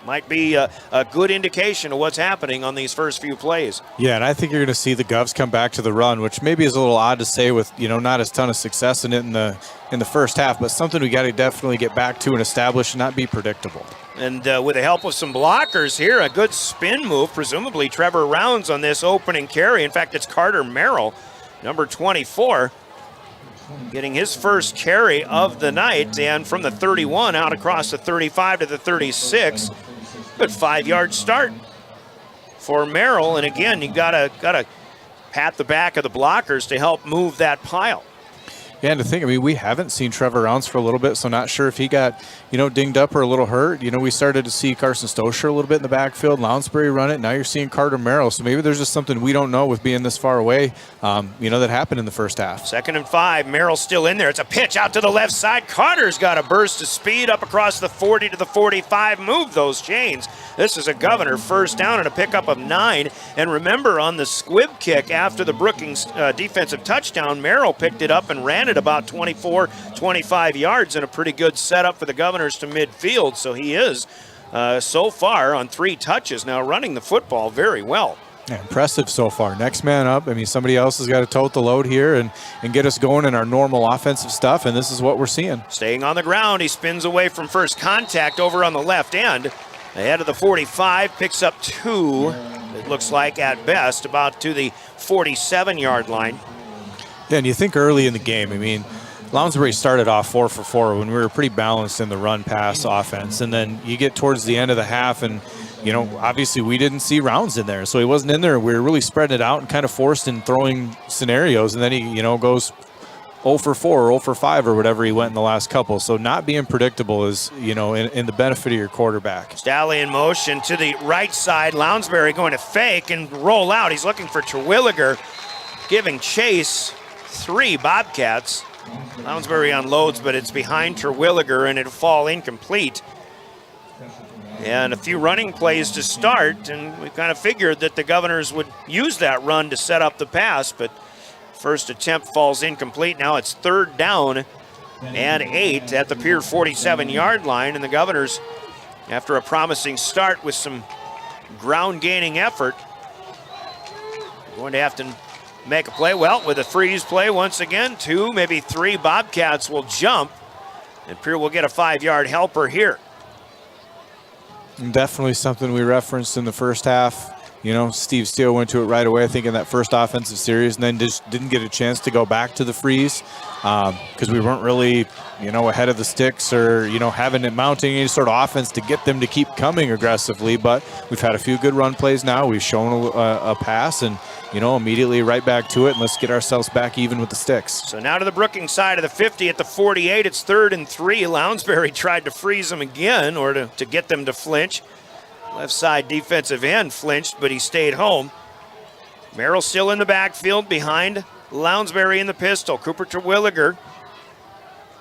might be a good indication of what's happening on these first few plays. Yeah, and I think you're going to see the Govs come back to the run, which maybe is a little odd to say with, not a ton of success in it in the first half, but something we got to definitely get back to and establish and not be predictable. And with the help of some blockers here, a good spin move, presumably Trevor Rounds on this opening carry. In fact, it's Carter Merrill, number 24, getting his first carry of the night, and from the 31 out across the 35 to the 36. Good 5-yard start for Merrill, and again, you gotta pat the back of the blockers to help move that pile. Yeah, and to think, we haven't seen Trevor Rounds for a little bit, so not sure if he got, dinged up or a little hurt. We started to see Carson Stosher a little bit in the backfield, Lounsbury run it. Now you're seeing Carter Merrill, so maybe there's just something we don't know with being this far away, that happened in the first half. 2nd and 5, Merrill still in there. It's a pitch out to the left side. Carter's got a burst of speed up across the 40 to the 45. Move those chains. This is a Governor first down and a pickup of 9. And remember, on the squib kick after the Brookings defensive touchdown, Merrill picked it up and ran it about 24, 25 yards in a pretty good setup for the Governors to midfield. So he is, so far, on 3 touches now, running the football very well. Yeah, impressive so far. Next man up. Somebody else has got to tote the load here and get us going in our normal offensive stuff, and this is what we're seeing. Staying on the ground, he spins away from first contact over on the left end. Ahead of the 45, picks up 2, it looks like at best, about to the 47-yard line. Yeah, and you think early in the game, Lounsbury started off 4 for 4 when we were pretty balanced in the run-pass offense. And then you get towards the end of the half and, obviously we didn't see Rounds in there. So he wasn't in there. We were really spreading it out and kind of forced in throwing scenarios. And then he, goes 0 for 4 or 0 for 5 or whatever he went in the last couple. So not being predictable is, in the benefit of your quarterback. Stalley in motion to the right side. Lounsbury going to fake and roll out. He's looking for Terwilliger, giving chase. 3 Bobcats. Lounsbury unloads, but it's behind Terwilliger, and it'll fall incomplete. And a few running plays to start, and we kind of figured that the Governors would use that run to set up the pass, but first attempt falls incomplete. Now it's 3rd down and 8 at the Pier 47-yard line, and the Governors, after a promising start with some ground-gaining effort, are going to have to make a play. Well, with a freeze play once again, 2, maybe 3 Bobcats will jump, and Pierre will get a 5-yard helper here. Definitely something we referenced in the first half. Steve Steele went to it right away, I think, in that first offensive series, and then just didn't get a chance to go back to the freeze because we weren't really, ahead of the sticks or, having it mounting any sort of offense to get them to keep coming aggressively. But we've had a few good run plays now. We've shown a pass and, immediately right back to it, and let's get ourselves back even with the sticks. So now to the Brookings side of the 50 at the 48. It's 3rd and 3. Lounsbury tried to freeze them again or to get them to flinch. Left side defensive end flinched, but he stayed home. Merrill still in the backfield behind Lounsbury in the pistol. Cooper Terwilliger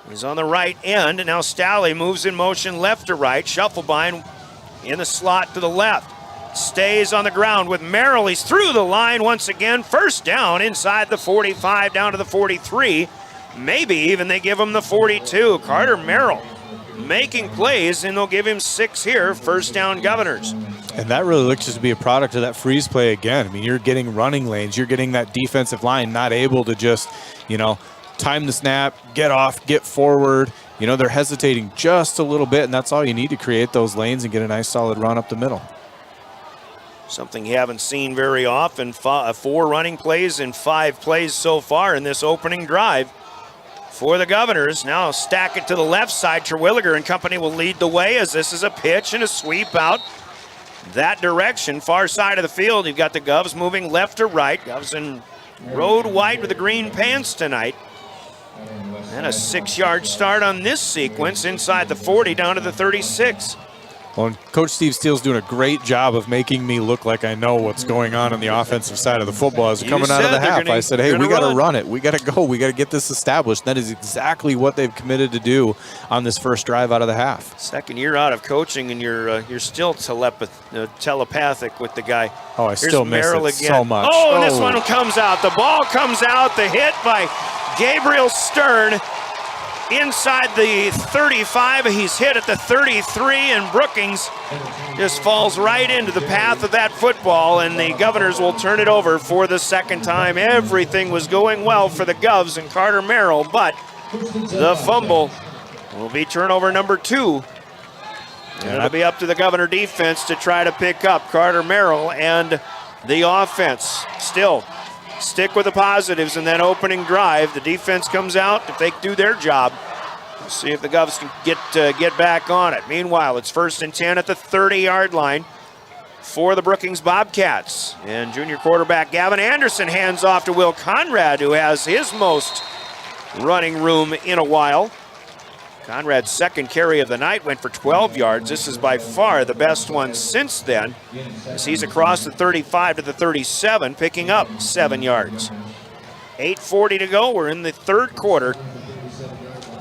is on the right end, and now Stalley moves in motion left to right. Shufflebine in the slot to the left. Stays on the ground with Merrill. He's through the line once again. First down inside the 45 down to the 43. Maybe even they give him the 42. Carter Merrill making plays, and they'll give him 6 here. First down, Governors. And that really looks to be a product of that freeze play again. You're getting running lanes. You're getting that defensive line not able to just, time the snap, get off, get forward, they're hesitating just a little bit, and that's all you need to create those lanes and get a nice solid run up the middle. Something you haven't seen very often. 4 running plays in 5 plays so far in this opening drive for the Governors. Now stack it to the left side. Terwilliger and company will lead the way as this is a pitch and a sweep out that direction. Far side of the field, you've got the Govs moving left to right. Govs in road white with the green pants tonight. And a 6-yard start on this sequence inside the 40 down to the 36. Well, and Coach Steve Steele's doing a great job of making me look like I know what's going on the offensive side of the football. As coming out of the half, I said, hey, we got to run it. We got to go. We got to get this established. That is exactly what they've committed to do on this first drive out of the half. Second year out of coaching, and you're still telepathic with the guy. Oh, I still miss it again. So much. Oh, and this one comes out. The ball comes out. The hit by Gabriel Stern. Inside the 35, he's hit at the 33, and Brookings just falls right into the path of that football, and the Governors will turn it over for the second time. Everything was going well for the Govs and Carter Merrill, but the fumble will be turnover number 2. And it'll be up to the Governor defense to try to pick up Carter Merrill and the offense. Still, stick with the positives in that opening drive. The defense comes out if they do their job. We'll see if the Govs can get back on it. Meanwhile, it's 1st and 10 at the 30-yard line for the Brookings Bobcats. And junior quarterback Gavin Anderson hands off to Will Conrad, who has his most running room in a while. Conrad's second carry of the night went for 12 yards. This is by far the best one since then, as he's across the 35 to the 37, picking up 7 yards. 8:40 to go. We're in the third quarter.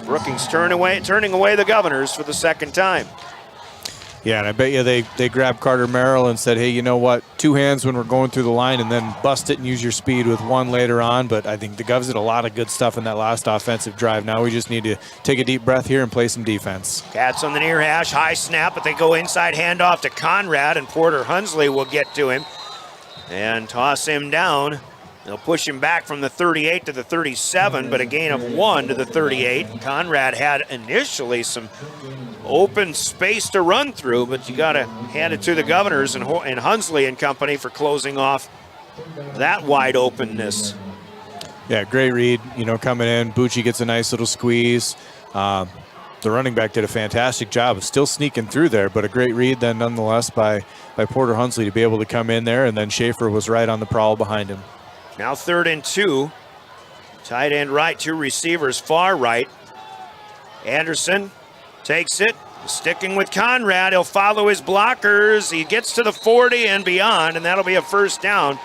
Brookings turning away the Governors for the second time. Yeah, and I bet you they grabbed Carter Merrill and said, hey, you know what, 2 hands when we're going through the line and then bust it and use your speed with 1 later on. But I think the Govs did a lot of good stuff in that last offensive drive. Now we just need to take a deep breath here and play some defense. Cats on the near hash, high snap, but they go inside, handoff to Conrad, and Porter Hunsley will get to him and toss him down. They'll push him back from the 38 to the 37, but a gain of 1 to the 38. Conrad had initially some open space to run through, but you got to hand it to the Governors and Hunsley and company for closing off that wide openness. Yeah, great read, coming in. Bucci gets a nice little squeeze. The running back did a fantastic job of still sneaking through there, but a great read then nonetheless by Porter Hunsley to be able to come in there, and then Schaefer was right on the prowl behind him. Now 3rd and 2. Tight end right, 2 receivers far right. Anderson takes it, sticking with Conrad. He'll follow his blockers. He gets to the 40 and beyond, and that'll be a first down.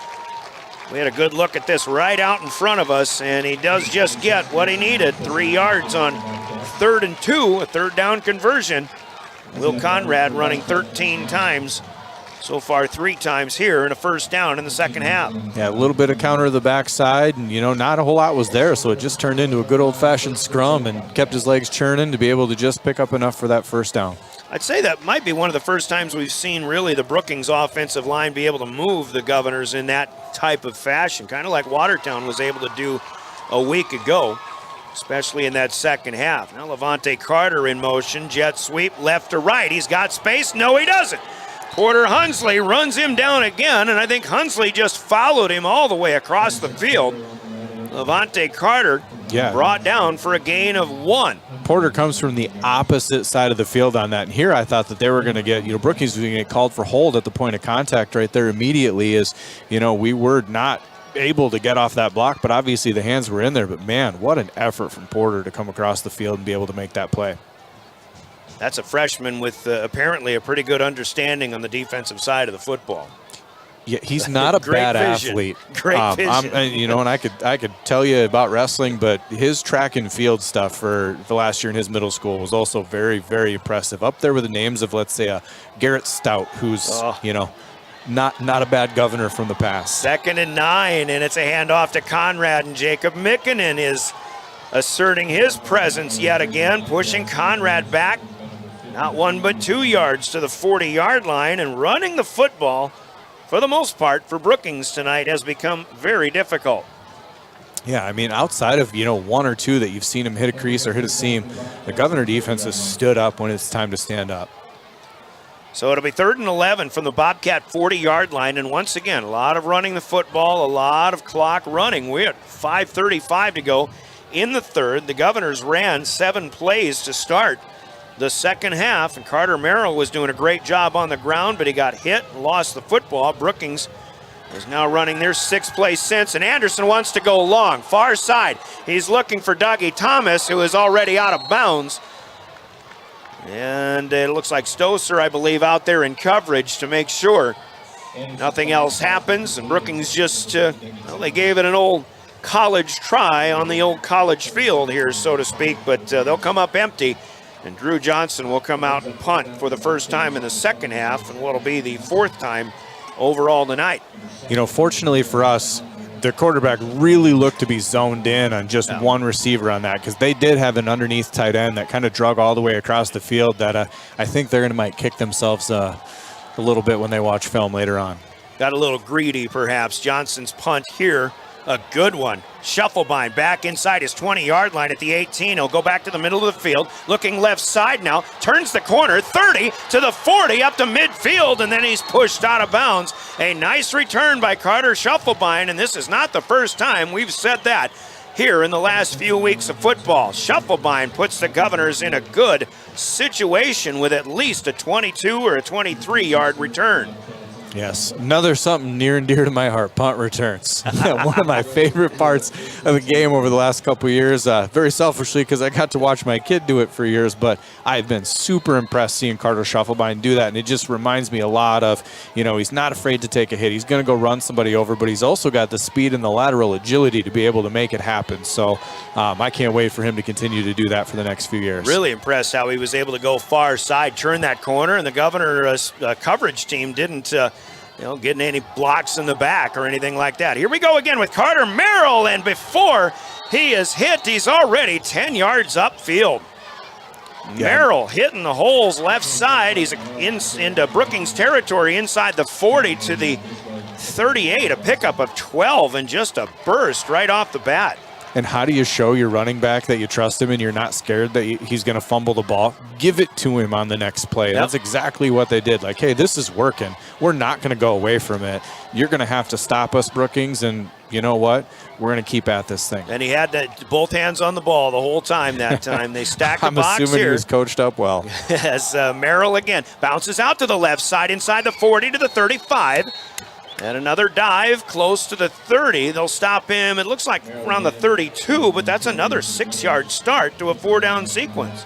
We had a good look at this right out in front of us, and he does just get what he needed. 3 yards on 3rd and 2, a third down conversion. Will Conrad running 13 times. So far 3 times here and a first down in the second half. Yeah, a little bit of counter to the backside, and not a whole lot was there, so it just turned into a good old-fashioned scrum and kept his legs churning to be able to just pick up enough for that first down. I'd say that might be one of the first times we've seen really the Brookings offensive line be able to move the Governors in that type of fashion, kind of like Watertown was able to do a week ago, especially in that second half. Now Levante Carter in motion, jet sweep left to right. He's got space. No, he doesn't. Porter Hunsley runs him down again, and I think Hunsley just followed him all the way across the field. Levante Carter brought down for a gain of 1. Porter comes from the opposite side of the field on that. And here I thought that they were going to get, Brookings was going to get called for hold at the point of contact right there immediately, as, we were not able to get off that block, but obviously the hands were in there. But man, what an effort from Porter to come across the field and be able to make that play. That's a freshman with apparently a pretty good understanding on the defensive side of the football. Yeah, he's not a bad athlete. Great vision. And I could tell you about wrestling, but his track and field stuff for the last year in his middle school was also very, very impressive. Up there with the names of, let's say, Garrett Stout, who's not a bad Governor from the past. 2nd and 9, and it's a handoff to Conrad, and Jacob Mikkonen is asserting his presence yet again, pushing Conrad back. Not 1 but 2 yards to the 40-yard line, and running the football, for the most part, for Brookings tonight has become very difficult. Yeah, I mean, outside of, one or two that you've seen him hit a crease or hit a seam, the Governor defense has stood up when it's time to stand up. So it'll be 3rd and 11 from the Bobcat 40-yard line. And once again, a lot of running the football, a lot of clock running. We had 5:35 to go in the third. The Governors ran 7 plays to start the second half. And Carter Merrill was doing a great job on the ground, but he got hit and lost the football. Brookings is now running their 6th play since. And Anderson wants to go long, far side. He's looking for Dougie Thomas, who is already out of bounds. And it looks like Stoser, I believe, out there in coverage to make sure nothing else happens. And Brookings just, they gave it an old college try on the old college field here, so to speak. But they'll come up empty. And Drew Johnson will come out and punt for the first time in the second half, and what'll be the 4th time overall tonight. Fortunately for us, their quarterback really looked to be zoned in on just one receiver on that, because they did have an underneath tight end that kind of drug all the way across the field that I think they're going to might kick themselves a little bit when they watch film later on. Got a little greedy, perhaps. Johnson's punt here, a good one. Shufflebein back inside his 20-yard line at the 18. He'll go back to the middle of the field, looking left side now, turns the corner, 30 to the 40, up to midfield, and then he's pushed out of bounds. A nice return by Carter Shufflebein, and this is not the first time we've said that here in the last few weeks of football. Shufflebein puts the Governors in a good situation with at least a 22 or a 23-yard return. Yes, another something near and dear to my heart, punt returns. One of my favorite parts of the game over the last couple of years, very selfishly because I got to watch my kid do it for years, but I've been super impressed seeing Carter Shufflebein do that, and it just reminds me a lot of, he's not afraid to take a hit. He's going to go run somebody over, but he's also got the speed and the lateral agility to be able to make it happen. So I can't wait for him to continue to do that for the next few years. Really impressed how he was able to go far side, turn that corner, and the Governor's coverage team didn't getting any blocks in the back or anything like that. Here we go again with Carter Merrill, and before he is hit, he's already 10 yards upfield. Merrill hitting the holes left side. He's into Brookings territory inside the 40 to the 38, a pickup of 12 and just a burst right off the bat. And how do you show your running back that you trust him and you're not scared that he's going to fumble the ball? Give it to him on the next play. Yep. That's exactly what they did. Like, hey, this is working. We're not going to go away from it. You're going to have to stop us, Brookings, and you know what? We're going to keep at this thing. And he had both hands on the ball the whole time that time. They stacked the box here. I'm assuming he was coached up well. As Merrill again bounces out to the left side inside the 40 to the 35. And another dive close to the 30. They'll stop him, it looks like around the 32, but that's another 6-yard start to a 4-down sequence.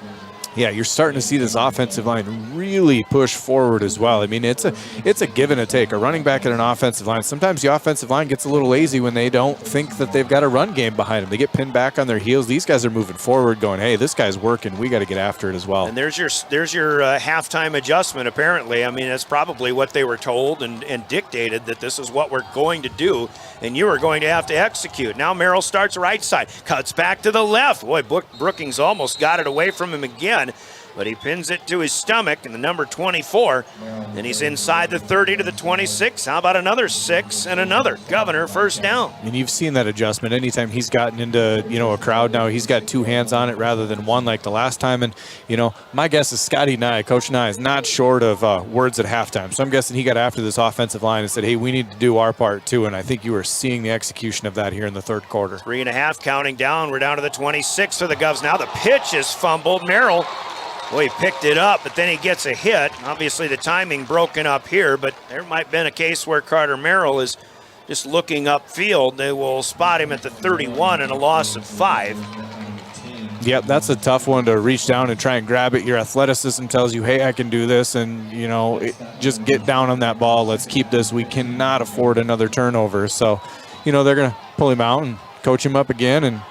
Yeah, you're starting to see this offensive line really push forward as well. I mean, it's a give and a take. A running back at an offensive line, sometimes the offensive line gets a little lazy when they don't think that they've got a run game behind them. They get pinned back on their heels. These guys are moving forward going, hey, this guy's working. We got to get after it as well. And there's your halftime adjustment, apparently. I mean, that's probably what they were told and dictated, that this is what we're going to do, and you are going to have to execute. Now Merrill starts right side, cuts back to the left. Boy, Brookings almost got it away from him again, but he pins it to his stomach in the number 24. And he's inside the 30 to the 26. How about another 6 and another Governor first down? And you've seen that adjustment anytime he's gotten into, a crowd. Now he's got 2 hands on it rather than 1 like the last time. And, my guess is Scotty Nye, Coach Nye, is not short of words at halftime. So I'm guessing he got after this offensive line and said, hey, we need to do our part too. And I think you are seeing the execution of that here in the third quarter. 3.5 counting down. We're down to the 26 for the Govs. Now the pitch is fumbled. Merrill, well, he picked it up, but then he gets a hit. Obviously, the timing broken up here, but there might have been a case where Carter Merrill is just looking upfield. They will spot him at the 31 and a loss of 5. Yep, that's a tough one to reach down and try and grab it. Your athleticism tells you, hey, I can do this, and, just get down on that ball. Let's keep this. We cannot afford another turnover. So, they're going to pull him out and coach him up again, and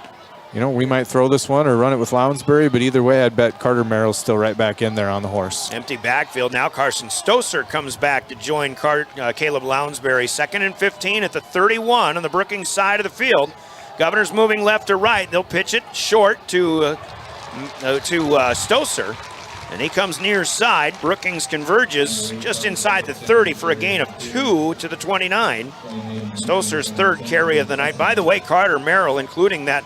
we might throw this one or run it with Lounsbury, but either way, I'd bet Carter Merrill's still right back in there on the horse. Empty backfield. Now Carson Stoser comes back to join Caleb Lounsbury. 2nd and 15 at the 31 on the Brookings side of the field. Governors moving left to right. They'll pitch it short to Stoser. And he comes near side. Brookings converges just inside the 30 for a gain of 2 to the 29. Stoser's third carry of the night. By the way, Carter Merrill, including that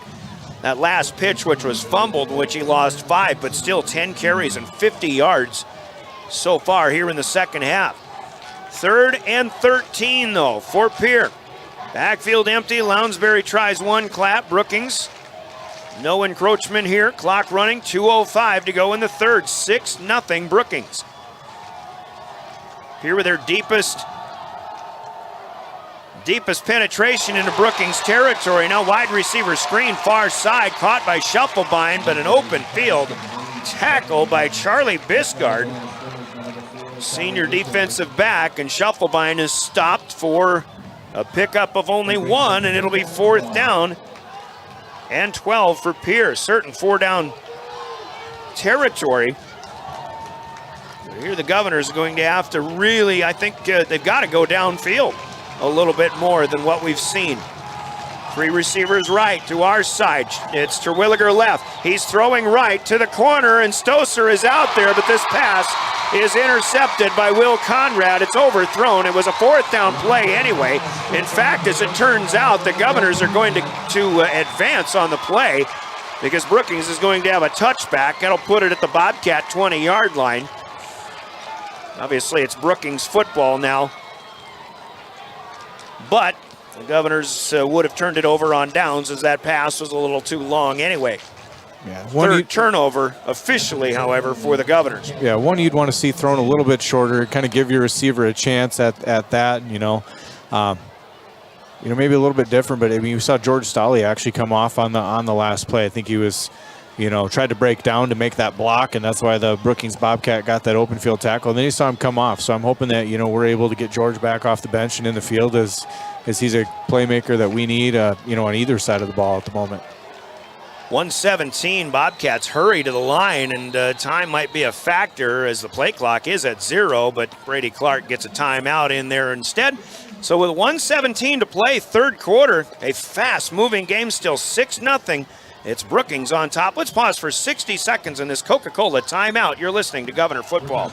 last pitch, which was fumbled, which he lost 5, but still 10 carries and 50 yards so far here in the second half. 3rd and 13, though, for Pierre. Backfield empty. Lounsbury tries one clap. Brookings, no encroachment here. Clock running. 2:05 to go in the third. 6-0 Brookings. Here with their deepest penetration into Brookings territory. Now wide receiver screen far side, caught by Schuffelbein, but an open field tackle by Charlie Biscard, senior defensive back, and Schuffelbein is stopped for a pickup of only 1, and it'll be 4th down and 12 for Pierce. Certain 4-down territory. Here the Governors are going to have to really, I think they've got to go downfield a little bit more than what we've seen. 3 receivers right to our side. It's Terwilliger left. He's throwing right to the corner, and Stoser is out there, but this pass is intercepted by Will Conrad. It's overthrown. It was a 4th down play anyway. In fact, as it turns out, the Governors are going to advance on the play because Brookings is going to have a touchback. That'll put it at the Bobcat 20-yard line. Obviously, it's Brookings football now. But the Governors would have turned it over on downs as that pass was a little too long anyway. Yeah, third turnover officially, however, for the Governors. Yeah, one you'd want to see thrown a little bit shorter, kind of give your receiver a chance at that, maybe a little bit different, but I mean, you saw George Stolley actually come off on the last play. I think he was, tried to break down to make that block, and that's why the Brookings Bobcat got that open field tackle. And then you saw him come off. So I'm hoping that, we're able to get George back off the bench and in the field as he's a playmaker that we need, on either side of the ball at the moment. 1:17, Bobcats hurry to the line, and time might be a factor as the play clock is at 0, but Brady Clark gets a timeout in there instead. So with 1:17 to play, third quarter, a fast-moving game, still 6-0. It's Brookings on top. Let's pause for 60 seconds in this Coca-Cola timeout. You're listening to Governor Football.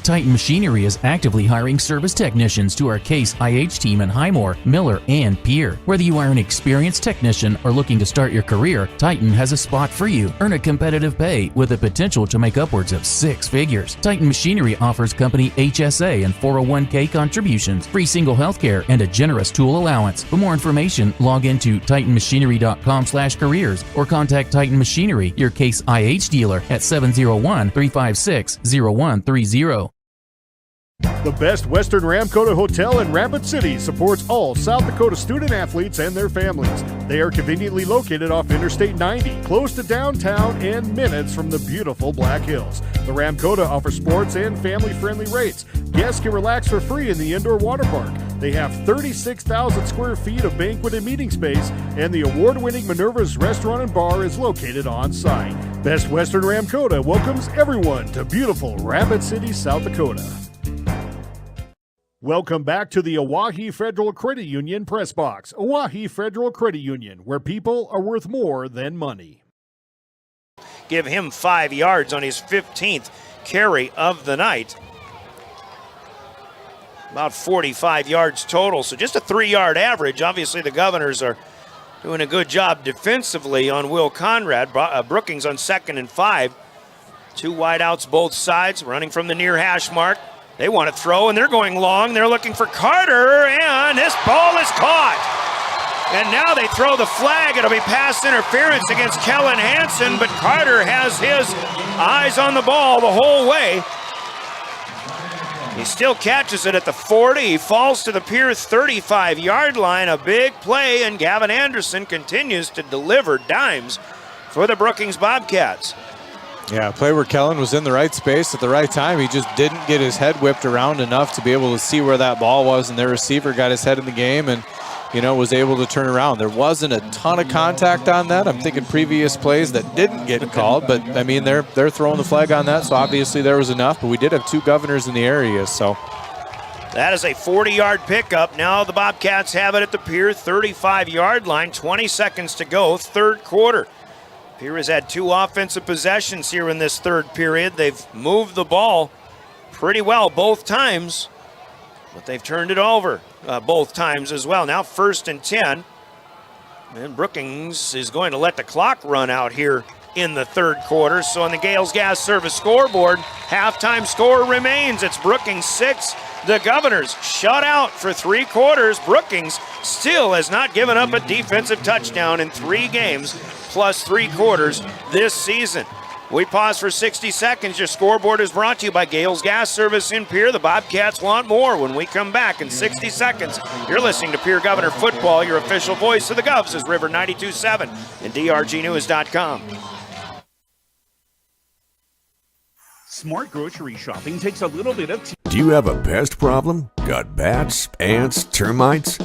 Titan Machinery is actively hiring service technicians to our Case IH team in Highmore, Miller, and Pierre. Whether you are an experienced technician or looking to start your career, Titan has a spot for you. Earn a competitive pay with the potential to make upwards of 6 figures. Titan Machinery offers company HSA and 401k contributions, free single health care, and a generous tool allowance. For more information, log into titanmachinery.com/careers or contact Titan Machinery, your Case IH dealer, at 701-356-0130. The Best Western Ramkota Hotel in Rapid City supports all South Dakota student athletes and their families. They are conveniently located off Interstate 90, close to downtown and minutes from the beautiful Black Hills. The Ramkota offers sports and family-friendly rates. Guests can relax for free in the indoor water park. They have 36,000 square feet of banquet and meeting space, and the award-winning Minerva's Restaurant and Bar is located on site. Best Western Ramkota welcomes everyone to beautiful Rapid City, South Dakota. Welcome back to the Oahe Federal Credit Union Press Box. Oahe Federal Credit Union, where people are worth more than money. Give him 5 yards on his 15th carry of the night. About 45 yards total, so just a 3-yard average. Obviously, the Governors are doing a good job defensively on Will Conrad. Brookings on 2nd and 5. 2 wideouts both sides, running from the near hash mark. They want to throw, and they're going long. They're looking for Carter, and this ball is caught. And now they throw the flag. It'll be pass interference against Kellen Hansen, but Carter has his eyes on the ball the whole way. He still catches it at the 40. He falls to the Pierce 35-yard line. A big play, and Gavin Anderson continues to deliver dimes for the Brookings Bobcats. Yeah, a play where Kellen was in the right space at the right time. He just didn't get his head whipped around enough to be able to see where that ball was, and their receiver got his head in the game and was able to turn around. There wasn't a ton of contact on that. I'm thinking previous plays that didn't get called, but I mean, they're throwing the flag on that, so obviously there was enough, but we did have 2 Governors in the area, so. That is a 40-yard pickup. Now the Bobcats have it at the Pierre 35-yard line, 20 seconds to go, third quarter. Pierre has had 2 offensive possessions here in this third period. They've moved the ball pretty well both times, but they've turned it over both times as well. Now 1st and 10. And Brookings is going to let the clock run out here in the third quarter. So on the Gales Gas Service scoreboard, halftime score remains. It's Brookings 6. The Governors shut out for 3 quarters. Brookings still has not given up a defensive touchdown in 3 games plus 3 quarters this season. We pause for 60 seconds. Your scoreboard is brought to you by Gales Gas Service in Pierre. The Bobcats want more. When we come back in 60 seconds, you're listening to Pierre Governor Football. Your official voice of the Govs is River 92.7 and drgnews.com. Smart grocery shopping takes a little bit of Do you have a pest problem? Got bats, ants, termites?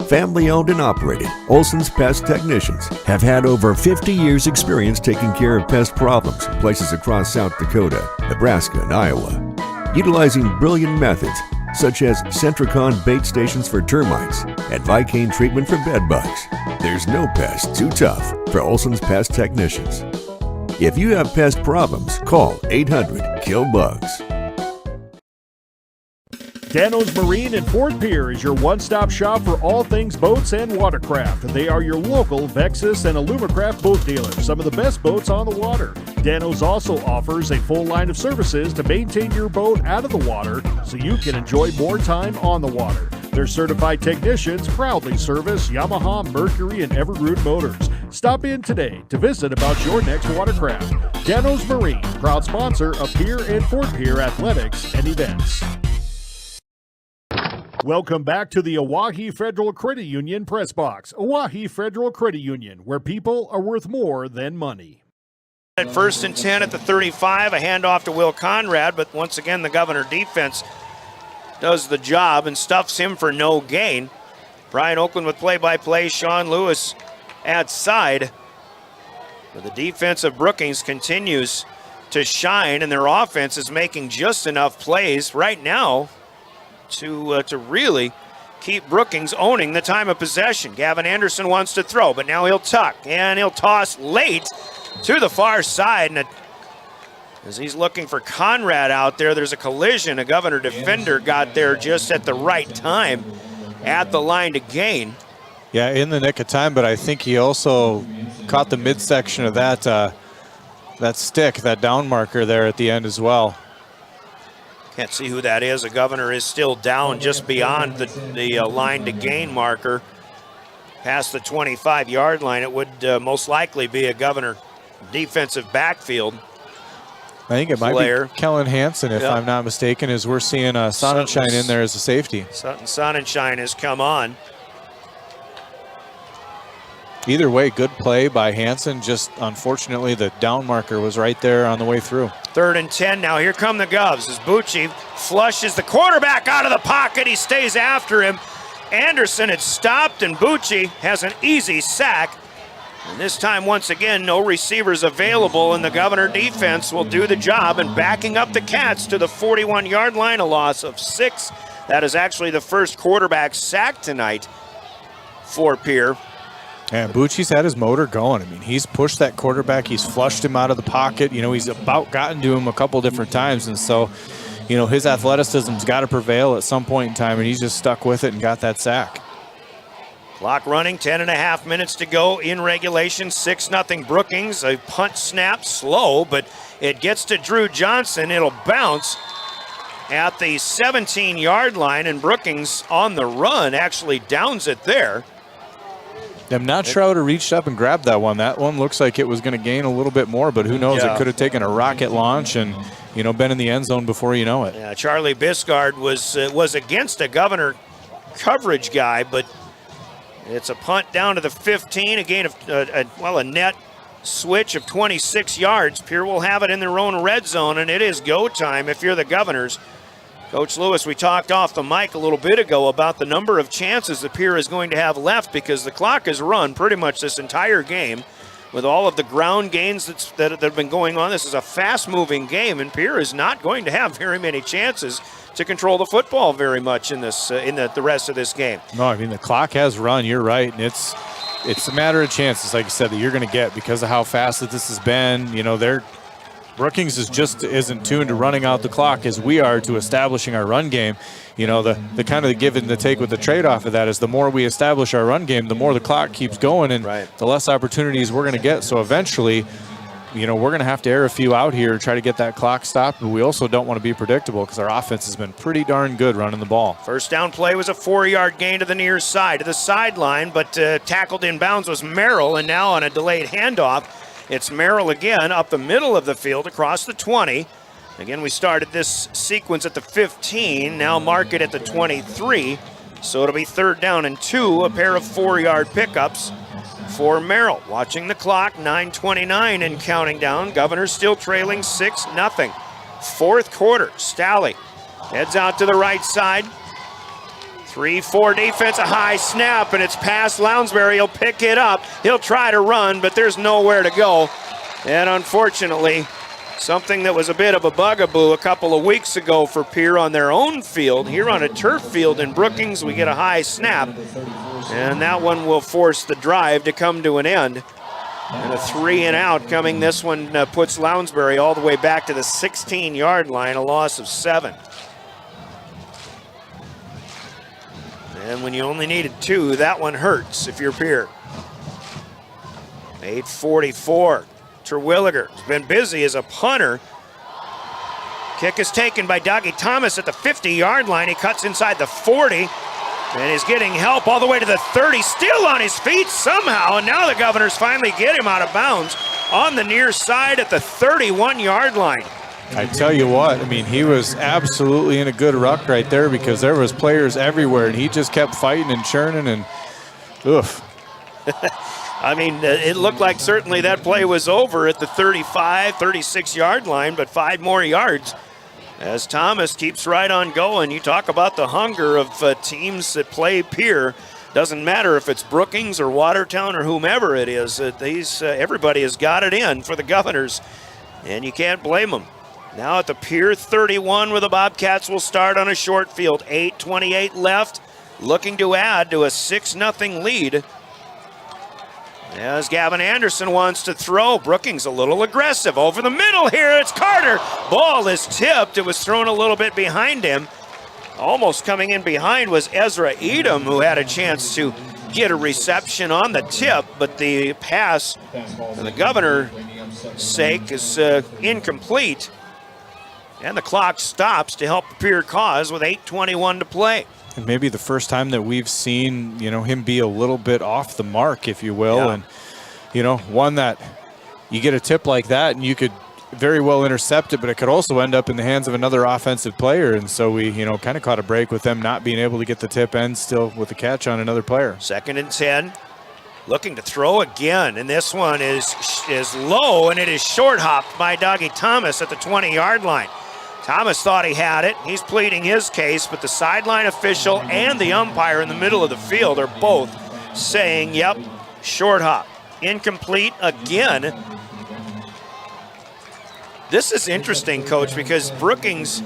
Family owned and operated, Olson's Pest Technicians have had over 50 years experience taking care of pest problems in places across South Dakota, Nebraska, and Iowa. Utilizing brilliant methods such as Centricon bait stations for termites and Vicane treatment for bed bugs. There's no pest too tough for Olson's Pest Technicians. If you have pest problems, call 800-KILL-BUGS. Dano's Marine in Fort Pierre is your one-stop shop for all things boats and watercraft. They are your local Vexus and Alumacraft boat dealer, some of the best boats on the water. Dano's also offers a full line of services to maintain your boat out of the water so you can enjoy more time on the water. Their certified technicians proudly service Yamaha, Mercury, and Evergreen motors. Stop in today to visit about your next watercraft. Dano's Marine, proud sponsor of Pierre and Fort Pierre athletics and events. Welcome back to the Oahe Federal Credit Union Press Box. Oahe Federal Credit Union, where people are worth more than money. At 1st and 10 at the 35, a handoff to Will Conrad, but once again the Governor defense does the job and stuffs him for no gain. Brian Oakland with play-by-play, Sean Lewis at side. But the defense of Brookings continues to shine, and their offense is making just enough plays right now to really keep Brookings owning the time of possession. Gavin Anderson wants to throw, but now he'll tuck, and he'll toss late to the far side. And as he's looking for Conrad out there, there's a collision. A Governor defender got there just at the right time at the line to gain. Yeah, in the nick of time, but I think he also caught the midsection of that stick, that down marker there at the end as well. Can't see who that is. A Governor is still down just beyond the line to gain marker. Past the 25-yard line, it would most likely be a Governor defensive backfield. I think it might be Kellen Hansen, if I'm not mistaken, as we're seeing Sonnenschein in there as a safety. Sonnenschein has come on. Either way, good play by Hansen. Just unfortunately, the down marker was right there on the way through. 3rd and 10 now. Here come the Govs as Bucci flushes the quarterback out of the pocket. He stays after him. Anderson had stopped, and Bucci has an easy sack. And this time, once again, no receivers available, and the Governor defense will do the job and backing up the Cats to the 41-yard line, a loss of 6. That is actually the first quarterback sack tonight for Pierre. And Bucci's had his motor going. I mean, he's pushed that quarterback. He's flushed him out of the pocket. He's about gotten to him a couple different times. And so, his athleticism's got to prevail at some point in time, and he's just stuck with it and got that sack. Clock running, 10.5 minutes to go in regulation. 6-0 Brookings. A punt snap, slow, but it gets to Drew Johnson. It'll bounce at the 17-yard line, and Brookings on the run actually downs it there. I'm not sure how to reach up and grab that one. That one looks like it was going to gain a little bit more, but who knows? Yeah. It could have taken a rocket launch and, been in the end zone before you know it. Yeah, Charlie Biscard was against a Governor coverage guy, but it's a punt down to the 15, a gain of, a net switch of 26 yards. Pierre will have it in their own red zone, and it is go time if you're the Governors. Coach Lewis, we talked off the mic a little bit ago about the number of chances that Pierre is going to have left because the clock has run pretty much this entire game with all of the ground gains that have been going on. This is a fast-moving game, and Pierre is not going to have very many chances to control the football very much in this the rest of this game. No, I mean, the clock has run. You're right, and it's a matter of chances, like you said, that you're going to get because of how fast that this has been. You know, Brookings isn't tuned to running out the clock as we are to establishing our run game. You know, the kind of the give and the take with the trade-off of that is the more we establish our run game, the more the clock keeps going, and the less opportunities we're going to get. So eventually, you know, we're going to have to air a few out here and try to get that clock stopped, but we also don't want to be predictable because our offense has been pretty darn good running the ball. First down play was a 4-yard gain to the near side, to the sideline, but tackled in bounds was Merrill, and now on a delayed handoff, it's Merrill again up the middle of the field across the 20. Again, we started this sequence at the 15, now mark it at the 23. So it'll be 3rd down and 2, a pair of 4-yard pickups for Merrill. Watching the clock, 9:29 and counting down. Governors still trailing 6-0. 4th quarter, Stalley heads out to the right side. 3-4 defense, a high snap, and it's past Lounsbury. He'll pick it up. He'll try to run, but there's nowhere to go. And unfortunately, something that was a bit of a bugaboo a couple of weeks ago for Pierre on their own field. Here on a turf field in Brookings, we get a high snap, and that one will force the drive to come to an end. And a 3-and-out coming. This one puts Lounsbury all the way back to the 16-yard line, a loss of 7. And when you only needed 2, that one hurts if you're Pierre. 8:44. Terwilliger has been busy as a punter. Kick is taken by Dougie Thomas at the 50-yard line. He cuts inside the 40 and is getting help all the way to the 30. Still on his feet somehow, and now the Governors finally get him out of bounds on the near side at the 31-yard line. I tell you what, I mean, he was absolutely in a good ruck right there because there was players everywhere, and he just kept fighting and churning, and oof. I mean, it looked like certainly that play was over at the 35, 36-yard line, but 5 more yards as Thomas keeps right on going. You talk about the hunger of teams that play Pierre. Doesn't matter if it's Brookings or Watertown or whomever it is. Everybody has got it in for the Governors, and you can't blame them. Now at the Pierre 31 where the Bobcats will start on a short field. 8:28 left, looking to add to a 6-0 lead. As Gavin Anderson wants to throw, Brookings a little aggressive. Over the middle here, it's Carter. Ball is tipped. It was thrown a little bit behind him. Almost coming in behind was Ezra Edom, who had a chance to get a reception on the tip, but the pass for the Governor's sake is incomplete. And the clock stops to help the Pierre cause with 8:21 to play. And maybe the first time that we've seen, you know, him be a little bit off the mark, if you will. Yeah. And, you know, one that you get a tip like that and you could very well intercept it, but it could also end up in the hands of another offensive player. And so we, you know, kind of caught a break with them not being able to get the tip end still with the catch on another player. 2nd and 10. Looking to throw again, and this one is low, and it is short hopped by Dougie Thomas at the 20-yard line. Thomas thought he had it. He's pleading his case, but the sideline official and the umpire in the middle of the field are both saying, yep, short hop. Incomplete again. This is interesting, Coach, because Brookings,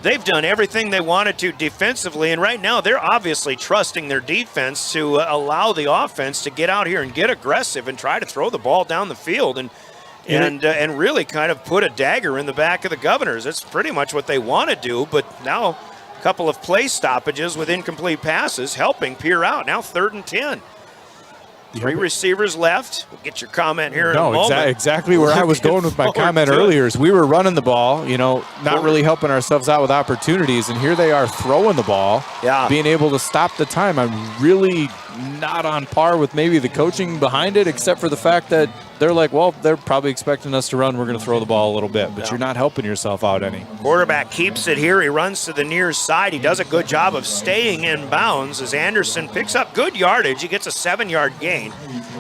they've done everything they wanted to defensively, and right now they're obviously trusting their defense to allow the offense to get out here and get aggressive and try to throw the ball down the field and really kind of put a dagger in the back of the Governors. That's pretty much what they want to do, but now a couple of play stoppages with incomplete passes helping Pierre out. Now 3rd and 10. 3 receivers left. We'll get your comment here in a moment. Exactly where I was going with my comment earlier is we were running the ball, you know, not really helping ourselves out with opportunities, and here they are throwing the ball, being able to stop the time. I'm really not on par with maybe the coaching behind it, except for the fact that they're like, well, they're probably expecting us to run. We're going to throw the ball a little bit, but you're not helping yourself out any. Quarterback keeps it here. He runs to the near side. He does a good job of staying in bounds as Anderson picks up good yardage. He gets a 7-yard gain.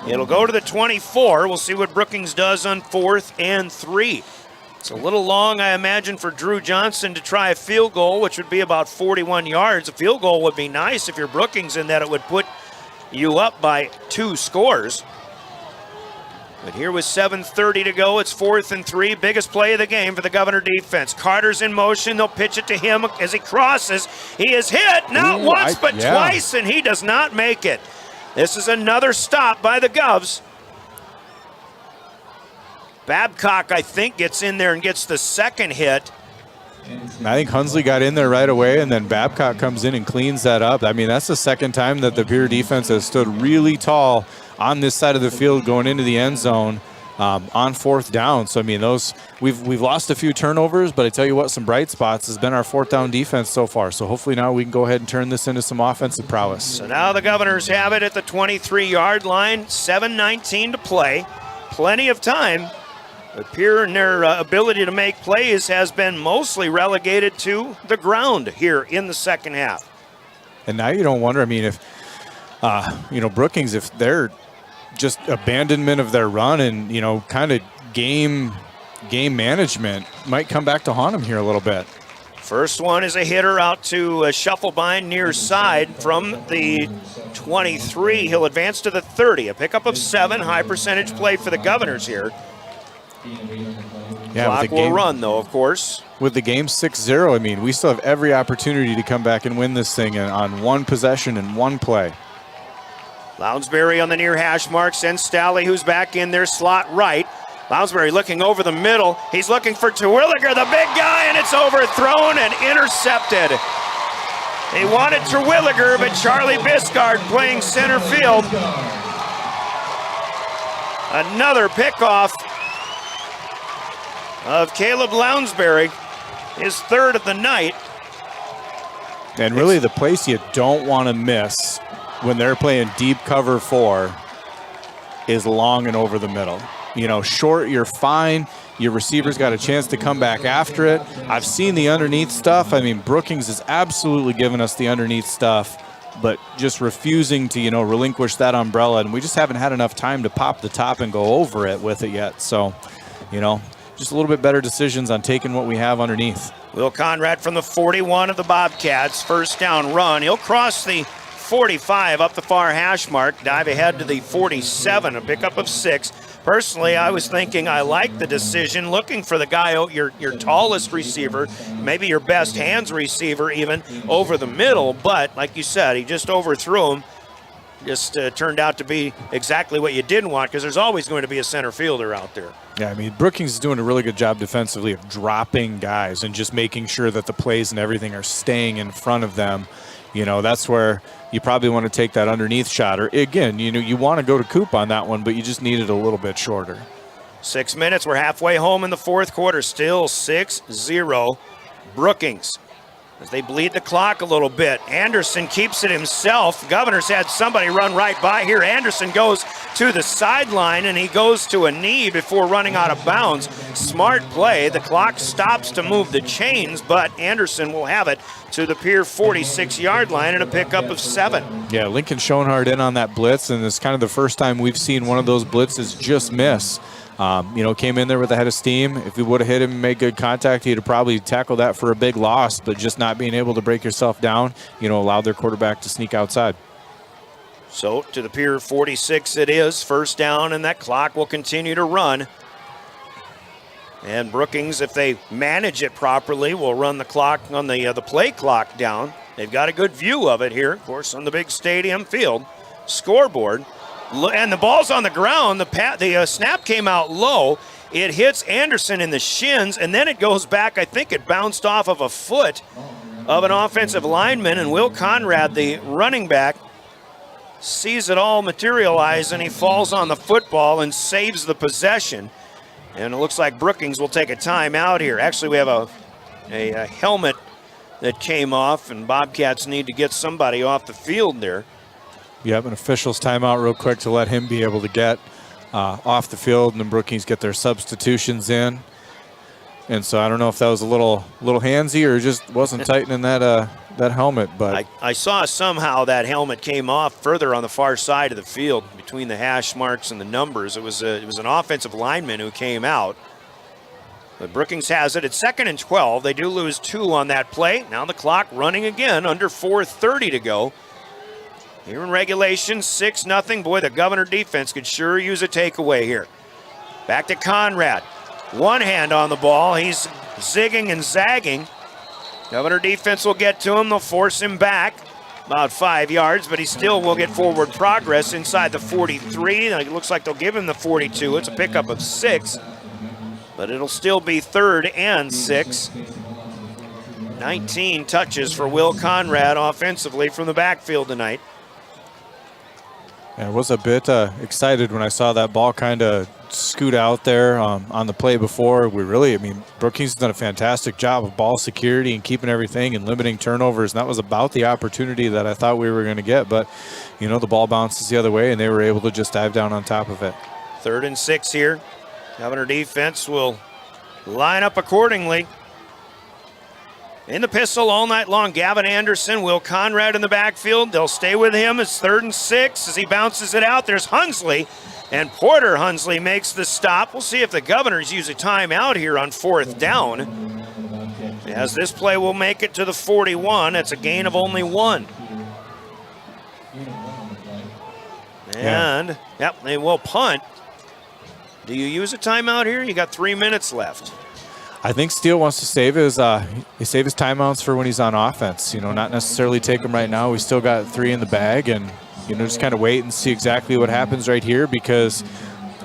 It'll go to the 24. We'll see what Brookings does on 4th and 3. It's a little long, I imagine, for Drew Johnson to try a field goal, which would be about 41 yards. A field goal would be nice if you're Brookings, in that it would put you up by 2 scores. But here with 7:30 to go, it's 4th and 3. Biggest play of the game for the Governor defense. Carter's in motion. They'll pitch it to him as he crosses. He is hit, not once, but twice, and he does not make it. This is another stop by the Govs. Babcock, I think, gets in there and gets the second hit. I think Hunsley got in there right away, and then Babcock comes in and cleans that up. I mean, that's the second time that the Pierre defense has stood really tall on this side of the field going into the end zone on 4th down. So, I mean, we've lost a few turnovers, but I tell you what, some bright spots has been our 4th down defense so far. So hopefully now we can go ahead and turn this into some offensive prowess. So now the Governors have it at the 23-yard line, 7:19 to play. Plenty of time. But Pierre and their ability to make plays has been mostly relegated to the ground here in the second half. And now you don't wonder, I mean, if, Brookings, if they're just abandonment of their run and, kind of game management might come back to haunt them here a little bit. First one is a hitter out to Shufflebind near side from the 23. He'll advance to the 30. A pickup of 7, high percentage play for the Governors here. Yeah, Clock will run, though, of course. With the game 6-0, I mean, we still have every opportunity to come back and win this thing on one possession and one play. Lounsbury on the near hash mark, sends Stalley, who's back in their slot right. Lounsbury looking over the middle. He's looking for Terwilliger, the big guy, and it's overthrown and intercepted. They wanted Terwilliger, but Charlie Biscard playing center field. Another pickoff of Caleb Lounsbury, his 3rd of the night. And really the place you don't want to miss when they're playing deep cover 4 is long and over the middle. Short, you're fine. Your receiver's got a chance to come back after it. I've seen the underneath stuff. I mean, Brookings has absolutely given us the underneath stuff, but just refusing to, relinquish that umbrella. And we just haven't had enough time to pop the top and go over it with it yet. So, just a little bit better decisions on taking what we have underneath. Will Conrad from the 41 of the Bobcats, first down run. He'll cross the 45 up the far hash mark, dive ahead to the 47, a pickup of 6. Personally, I was thinking I like the decision, looking for the guy, your tallest receiver, maybe your best hands receiver even, over the middle. But like you said, he just overthrew him. Just turned out to be exactly what you didn't want, because there's always going to be a center fielder out there. Yeah, I mean, Brookings is doing a really good job defensively of dropping guys and just making sure that the plays and everything are staying in front of them. That's where you probably want to take that underneath shot. Or again, you want to go to Coop on that one, but you just need it a little bit shorter. 6 minutes. We're halfway home in the 4th quarter. Still 6-0 Brookings, as they bleed the clock a little bit. Anderson keeps it himself. Governors had somebody run right by here. Anderson goes to the sideline, and he goes to a knee before running out of bounds. Smart play. The clock stops to move the chains, but Anderson will have it to the Pierre 46-yard line and a pickup of 7. Yeah, Lincoln Schoenhardt in on that blitz, and it's kind of the first time we've seen one of those blitzes just miss. Came in there with a head of steam. If he would have hit him and made good contact, he'd have probably tackled that for a big loss, but just not being able to break yourself down, allowed their quarterback to sneak outside. So to the Pierre 46 it is, first down, and that clock will continue to run. And Brookings, if they manage it properly, will run the clock on the play clock down. They've got a good view of it here, of course, on the big stadium field scoreboard. And the ball's on the ground. The snap came out low. It hits Anderson in the shins, and then it goes back. I think it bounced off of a foot of an offensive lineman, and Will Conrad, the running back, sees it all materialize, and he falls on the football and saves the possession. And it looks like Brookings will take a timeout here. Actually, we have a helmet that came off, and Bobcats need to get somebody off the field there. You have an official's timeout real quick to let him be able to get off the field, and then Brookings get their substitutions in. And so I don't know if that was a little handsy or just wasn't tightening that helmet. But I saw somehow that helmet came off further on the far side of the field between the hash marks and the numbers. It was an offensive lineman who came out. But Brookings has it at 2nd and 12. They do lose 2 on that play. Now the clock running again, under 4:30 to go. Here in regulation, 6-0. Boy, the Governor defense could sure use a takeaway here. Back to Conrad. One hand on the ball. He's zigging and zagging. Governor defense will get to him. They'll force him back about 5 yards, but he still will get forward progress inside the 43. It looks like they'll give him the 42. It's a pickup of 6, but it'll still be 3rd and 6. 19 touches for Will Conrad offensively from the backfield tonight. I was a bit excited when I saw that ball kind of scoot out there on the play before. Brookings has done a fantastic job of ball security and keeping everything and limiting turnovers, and that was about the opportunity that I thought we were going to get. But, the ball bounces the other way, and they were able to just dive down on top of it. 3rd and 6 here. Governor defense will line up accordingly. In the pistol all night long, Gavin Anderson, Will Conrad in the backfield. They'll stay with him. It's 3rd and 6 as he bounces it out. There's Hunsley, and Porter Hunsley makes the stop. We'll see if the Governors use a timeout here on 4th down, as this play will make it to the 41. It's a gain of only 1. And, they will punt. Do you use a timeout here? You got 3 minutes left. I think Steele wants to save his timeouts for when he's on offense. Not necessarily take them right now. We still got 3 in the bag, and just kind of wait and see exactly what happens right here, because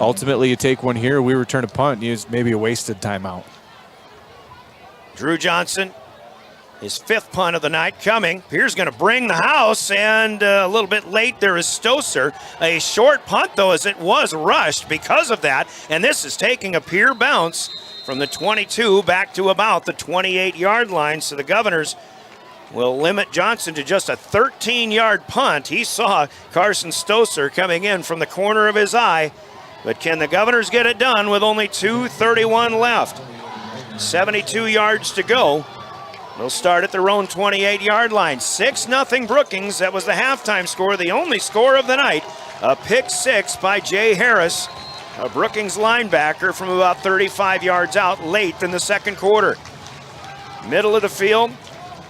ultimately you take one here, we return a punt, and use maybe a wasted timeout. Drew Johnson, his 5th punt of the night coming. Pierre's going to bring the house, and a little bit late there is Stoser. A short punt, though, as it was rushed because of that, and this is taking a Pierre bounce from the 22 back to about the 28-yard line. So the Governors will limit Johnson to just a 13-yard punt. He saw Carson Stoser coming in from the corner of his eye. But can the Governors get it done with only 2:31 left? 72 yards to go. They'll start at their own 28-yard line. 6-0 Brookings. That was the halftime score, the only score of the night. A pick 6 by Jay Harris, a Brookings linebacker from about 35 yards out late in the 2nd quarter. Middle of the field,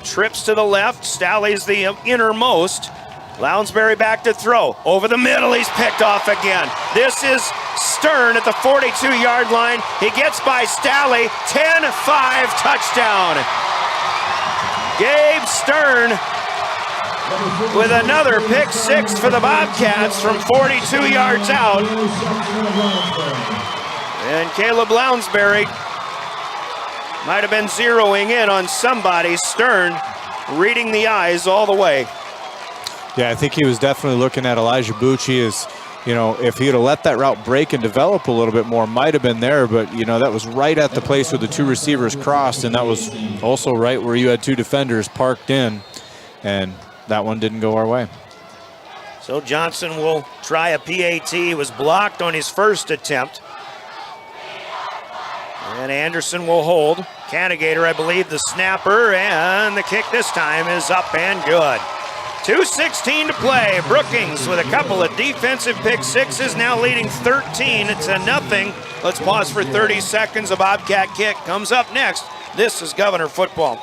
trips to the left. Staley's the innermost. Lounsbury back to throw. Over the middle, he's picked off again. This is Stern at the 42-yard line. He gets by Staley. 10-5 touchdown. Gabe Stern with another pick 6 for the Bobcats from 42 yards out. And Caleb Lounsbury might have been zeroing in on somebody. Stern reading the eyes all the way. Yeah, I think he was definitely looking at Elijah Bucci as, if he would have let that route break and develop a little bit more, might have been there. But, that was right at the place where the 2 receivers crossed, and that was also right where you had 2 defenders parked in. And that one didn't go our way. So Johnson will try a PAT. He was blocked on his first attempt. And Anderson will hold. Cannigator, I believe, the snapper, and the kick this time is up and good. 2:16 to play. Brookings with a couple of defensive pick 6s, now leading 13-0. Let's pause for 30 seconds. A Bobcat kick comes up next. This is Governor football.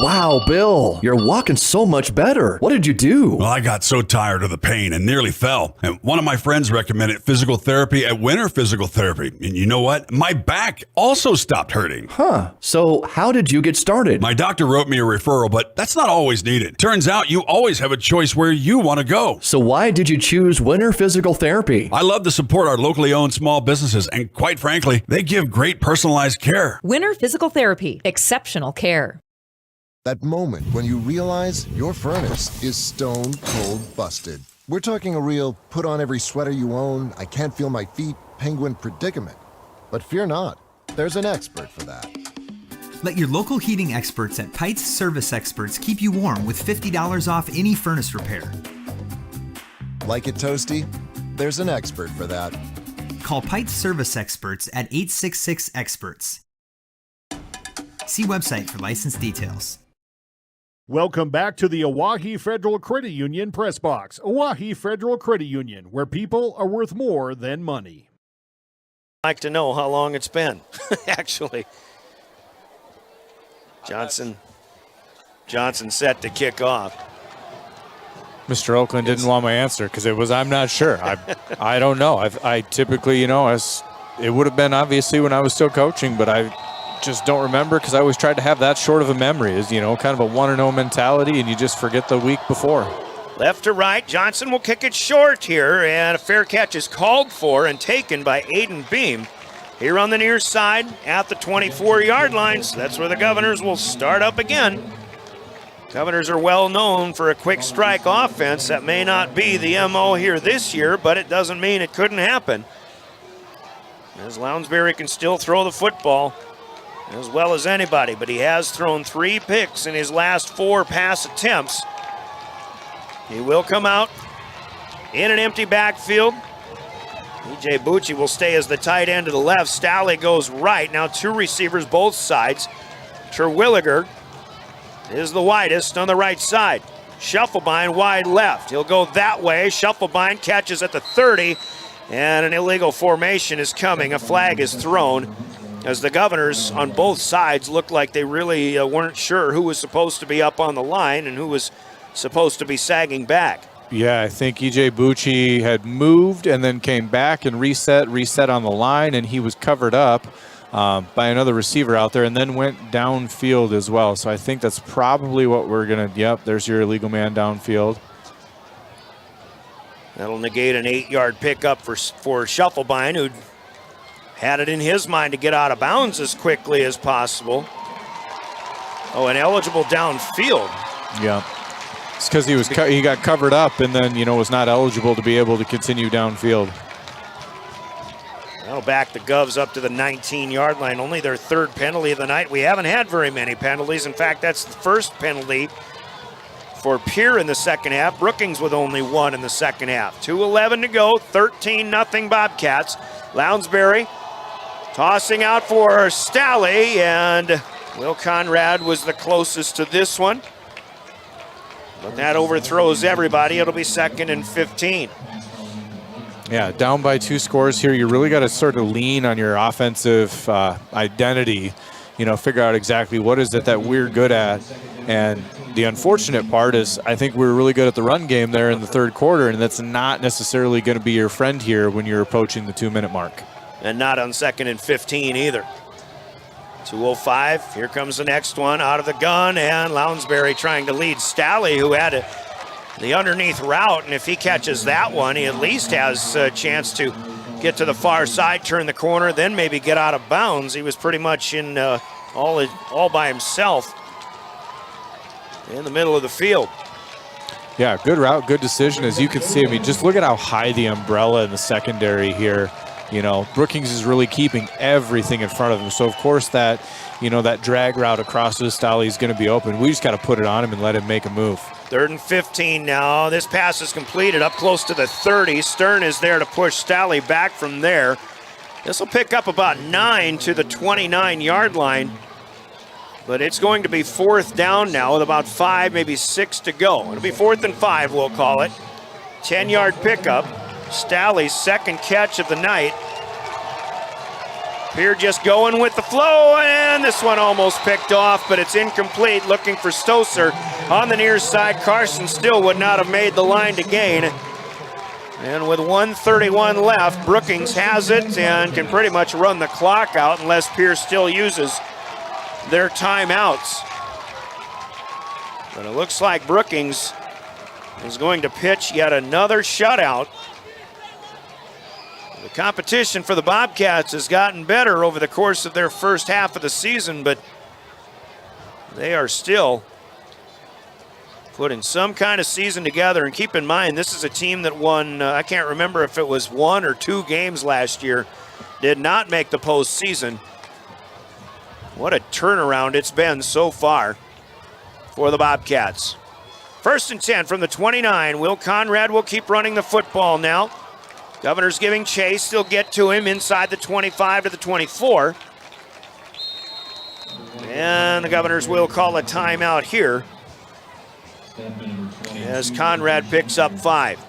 Wow, Bill, you're walking so much better. What did you do? Well, I got so tired of the pain and nearly fell. And one of my friends recommended physical therapy at Winter Physical Therapy. And you know what? My back also stopped hurting. Huh. So how did you get started? My doctor wrote me a referral, but that's not always needed. Turns out you always have a choice where you want to go. So why did you choose Winter Physical Therapy? I love to support our locally owned small businesses, and quite frankly, they give great personalized care. Winter Physical Therapy. Exceptional care. That moment when you realize your furnace is stone cold busted. We're talking a real put on every sweater you own, I can't feel my feet, penguin predicament. But fear not, there's an expert for that. Let your local heating experts at Pites Service Experts keep you warm with $50 off any furnace repair. Like it toasty? There's an expert for that. Call Pites Service Experts at 866-EXPERTS. See website for license details. Welcome back to the Oahe Federal Credit Union Press Box. Oahe Federal Credit Union, where people are worth more than money. like to know how long it's been, actually. Johnson set to kick off. Mr. Oakland didn't want my answer because it was, I'm not sure. I don't know. I typically, it would have been obviously when I was still coaching, but I just don't remember because I always tried to have that short of a memory, is, kind of a 1-0 mentality, and you just forget the week before. Left to right, Johnson will kick it short here, and a fair catch is called for and taken by Aiden Beam. Here on the near side at the 24-yard line, so that's where the Governors will start up again. Governors are well known for a quick strike offense. That may not be the MO here this year, but it doesn't mean it couldn't happen. As Lounsbury can still throw the football as well as anybody, but he has thrown 3 picks in his last 4 pass attempts. He will come out in an empty backfield. E.J. Bucci will stay as the tight end to the left. Stalley goes right. Now 2 receivers both sides. Terwilliger is the widest on the right side. Shufflebein wide left. He'll go that way. Shufflebein catches at the 30, and an illegal formation is coming. A flag is thrown as the Governors on both sides look like they really weren't sure who was supposed to be up on the line and who was supposed to be sagging back. Yeah, I think E.J. Bucci had moved and then came back and reset on the line, and he was covered up by another receiver out there and then went downfield as well. So I think that's probably what we're going to, yep, there's your illegal man downfield. That'll negate an 8-yard pickup for Shufflebein, who had it in his mind to get out of bounds as quickly as possible. Oh, an eligible downfield. Yeah. It's because he got covered up and then, was not eligible to be able to continue downfield. That'll back the Govs up to the 19-yard line. Only their 3rd penalty of the night. We haven't had very many penalties. In fact, that's the first penalty for Pierre in the second half. Brookings with only 1 in the second half. 2:11 to go, 13-0 Bobcats. Lounsbury tossing out for Stalley, and Will Conrad was the closest to this one. But that overthrows everybody. It'll be 2nd and 15. Yeah, down by 2 scores here. You really got to sort of lean on your offensive identity, figure out exactly what is it that we're good at. And the unfortunate part is I think we were really good at the run game there in the 3rd quarter, and that's not necessarily going to be your friend here when you're approaching the 2-minute mark. And not on 2nd and 15 either. 2:05, here comes the next one out of the gun, and Lounsbury trying to lead Stalley, who had the underneath route, and if he catches that one, he at least has a chance to get to the far side, turn the corner, then maybe get out of bounds. He was pretty much in all by himself in the middle of the field. Yeah, good route, good decision. As you can see, just look at how high the umbrella in the secondary here. Brookings is really keeping everything in front of him. So, of course, that drag route across to Stalley is going to be open. We just got to put it on him and let him make a move. 3rd and 15 now. This pass is completed up close to the 30. Stern is there to push Stalley back from there. This will pick up about 9 to the 29-yard line. But it's going to be 4th down now with about 5, maybe 6 to go. It'll be 4th and 5, we'll call it. 10-yard pickup. Stalley's 2nd catch of the night. Pierre just going with the flow, and this one almost picked off, but it's incomplete. Looking for Stoser on the near side. Carson still would not have made the line to gain. And with 1:31 left, Brookings has it and can pretty much run the clock out unless Pierre still uses their timeouts. But it looks like Brookings is going to pitch yet another shutout. The competition for the Bobcats has gotten better over the course of their first half of the season, but they are still putting some kind of season together. And keep in mind, this is a team that won, I can't remember if it was 1 or 2 games last year, did not make the postseason. What a turnaround it's been so far for the Bobcats. 1st and 10 from the 29. Will Conrad will keep running the football now. Governors giving chase. They'll get to him inside the 25 to the 24. And the Governors will call a timeout here as Conrad picks up 5.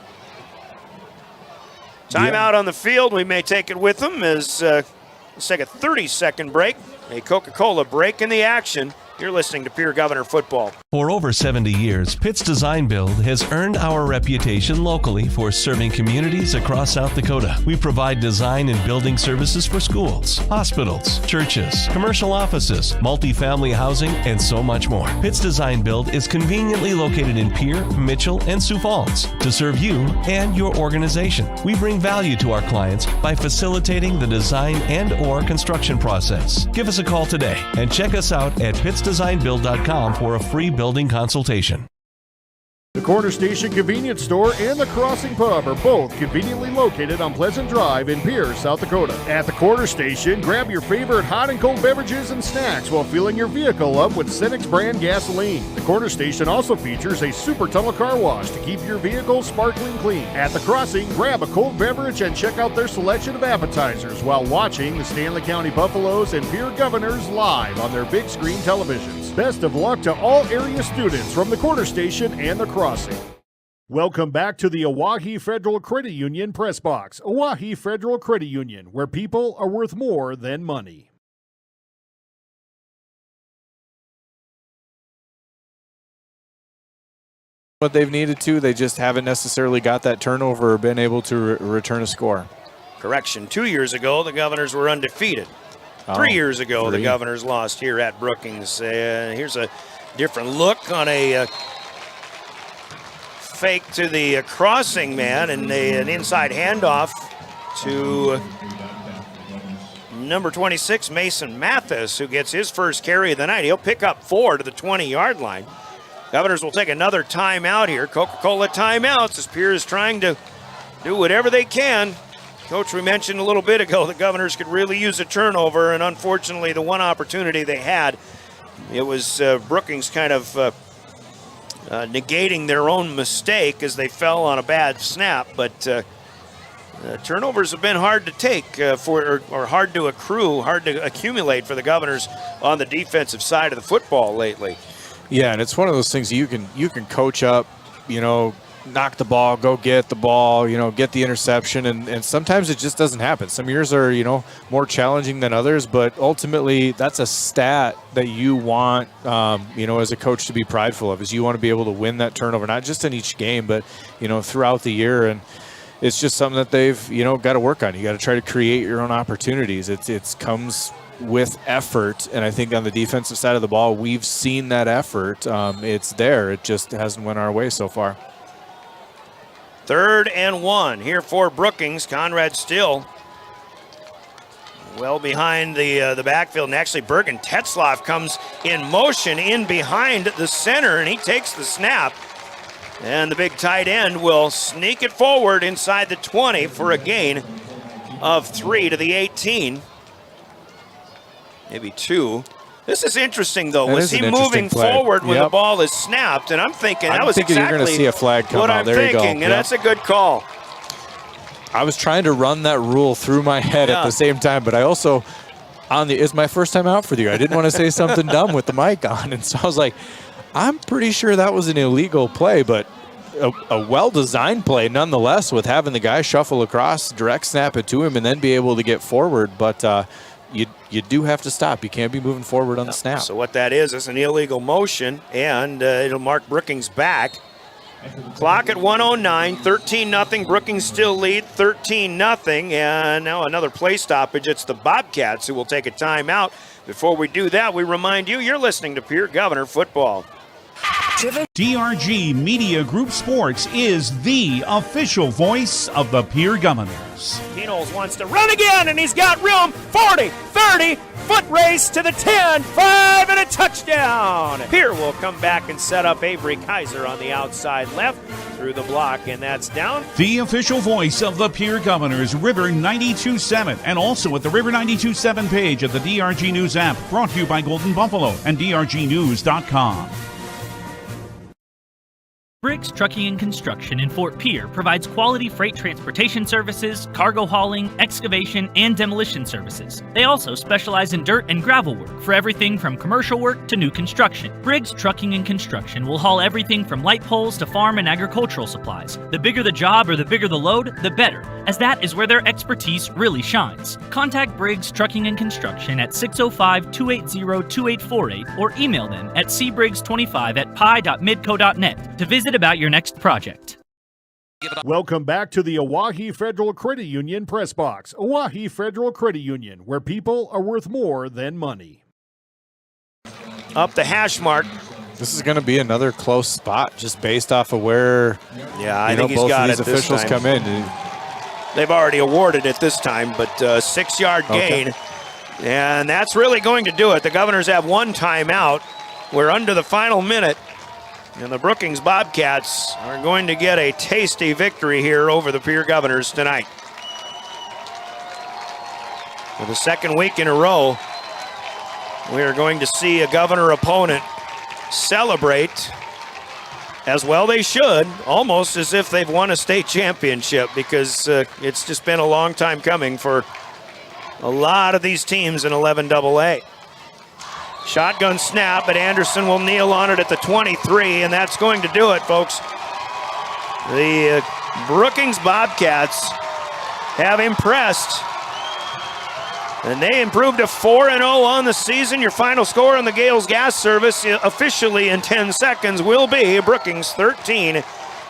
Timeout on the field. We may take it with them as let's take a 30-second break. A Coca-Cola break in the action. You're listening to Pierre Governor Football. For over 70 years, Pitt's Design Build has earned our reputation locally for serving communities across South Dakota. We provide design and building services for schools, hospitals, churches, commercial offices, multifamily housing, and so much more. Pitt's Design Build is conveniently located in Pierre, Mitchell, and Sioux Falls to serve you and your organization. We bring value to our clients by facilitating the design and/or construction process. Give us a call today and check us out at pittsdesignbuild.com for a free building consultation. The Corner Station Convenience Store and the Crossing Pub are both conveniently located on Pleasant Drive in Pierre, South Dakota. At the Corner Station, grab your favorite hot and cold beverages and snacks while filling your vehicle up with Cenex brand gasoline. The Corner Station also features a super tunnel car wash to keep your vehicle sparkling clean. At the Crossing, grab a cold beverage and check out their selection of appetizers while watching the Stanley County Buffaloes and Pierre Governors live on their big screen televisions. Best of luck to all area students from the Corner Station and the Crossing. Welcome back to the Oahe Federal Credit Union Press Box. Oahe Federal Credit Union, where people are worth more than money. What they've needed to, they just haven't necessarily got that turnover or been able to return a score. Correction, 2 years ago, the Governors were undefeated. 3 years ago, the Governors lost here at Brookings. Here's a different look on a fake to the crossing man and an inside handoff to number 26, Mason Mathis, who gets his first carry of the night. He'll pick up 4 to the 20-yard line. Governors will take another timeout here. Coca-Cola timeouts as Pierre is trying to do whatever they can. Coach, we mentioned a little bit ago the Governors could really use a turnover, and unfortunately the one opportunity they had, it was Brookings kind of negating their own mistake as they fell on a bad snap, but turnovers have been hard to take or hard to accrue, hard to accumulate for the Governors on the defensive side of the football lately. Yeah, and it's one of those things you can coach up, knock the ball, go get the ball, get the interception, and sometimes it just doesn't happen. Some years are, more challenging than others, but ultimately that's a stat that you want, as a coach to be prideful of, is you want to be able to win that turnover, not just in each game, but, throughout the year. And it's just something that they've, got to work on. You got to try to create your own opportunities. It comes with effort, and I think on the defensive side of the ball, we've seen that effort. It's there. It just hasn't went our way so far. 3rd and 1 here for Brookings. Conrad still well behind the backfield. And actually, Bergen Tetzloff comes in motion in behind the center, and he takes the snap. And the big tight end will sneak it forward inside the 20 for a gain of 3 to the 18. Maybe 2. This is interesting, though. Was he moving forward when the ball is snapped? And I'm thinking that was exactly you're going to see a flag come what out. I'm there thinking, you go. And that's a good call. I was trying to run that rule through my head at the same time, but I also, it's my first time out for the year. I didn't want to say something dumb with the mic on, and so I was like, I'm pretty sure that was an illegal play, but a well-designed play nonetheless, with having the guy shuffle across, direct snap it to him, and then be able to get forward. But you do have to stop. You can't be moving forward on the snap. So what that is an illegal motion, and it'll mark Brookings back. Clock at 1:09, 13-0. Brookings still lead 13-0. And now another play stoppage. It's the Bobcats who will take a timeout. Before we do that, we remind you you're listening to Pierre Governor Football. DRG Media Group Sports is the official voice of the Pierre Governors. Knowles wants to run again, and he's got room. 40, 30, foot race to the 10, 5, and a touchdown. Pierre will come back and set up Avery Kaiser on the outside left through the block, and that's down. The official voice of the Pierre Governors, River 92.7, and also at the River 92.7 page of the DRG News app, brought to you by Golden Buffalo and DRGnews.com. Briggs Trucking and Construction in Fort Pierre provides quality freight transportation services, cargo hauling, excavation, and demolition services. They also specialize in dirt and gravel work for everything from commercial work to new construction. Briggs Trucking and Construction will haul everything from light poles to farm and agricultural supplies. The bigger the job or the bigger the load, the better, as that is where their expertise really shines. Contact Briggs Trucking and Construction at 605-280-2848 or email them at cbriggs25@pi.midco.net to visit about your next project. Welcome back to the Oahe Federal Credit Union Press Box. Oahe Federal Credit Union, where people are worth more than money. Up the hash mark. This is going to be another close spot just based off of where I think he's both got of these it this officials time. come in. They've already awarded it this time, but 6-yard gain. And that's really going to do it. The Governors have one timeout. We're under the final minute. And the Brookings Bobcats are going to get a tasty victory here over the Pierre Governors tonight. For the second week in a row, we are going to see a Governor opponent celebrate, as well they should, almost as if they've won a state championship, because it's just been a long time coming for a lot of these teams in 11AA. Shotgun snap, but Anderson will kneel on it at the 23, and that's going to do it, folks. The Brookings Bobcats have impressed, and they improved to 4-0 on the season. Your final score on the Gales Gas Service officially in 10 seconds will be Brookings 13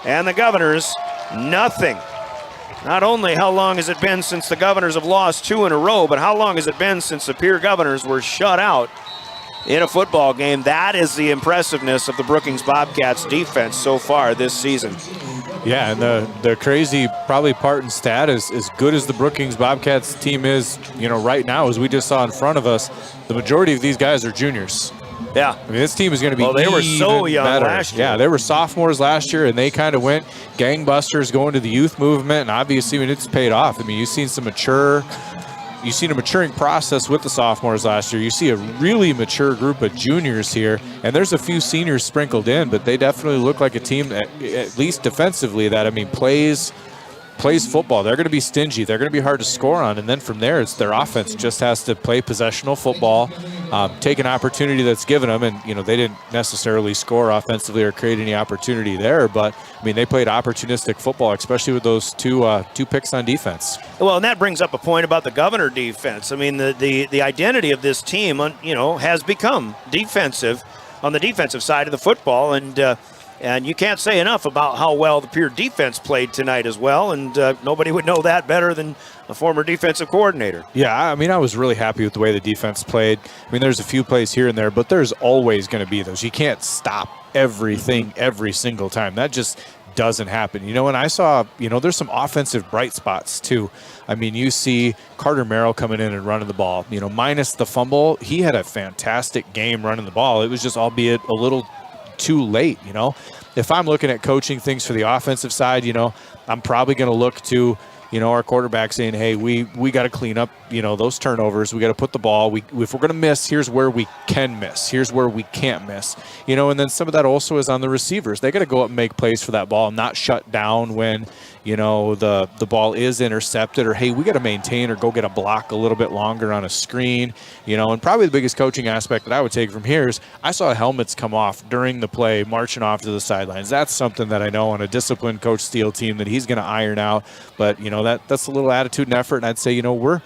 and the Governors nothing. Not only how long has it been since the Governors have lost 2 in a row, but how long has it been since the Pierre Governors were shut out in a football game? That is the impressiveness of the Brookings Bobcats defense so far this season. Yeah, and the crazy probably part and stat is as good as the Brookings Bobcats team is, right now, as we just saw in front of us, the majority of these guys are juniors. Yeah. I mean, this team is going to be they were so young better. last year. Yeah, they were sophomores last year, and they kind of went gangbusters going to the youth movement, and obviously, it's paid off. I mean, you've seen a maturing process with the sophomores last year. You see a really mature group of juniors here, and there's a few seniors sprinkled in, but they definitely look like a team that, at least defensively, that, plays football. They're going to be stingy. They're going to be hard to score on, and then from there, it's their offense just has to play possessional football, take an opportunity that's given them, and, they didn't necessarily score offensively or create any opportunity there, but, they played opportunistic football, especially with those two picks on defense. Well, and that brings up a point about the Governor defense. The identity of this team, has become defensive on the defensive side of the football, and you can't say enough about how well the Pierre defense played tonight as well, and nobody would know that better than a former defensive coordinator. Yeah, I was really happy with the way the defense played. There's a few plays here and there, but there's always going to be those. You can't stop everything every single time. That just doesn't happen. And I saw, there's some offensive bright spots too. You see Carter Merrill coming in and running the ball, minus the fumble. He had a fantastic game running the ball. It was just, albeit a little too late. If I'm looking at coaching things for the offensive side, I'm probably going to look to, our quarterback saying, hey, we got to clean up, those turnovers. We got to put the ball. If we're going to miss, here's where we can miss. Here's where we can't miss. And then some of that also is on the receivers. They got to go up and make plays for that ball, not shut down when, the ball is intercepted, or, hey, we got to maintain or go get a block a little bit longer on a screen, and probably the biggest coaching aspect that I would take from here is I saw helmets come off during the play, marching off to the sidelines. That's something that I know on a disciplined Coach Steele team that he's going to iron out, but, that's a little attitude and effort, and I'd say, we're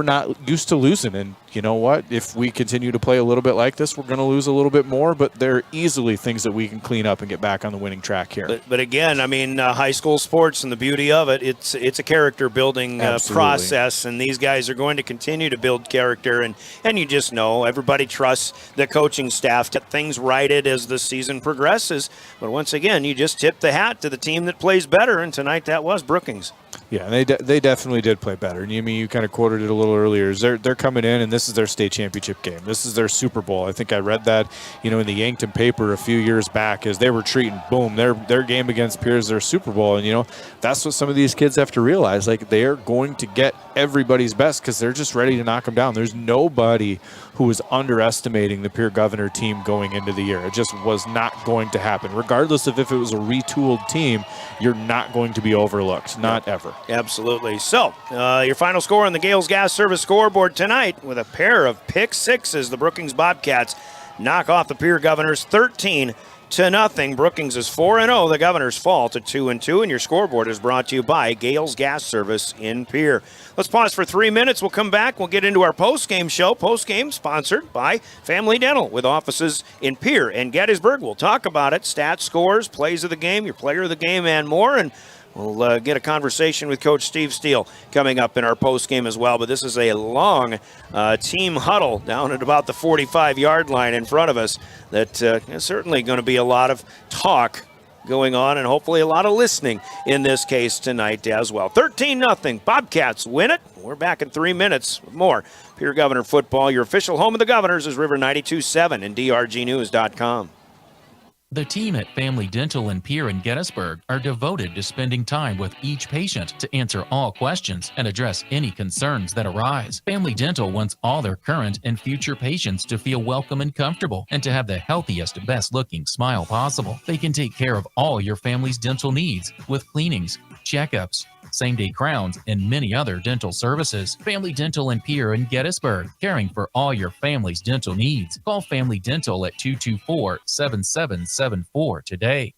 not used to losing, and you know what? If we continue to play a little bit like this, we're going to lose a little bit more, but there are easily things that we can clean up and get back on the winning track here. But again, high school sports and the beauty of it, it's a character building process, and these guys are going to continue to build character, and you just know everybody trusts the coaching staff to get things righted as the season progresses. But once again, you just tip the hat to the team that plays better, and tonight that was Brookings. Yeah, they definitely did play better. And you kind of quoted it a little earlier. They're coming in, and this this is their state championship game. This is their Super Bowl. I think I read that, in the Yankton paper a few years back as they were treating, their game against Pierre is their Super Bowl. And, that's what some of these kids have to realize. Like, they are going to get everybody's best because they're just ready to knock them down. There's nobody who was underestimating the Pierre Governor team going into the year. It just was not going to happen. Regardless of if it was a retooled team, you're not going to be overlooked. Not ever. Absolutely. So, your final score on the Gales Gas Service scoreboard tonight with a pair of pick sixes. The Brookings Bobcats knock off the Pierre Governors 13-0. Brookings is 4-0. The Governors fall to 2-2. And your scoreboard is brought to you by Gales Gas Service in Pierre. Let's pause for 3 minutes. We'll come back. We'll get into our post-game show. Post-game sponsored by Family Dental with offices in Pierre and Gettysburg. We'll talk about it. Stats, scores, plays of the game, your player of the game, and more. And we'll get a conversation with Coach Steve Steele coming up in our postgame as well. But this is a long team huddle down at about the 45-yard line in front of us that is certainly going to be a lot of talk going on and hopefully a lot of listening in this case tonight as well. 13-0. Bobcats win it. We're back in 3 minutes with more Pierre Governor football. Your official home of the Governors is River 92.7 and drgnews.com. The team at Family Dental in Pierre and Gettysburg are devoted to spending time with each patient to answer all questions and address any concerns that arise. Family Dental wants all their current and future patients to feel welcome and comfortable and to have the healthiest, best-looking smile possible. They can take care of all your family's dental needs with cleanings, checkups, same-day crowns, and many other dental services. Family Dental in Pierre and Gettysburg, caring for all your family's dental needs. Call Family Dental at 224-7774 today.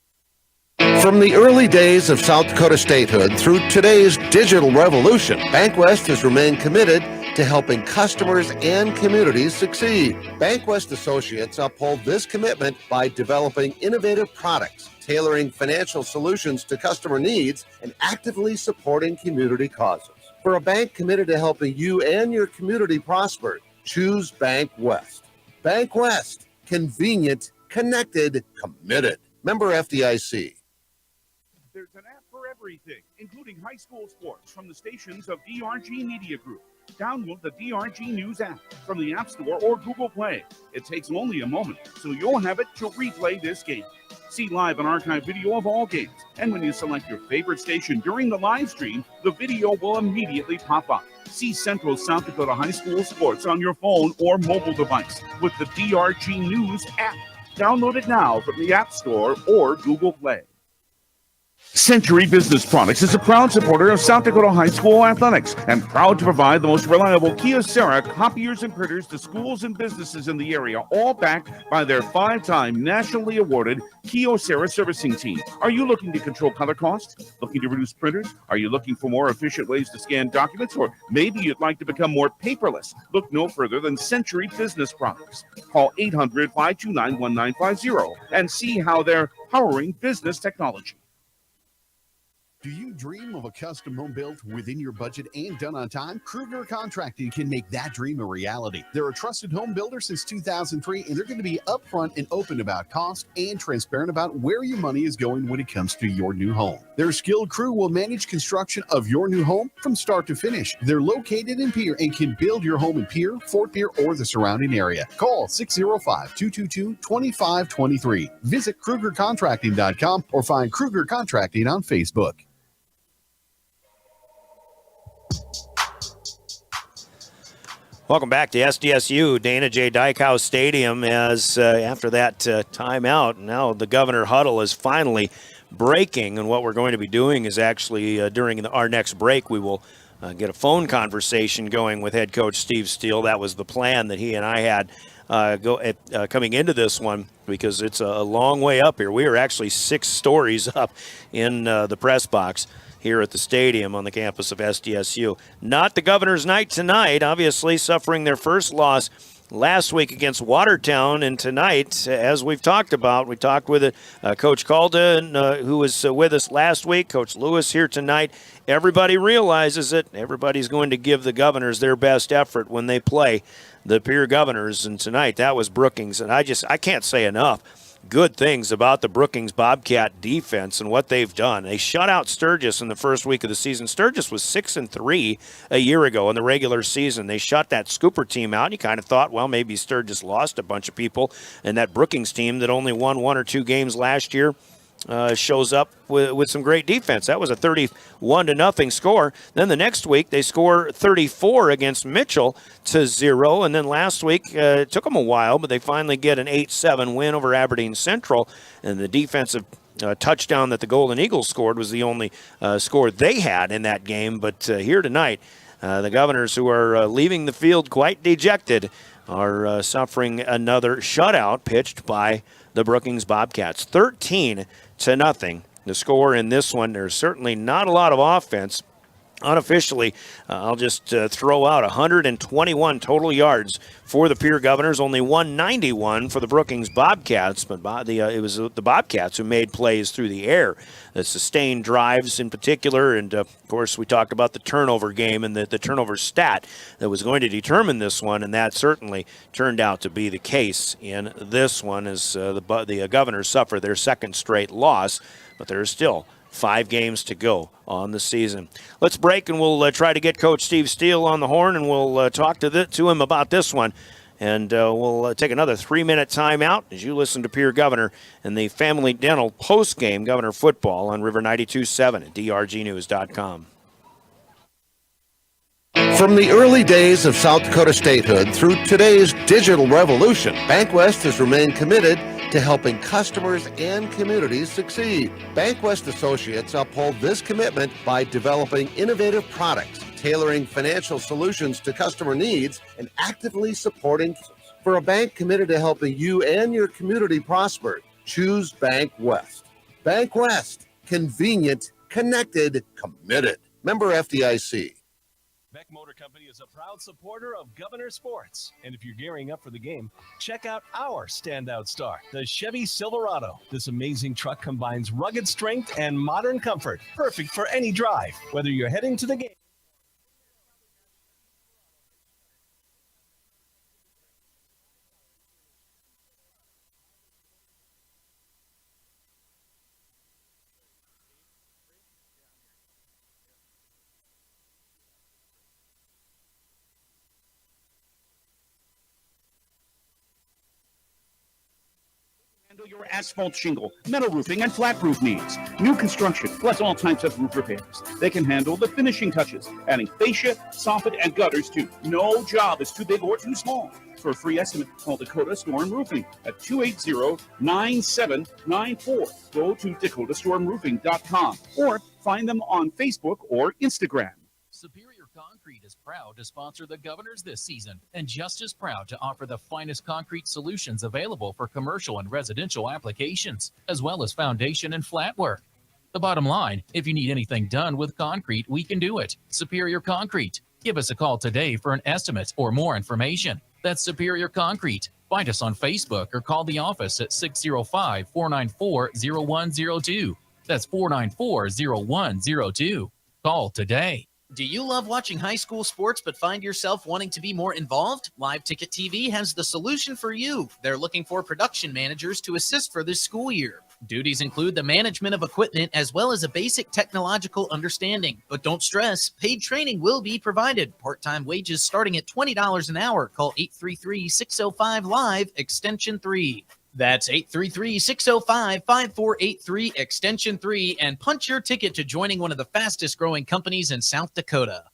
From the early days of South Dakota statehood through today's digital revolution, BankWest has remained committed to helping customers and communities succeed. BankWest Associates uphold this commitment by developing innovative products, tailoring financial solutions to customer needs, and actively supporting community causes. For a bank committed to helping you and your community prosper, choose BankWest. BankWest. Convenient, connected, committed. Member FDIC. There's an app for everything, including high school sports from the stations of DRG Media Group. Download the DRG News app from the App Store or Google Play. It takes only a moment, so you'll have it to replay this game. See live and archive video of all games. And when you select your favorite station during the live stream, the video will immediately pop up. See Central South Dakota High School sports on your phone or mobile device with the DRG News app. Download it now from the App Store or Google Play. Century Business Products is a proud supporter of South Dakota High School athletics and proud to provide the most reliable Kyocera copiers and printers to schools and businesses in the area, all backed by their 5-time nationally awarded Kyocera servicing team. Are you looking to control color costs? Looking to reduce printers? Are you looking for more efficient ways to scan documents? Or maybe you'd like to become more paperless? Look no further than Century Business Products. Call 800-529-1950 and see how they're powering business technology. Do you dream of a custom home built within your budget and done on time? Kruger Contracting can make that dream a reality. They're a trusted home builder since 2003, and they're going to be upfront and open about cost and transparent about where your money is going when it comes to your new home. Their skilled crew will manage construction of your new home from start to finish. They're located in Pierre and can build your home in Pierre, Fort Pierre, or the surrounding area. Call 605-222-2523. Visit KrugerContracting.com or find Kruger Contracting on Facebook. Welcome back to SDSU, Dana J. Dykehouse Stadium, as after that timeout, now the Governor huddle is finally breaking, and what we're going to be doing is actually during our next break, we will get a phone conversation going with head coach Steve Steele. That was the plan that he and I had coming into this one, because it's a long way up here. We are actually 6 stories up in the press box here at the stadium on the campus of SDSU. Not the Governor's night tonight, obviously suffering their first loss last week against Watertown, and tonight, as we've talked about, we talked with Coach Calda, who was with us last week, Coach Lewis here tonight. Everybody realizes it. Everybody's going to give the Governors their best effort when they play the Pierre Governors, and tonight that was Brookings, and I can't say enough good things about the Brookings Bobcat defense and what they've done. They shut out Sturgis in the first week of the season. Sturgis was 6-3 a year ago in the regular season. They shut that Scooper team out, and you kind of thought, well, maybe Sturgis lost a bunch of people, and that Brookings team that only won 1 or 2 games last year shows up with some great defense. That was a 31-0 score. Then the next week they score 34 against Mitchell to 0. And then last week it took them a while, but they finally get an 8-7 win over Aberdeen Central. And the defensive touchdown that the Golden Eagles scored was the only score they had in that game. But here tonight, the Governors, who are leaving the field quite dejected, are suffering another shutout pitched by the Brookings Bobcats. 13-0. The score in this one. There's certainly not a lot of offense. Unofficially, I'll just throw out 121 total yards for the Pierre Governors, only 191 for the Brookings Bobcats, but it was the Bobcats who made plays through the air, the sustained drives in particular, and of course we talked about the turnover game and the turnover stat that was going to determine this one, and that certainly turned out to be the case in this one as the Governors suffer their second straight loss, but there's still 5 games to go on the season. Let's break, and we'll try to get Coach Steve Steele on the horn, and we'll talk to him about this one. And we'll take another 3-minute timeout as you listen to Pierre Governor and the Family Dental post-game Governor football on River 92.7 at drgnews.com. From the early days of South Dakota statehood through today's digital revolution, BankWest has remained committed to helping customers and communities succeed. BankWest Associates uphold this commitment by developing innovative products, tailoring financial solutions to customer needs, and actively supporting. For a bank committed to helping you and your community prosper, choose BankWest. BankWest, convenient, connected, committed. Member FDIC. Beck Motor Company is a proud supporter of Governor Sports. And if you're gearing up for the game, check out our standout star, the Chevy Silverado. This amazing truck combines rugged strength and modern comfort, perfect for any drive, whether you're heading to the game. Your asphalt shingle, metal roofing, and flat roof needs. New construction, plus all types of roof repairs. They can handle the finishing touches, adding fascia, soffit, and gutters too. No job is too big or too small. For a free estimate, call Dakota Storm Roofing at 280-9794. Go to dakotastормroofing.com or find them on Facebook or Instagram. Superior Concrete is proud to sponsor the Governors this season, and just as proud to offer the finest concrete solutions available for commercial and residential applications, as well as foundation and flat work. The bottom line, if you need anything done with concrete, we can do it. Superior Concrete. Give us a call today for an estimate or more information. That's Superior Concrete. Find us on Facebook or call the office at 605-494-0102. That's 494-0102. Call today. Do you love watching high school sports but find yourself wanting to be more involved? Live Ticket TV has the solution for you. They're looking for production managers to assist for this school year. Duties include the management of equipment as well as a basic technological understanding. But don't stress, paid training will be provided. Part-time wages starting at $20 an hour. Call 833-605-LIVE, extension 3. That's 833-605-5483, extension 3, and punch your ticket to joining one of the fastest growing companies in South Dakota.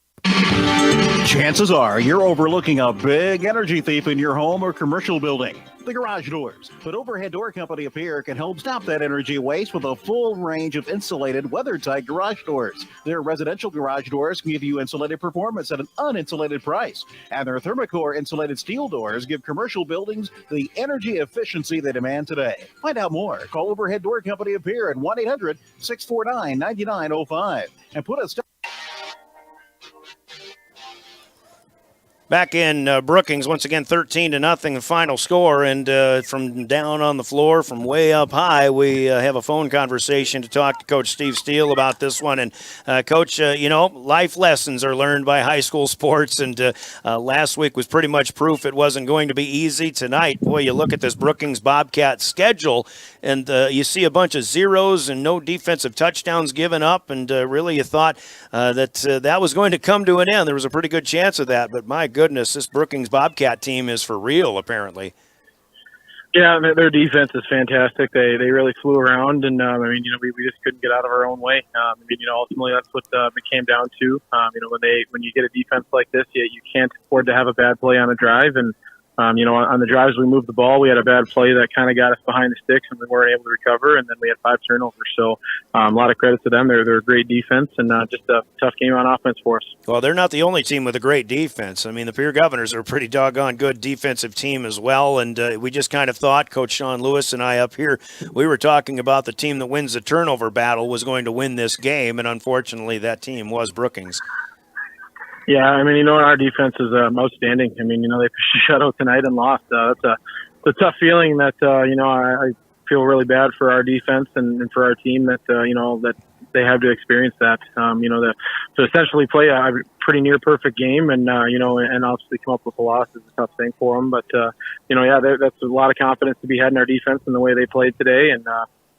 Chances are you're overlooking a big energy thief in your home or commercial building. The garage doors. But Overhead Door Company of Pierre can help stop that energy waste with a full range of insulated, weather-tight garage doors. Their residential garage doors can give you insulated performance at an uninsulated price. And their Thermocore insulated steel doors give commercial buildings the energy efficiency they demand today. Find out more. Call Overhead Door Company of Pierre at 1-800-649-9905 and put a stop. Back in Brookings, once again, 13-0, the final score. And from down on the floor, from way up high, we have a phone conversation to talk to Coach Steve Steele about this one. And, Coach, life lessons are learned by high school sports. And last week was pretty much proof it wasn't going to be easy. Tonight, boy, you look at this Brookings Bobcats schedule, and you see a bunch of zeros and no defensive touchdowns given up. And really you thought that was going to come to an end. There was a pretty good chance of that. But, my goodness, this Brookings Bobcat team is for real, apparently. Yeah, their defense is fantastic. They really flew around, and we just couldn't get out of our own way. Ultimately that's what it came down to. When you get a defense like this, you can't afford to have a bad play on a drive. And on the drives we moved the ball, we had a bad play that kind of got us behind the sticks, and we weren't able to recover. And then we had 5 turnovers. So a lot of credit to them. They're a great defense, and just a tough game on offense for us. Well, they're not the only team with a great defense. I mean, the Pierre Governors are a pretty doggone good defensive team as well. And we just kind of thought, Coach Sean Lewis and I up here, we were talking about the team that wins the turnover battle was going to win this game. And unfortunately, that team was Brookings. Yeah, our defense is outstanding. They pushed a shutout tonight and lost. It's a tough feeling that, I feel really bad for our defense and for our team that, that they have to experience that. To essentially play a pretty near perfect game and, and obviously come up with a loss is a tough thing for them. But, that's a lot of confidence to be had in our defense and the way they played today. And,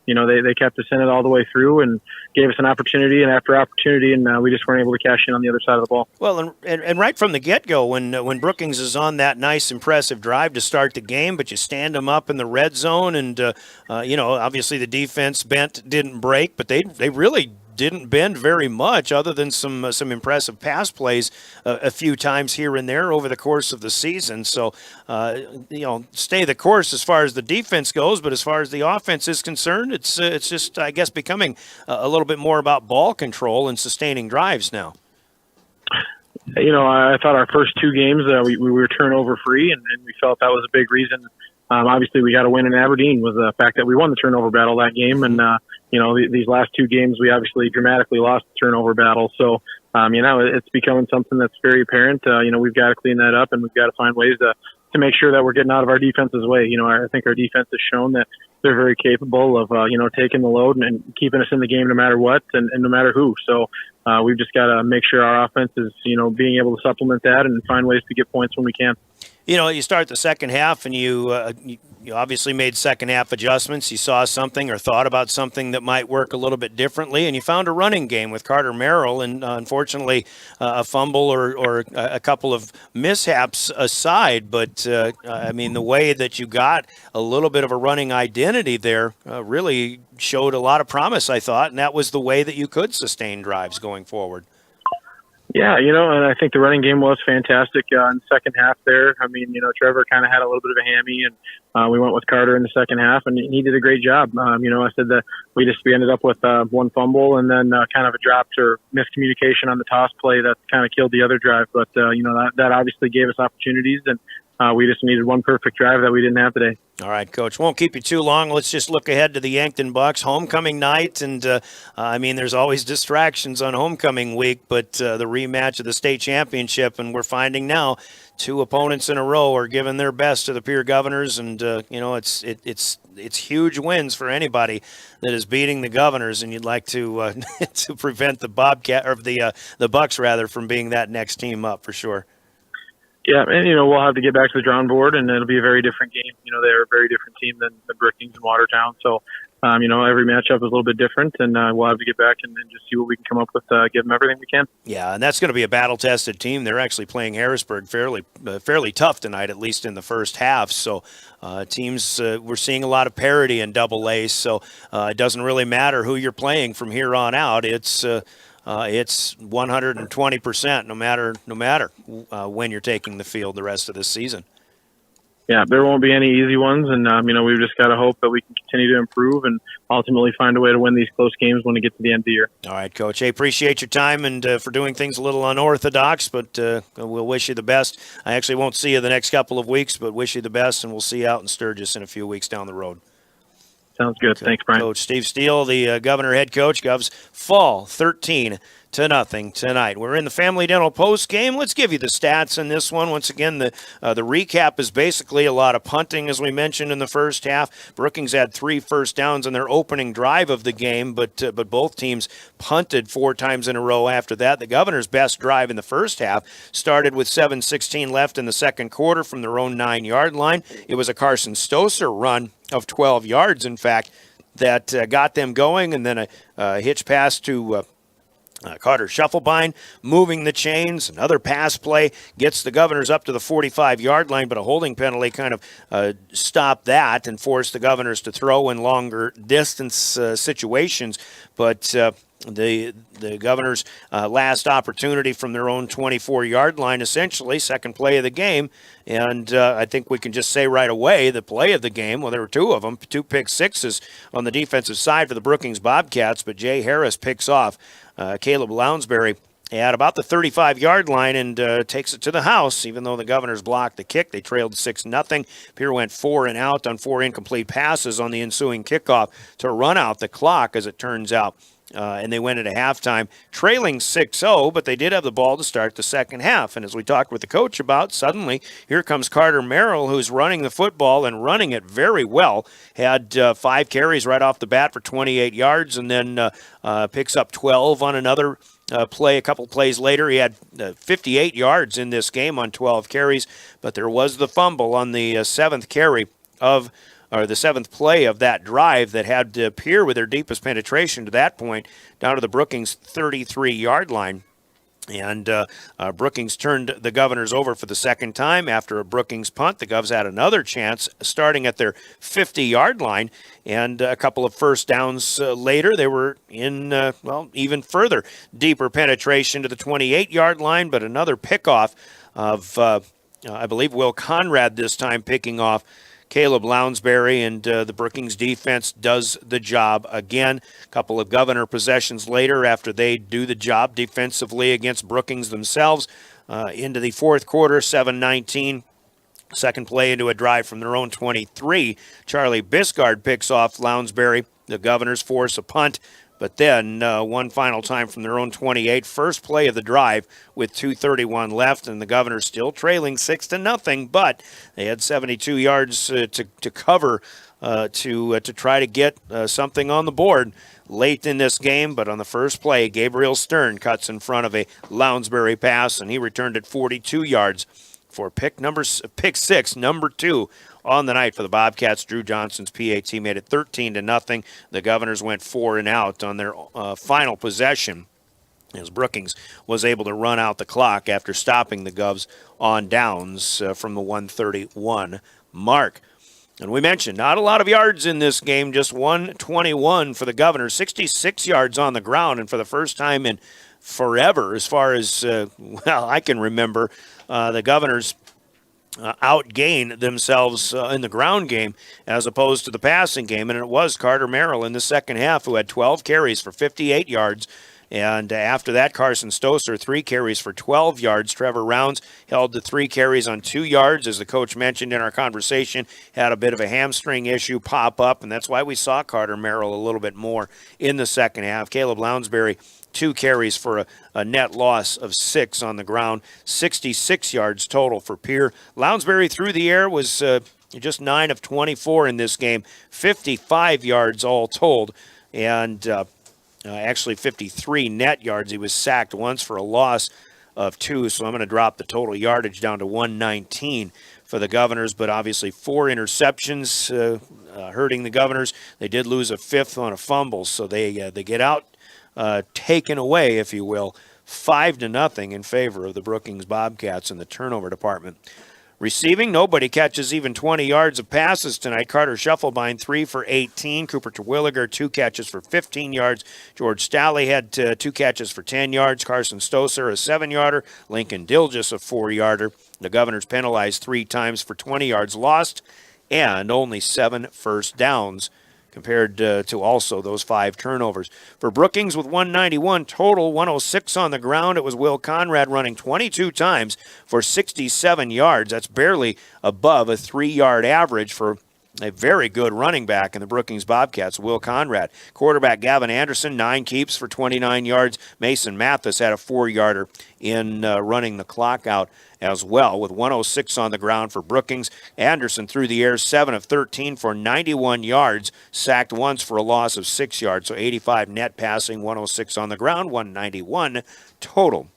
they kept us in it all the way through and gave us an opportunity and after opportunity, and we just weren't able to cash in on the other side of the ball. Well, and right from the get-go, when Brookings is on that nice, impressive drive to start the game, but you stand them up in the red zone, and, obviously the defense didn't break, but they really didn't bend very much other than some impressive pass plays a few times here and there over the course of the season. So, stay the course as far as the defense goes, but as far as the offense is concerned, it's just, I guess, becoming a little bit more about ball control and sustaining drives now. I thought our first 2 games we were turnover free, and we felt that was a big reason. Obviously, we got to win in Aberdeen was the fact that we won the turnover battle that game. And, these last 2 games, we obviously dramatically lost the turnover battle. So, it's becoming something that's very apparent. We've got to clean that up, and we've got to find ways to make sure that we're getting out of our defense's way. I think our defense has shown that they're very capable of, taking the load and keeping us in the game no matter what and no matter who. So, we've just got to make sure our offense is, being able to supplement that and find ways to get points when we can. You start the second half, and you obviously made second half adjustments. You saw something or thought about something that might work a little bit differently, and you found a running game with Carter Merrill. And unfortunately, a fumble or a couple of mishaps aside, but the way that you got a little bit of a running identity there really showed a lot of promise, I thought, and that was the way that you could sustain drives going forward. Yeah, and I think the running game was fantastic in the second half there. Trevor kind of had a little bit of a hammy, and we went with Carter in the second half, and he did a great job. I said that we ended up with 1 fumble and then kind of a drop or miscommunication on the toss play that kind of killed the other drive. But, that obviously gave us opportunities, and we just needed 1 perfect drive that we didn't have today. All right, Coach. Won't keep you too long. Let's just look ahead to the Yankton Bucks homecoming night. And, there's always distractions on homecoming week, but the rematch of the state championship, and we're finding now 2 opponents in a row are giving their best to the Pierre Governors. And, it's huge wins for anybody that is beating the Governors, and you'd like to to prevent the Bobcat or the Bucks rather from being that next team up for sure. Yeah, and, we'll have to get back to the drawing board, and it'll be a very different game. They're a very different team than Brookings and Watertown. So, every matchup is a little bit different, and we'll have to get back and just see what we can come up with, give them everything we can. Yeah, and that's going to be a battle-tested team. They're actually playing Harrisburg fairly tough tonight, at least in the first half. So, teams, we're seeing a lot of parity in Double-A, so it doesn't really matter who you're playing from here on out. It's 120% no matter when you're taking the field the rest of this season. Yeah, there won't be any easy ones, and we've just got to hope that we can continue to improve and ultimately find a way to win these close games when we get to the end of the year. All right, Coach. Hey, appreciate your time and for doing things a little unorthodox, but we'll wish you the best. I actually won't see you the next couple of weeks, but wish you the best, and we'll see you out in Sturgis in a few weeks down the road. Sounds good. Thanks, Brian. Coach Steve Steele, the Governor head coach. Govs fall 13-0 6-0 tonight. We're in the Family Dental post game. Let's give you the stats in this one. Once again, the recap is basically a lot of punting, as we mentioned in the first half. Brookings had 3 first downs in their opening drive of the game, but both teams punted 4 times in a row after that. The Governors' best drive in the first half started with 7:16 left in the second quarter from their own 9-yard line. It was a Carson Stoser run of 12 yards, in fact, that got them going, and then a hitch pass to Carter Shufflebein, moving the chains. Another pass play gets the Governors up to the 45-yard line, but a holding penalty kind of stopped that and forced the Governors to throw in longer distance situations. But the Governors' last opportunity from their own 24-yard line, essentially, second play of the game. And I think we can just say right away the play of the game, well, there were 2 of them, 2 pick sixes on the defensive side for the Brookings Bobcats, but Jay Harris picks off Caleb Lounsbury at about the 35-yard line and takes it to the house. Even though the Governors blocked the kick, they trailed 6-0. Pierre went 4 and out on 4 incomplete passes on the ensuing kickoff to run out the clock, as it turns out. And they went into halftime trailing 6-0, but they did have the ball to start the second half. And as we talked with the coach about, suddenly here comes Carter Merrill, who's running the football and running it very well. Had 5 carries right off the bat for 28 yards, and then picks up 12 on another play. A couple plays later, he had 58 yards in this game on 12 carries, but there was the fumble on the 7th carry of or the 7th play of that drive that had Pierre with their deepest penetration to that point down to the Brookings 33-yard line. And Brookings turned the Governors over for the second time after a Brookings punt. The Govs had another chance starting at their 50-yard line, and a couple of first downs later, they were in, even further deeper penetration to the 28-yard line, but another pickoff of, I believe, Will Conrad this time picking off Caleb Lounsbury, and the Brookings defense does the job again. A couple of Governor possessions later after they do the job defensively against Brookings themselves. Into the fourth quarter, 7-19. Second play into a drive from their own 23. Charlie Biscard picks off Lounsbury. The Governors force a punt. But then one final time from their own 28, first play of the drive with 2:31 left, and the Governors still trailing 6-0. But they had 72 yards to cover to try to get something on the board late in this game. But on the first play, Gabriel Stern cuts in front of a Lounsbury pass, and he returned it 42 yards for pick 6, number 2. On the night for the Bobcats. Drew Johnson's PAT made it 13-0. The Governors went 4 and out on their final possession, as Brookings was able to run out the clock after stopping the Govs on downs from the 131 mark. And we mentioned not a lot of yards in this game, just 121 for the Governors, 66 yards on the ground, and for the first time in forever, as far as, I can remember, the Governors outgain themselves in the ground game as opposed to the passing game, and it was Carter Merrill in the second half who had 12 carries for 58 yards, and after that, Carson Stoser, 3 carries for 12 yards. Trevor Rounds held to 3 carries on 2 yards, as the coach mentioned in our conversation, had a bit of a hamstring issue pop up, and that's why we saw Carter Merrill a little bit more in the second half. Caleb Lounsbury, 2 carries for a net loss of 6 on the ground, 66 yards total for Pierre. Lounsbury through the air was just 9 of 24 in this game, 55 yards all told, and actually 53 net yards. He was sacked once for a loss of 2, so I'm going to drop the total yardage down to 119 for the Governors, but obviously 4 interceptions hurting the Governors. They did lose a 5th on a fumble, so they get out taken away, if you will, 5-0 in favor of the Brookings Bobcats in the turnover department. Receiving, nobody catches even 20 yards of passes tonight. Carter Shufflebein, 3 for 18. Cooper Terwilliger, 2 catches for 15 yards. George Stalley had 2 catches for 10 yards. Carson Stoser, a 7-yarder. Lincoln Dilgis, a 4-yarder. The Governors penalized 3 times for 20 yards lost and only 7 first downs, compared to also those 5 turnovers. For Brookings, with 191 total, 106 on the ground, it was Will Conrad running 22 times for 67 yards. That's barely above a 3-yard average for a very good running back in the Brookings Bobcats, Will Conrad. Quarterback Gavin Anderson, 9 keeps for 29 yards. Mason Mathis had a 4-yarder in running the clock out as well, with 106 on the ground for Brookings. Anderson threw the air 7 of 13 for 91 yards, sacked once for a loss of 6 yards, so 85 net passing, 106 on the ground, 191 total.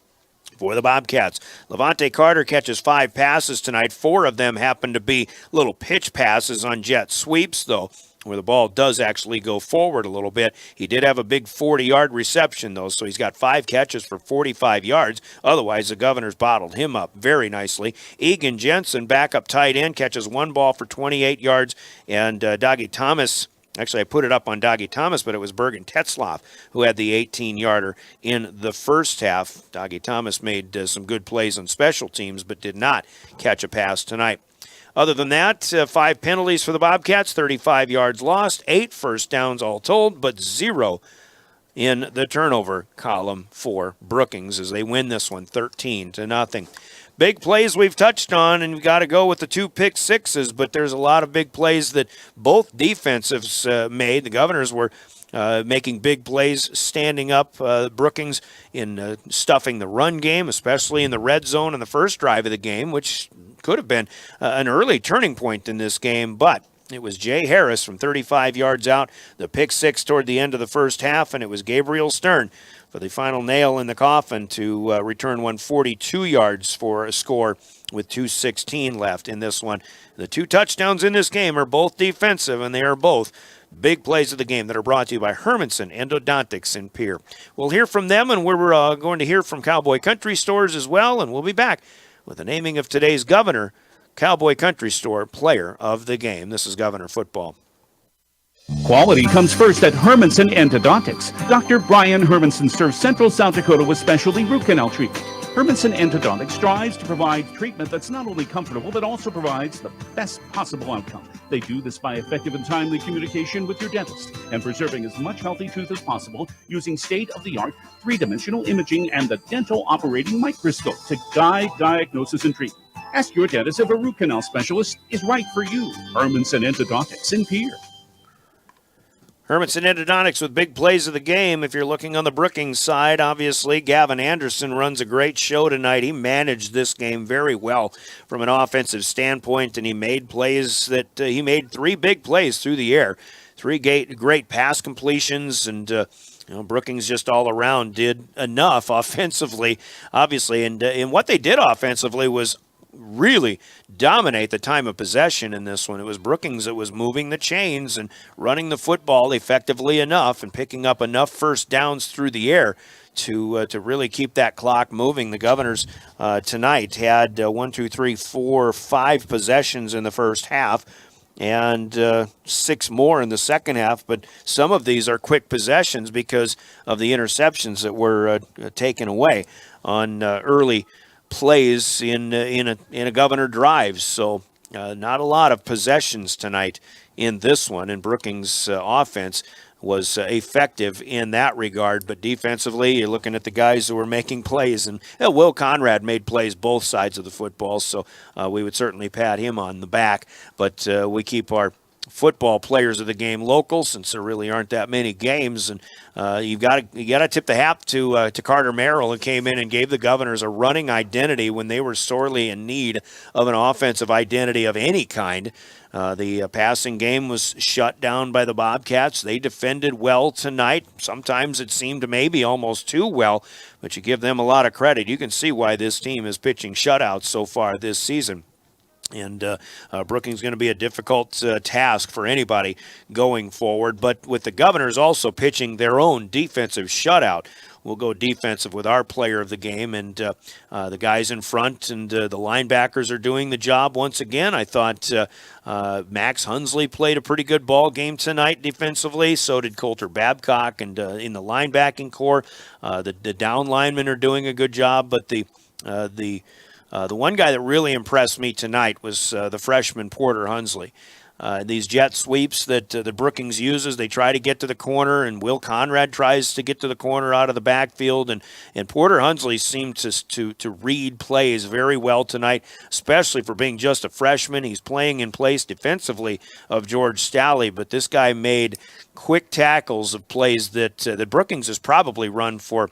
For the Bobcats, Levante Carter catches 5 passes tonight. 4 of them happen to be little pitch passes on jet sweeps, though, where the ball does actually go forward a little bit. He did have a big 40-yard reception, though, so he's got 5 catches for 45 yards. Otherwise, the Governors bottled him up very nicely. Egan Jensen, backup tight end, catches 1 ball for 28 yards, and Doggy Thomas. Actually, I put it up on Doggy Thomas, but it was Bergen Tetzlaff who had the 18-yarder in the first half. Doggy Thomas made some good plays on special teams, but did not catch a pass tonight. Other than that, 5 penalties for the Bobcats, 35 yards lost, 8 first downs all told, but 0 in the turnover column for Brookings as they win this one 13-0. Big plays we've touched on, and we've got to go with the 2 pick sixes, but there's a lot of big plays that both defensives made. The Governors were making big plays, standing up Brookings in stuffing the run game, especially in the red zone in the first drive of the game, which could have been an early turning point in this game, but it was Jay Harris from 35 yards out, the pick 6 toward the end of the first half, and it was Gabriel Stern for the final nail in the coffin to return 142 yards for a score with 2:16 left in this one. The 2 touchdowns in this game are both defensive, and they are both big plays of the game that are brought to you by Hermanson Endodontics in Pierre. We'll hear from them, and we're going to hear from Cowboy Country Stores as well, and we'll be back with the naming of today's Governor Cowboy Country Store Player of the Game. This is Governor Football. Quality comes first at Hermanson Endodontics. Dr. Brian Hermanson serves Central South Dakota with specialty root canal treatment. Hermanson Endodontics strives to provide treatment that's not only comfortable, but also provides the best possible outcome. They do this by effective and timely communication with your dentist and preserving as much healthy tooth as possible using state-of-the-art 3-dimensional imaging and the dental operating microscope to guide diagnosis and treatment. Ask your dentist if a root canal specialist is right for you. Hermanson Endodontics in Pierre. Hermanson Endodontics with big plays of the game. If you're looking on the Brookings side, obviously Gavin Anderson runs a great show tonight. He managed this game very well from an offensive standpoint, and he made plays that he made 3 big plays through the air, 3 great pass completions, and Brookings just all around did enough offensively, obviously, and what they did offensively was really dominate the time of possession in this one. It was Brookings that was moving the chains and running the football effectively enough and picking up enough first downs through the air to really keep that clock moving. The Governors tonight had 5 possessions in the first half and 6 more in the second half, but some of these are quick possessions because of the interceptions that were taken away on early plays in a Governor drive. So not a lot of possessions tonight in this one, and Brookings' offense was effective in that regard. But defensively, you're looking at the guys who were making plays, and Will Conrad made plays both sides of the football, so we would certainly pat him on the back. But we keep our football players of the game local, since there really aren't that many games, and you got to tip the hat to Carter Merrill, who came in and gave the Governors a running identity when they were sorely in need of an offensive identity of any kind. The passing game was shut down by the Bobcats. They defended well tonight. Sometimes it seemed maybe almost too well, but you give them a lot of credit. You can see why this team is pitching shutouts so far this season. And Brookings is going to be a difficult task for anybody going forward. But with the Governors also pitching their own defensive shutout, we'll go defensive with our player of the game. And the guys in front and the linebackers are doing the job once again. I thought Max Hunsley played a pretty good ball game tonight defensively. So did Coulter Babcock. And in the linebacking core, the down linemen are doing a good job. But the one guy that really impressed me tonight was the freshman Porter Hunsley. these jet sweeps that the Brookings uses. They try to get to the corner, and Will Conrad tries to get to the corner out of the backfield. And Porter Hunsley seemed to read plays very well tonight, especially for being just a freshman. He's playing in place defensively of George Stalley, but this guy made quick tackles of plays that Brookings has probably run for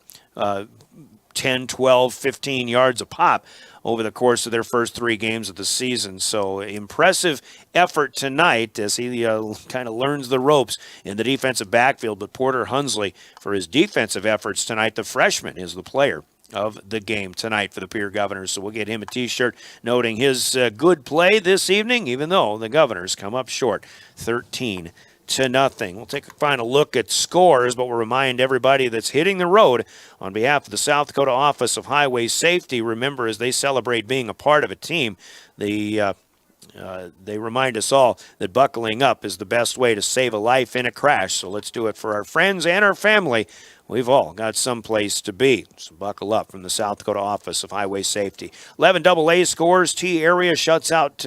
10, 12, 15 yards a pop over the course of their first 3 games of the season. So impressive effort tonight as he kind of learns the ropes in the defensive backfield. But Porter Hunsley, for his defensive efforts tonight, the freshman, is the player of the game tonight for the Pierre Governors. So we'll get him a T-shirt noting his good play this evening, even though the Governors come up short 13-0. We'll take a final look at scores, but we'll remind everybody that's hitting the road on behalf of the South Dakota Office of Highway Safety. Remember, as they celebrate being a part of a team, they remind us all that buckling up is the best way to save a life in a crash. So let's do it for our friends and our family. We've all got some place to be. So buckle up from the South Dakota Office of Highway Safety. 11 AA scores. T area shuts out,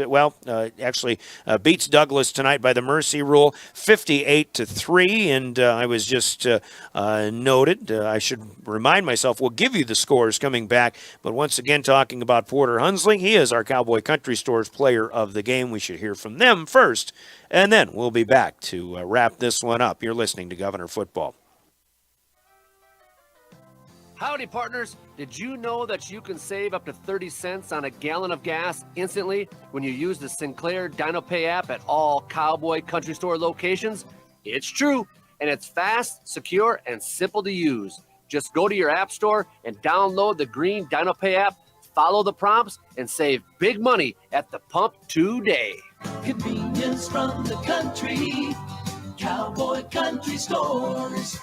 beats Douglas tonight by the mercy rule, 58-3. And I was just noted, I should remind myself, we'll give you the scores coming back. But once again, talking about Porter Hunsley, he is our Cowboy Country Stores player of the game. We should hear from them first, and then we'll be back to wrap this one up. You're listening to Governor Football. Howdy, partners. Did you know that you can save up to 30 cents on a gallon of gas instantly when you use the Sinclair DinoPay app at all Cowboy Country Store locations? It's true, and it's fast, secure, and simple to use. Just go to your app store and download the green DinoPay app, follow the prompts, and save big money at the pump today. Convenience from the country, Cowboy Country Stores.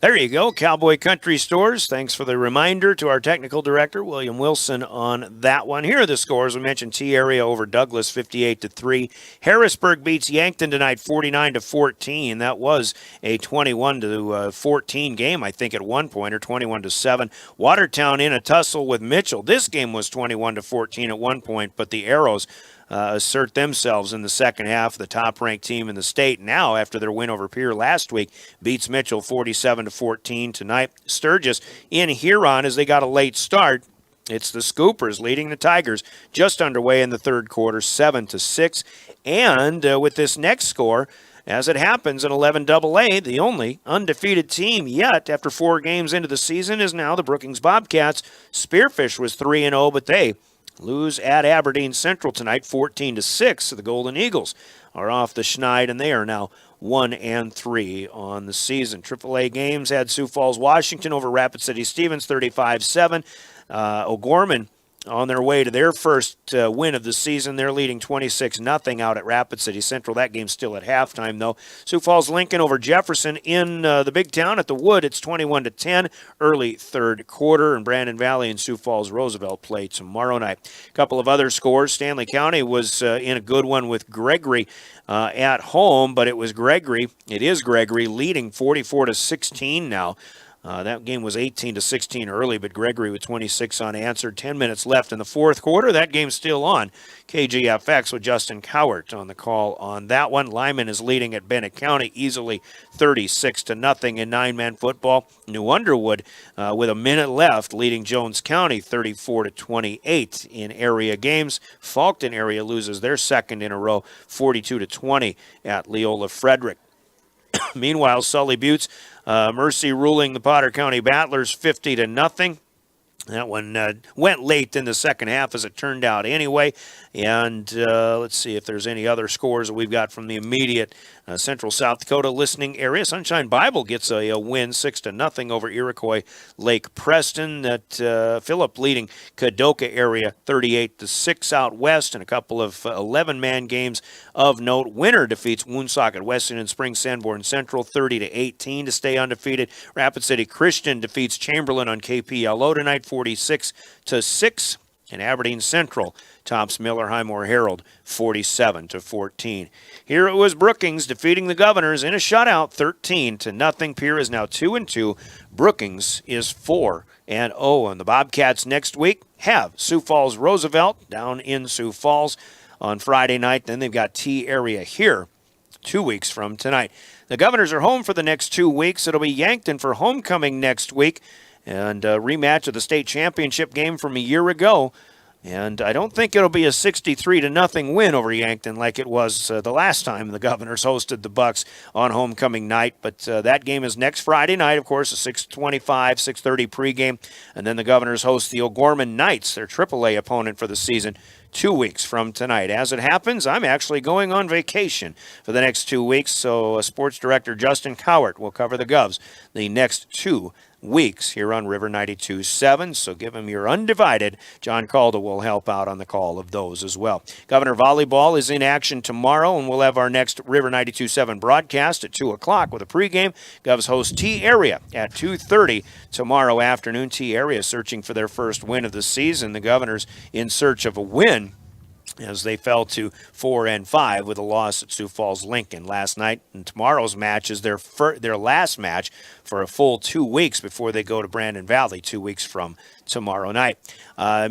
There you go, Cowboy Country Stores. Thanks for the reminder to our technical director, William Wilson, on that one. Here are the scores. We mentioned T-Area over Douglas, 58-3. Harrisburg beats Yankton tonight, 49-14. That was a 21-14 game, I think, at one point, or 21-7. Watertown in a tussle with Mitchell. This game was 21-14 at one point, but the Arrows assert themselves in the second half, the top-ranked team in the state. Now, after their win over Pierre last week, beats Mitchell 47-14 tonight. Sturgis in Huron as they got a late start. It's the Scoopers leading the Tigers just underway in the third quarter, 7-6. And with this next score, as it happens in 11 AA, the only undefeated team yet after 4 games into the season is now the Brookings Bobcats. Spearfish was 3-0, but they lose at Aberdeen Central tonight, 14-6. So the Golden Eagles are off the schneid, and they are now 1-3 on the season. AAA games had Sioux Falls, Washington over Rapid City Stevens, 35-7. O'Gorman on their way to their first win of the season. They're leading 26-0 out at Rapid City Central. That game's still at halftime, though. Sioux Falls Lincoln over Jefferson in the big town at the Wood. It's 21-10, early third quarter. And Brandon Valley and Sioux Falls Roosevelt play tomorrow night. A couple of other scores. Stanley County was in a good one with Gregory at home, but it is Gregory leading 44-16 now. That game was 18-16 early, but Gregory with 26 unanswered. 10 minutes left in the fourth quarter. That game's still on. KGFX with Justin Cowart on the call on that one. Lyman is leading at Bennett County easily 36-0 in 9-man football. New Underwood with a minute left leading Jones County 34-28 in area games. Faulkton area loses their second in a row 42-20 at Leola Frederick. Meanwhile, Sully Buttes, Mercy ruling the Potter County Battlers 50-0. That one went late in the second half as it turned out anyway. And let's see if there's any other scores that we've got from the immediate central South Dakota listening area. Sunshine Bible gets a win 6-0 over Iroquois Lake Preston. That Phillip leading Kadoka area 38-6 out west, and a couple of 11-man games of note. Winter defeats Woonsocket Weston and Spring Sanborn Central 30-18 to stay undefeated. Rapid City Christian defeats Chamberlain on KPLO tonight 46-6. And Aberdeen Central tops Miller Highmore Herald 47-14. Here it was Brookings defeating the Governors in a shutout 13-0. Pierre is now 2-2. Brookings is 4-0. And the Bobcats next week have Sioux Falls Roosevelt down in Sioux Falls on Friday night. Then they've got T-Area here 2 weeks from tonight. The Governors are home for the next 2 weeks. It'll be Yankton for homecoming next week, and a rematch of the state championship game from a year ago. And I don't think it'll be a 63-0 win over Yankton like it was the last time the Governors hosted the Bucks on homecoming night. But that game is next Friday night, of course, a 6:25, 6:30 pregame. And then the Governors host the O'Gorman Knights, their AAA opponent for the season, 2 weeks from tonight. As it happens, I'm actually going on vacation for the next 2 weeks, so sports director Justin Cowart will cover the Govs the next 2 weeks here on River 92.7, so give him your undivided. John Calda will help out on the call of those as well. Governor Volleyball is in action tomorrow, and we'll have our next River 92.7 broadcast at 2 o'clock with a pregame. Govs host T-Area at 2:30 tomorrow afternoon. T-Area searching for their first win of the season. The Governors in search of a win as they fell to 4-5 with a loss at Sioux Falls Lincoln last night. And tomorrow's match is their last match for a full 2 weeks before they go to Brandon Valley 2 weeks from tomorrow night.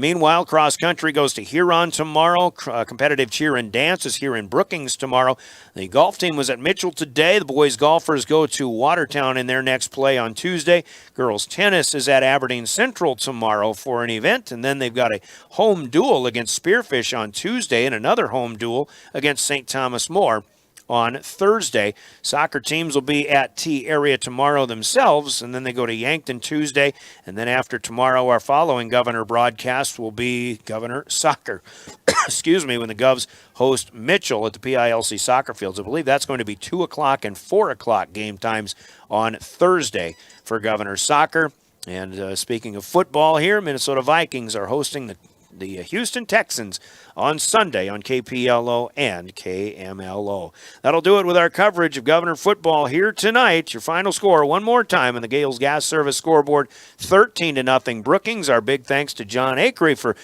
Meanwhile, cross country goes to Huron tomorrow. Competitive cheer and dance is here in Brookings tomorrow. The golf team was at Mitchell today. The boys golfers go to Watertown in their next play on Tuesday. Girls tennis is at Aberdeen Central tomorrow for an event, and then they've got a home duel against Spearfish on Tuesday and another home duel against St. Thomas More on Thursday. Soccer teams will be at T-Area tomorrow themselves, and then they go to Yankton Tuesday, and then after tomorrow, our following Governor broadcast will be Governor Soccer. Excuse me, when the Govs host Mitchell at the PILC soccer fields. I believe that's going to be 2 o'clock and 4 o'clock game times on Thursday for Governor Soccer. And speaking of football here, Minnesota Vikings are hosting the Houston Texans on Sunday on KPLO and KMLO. That'll do it with our coverage of Governor football here tonight. Your final score one more time on the Gales Gas Service scoreboard, 13-0 Brookings. Our big thanks to John Acree for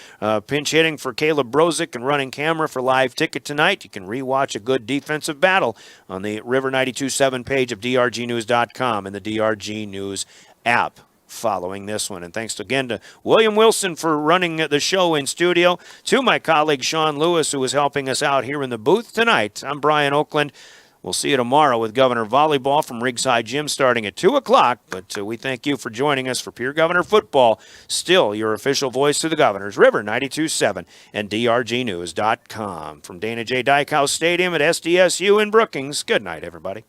pinch hitting for Caleb Brozick and running camera for Live Ticket tonight. You can rewatch a good defensive battle on the River 92.7 page of drgnews.com and the DRG News app following this one. And thanks again to William Wilson for running the show in studio, to my colleague Sean Lewis, who is helping us out here in the booth tonight. I'm Brian Oakland. We'll see you tomorrow with Governor Volleyball from Riggs High Gym starting at 2 o'clock. But we thank you for joining us for Pierre Governor Football, still your official voice to the Governors, River 92.7 and drgnews.com. From Dana J. Dykehouse Stadium at SDSU in Brookings, good night, everybody.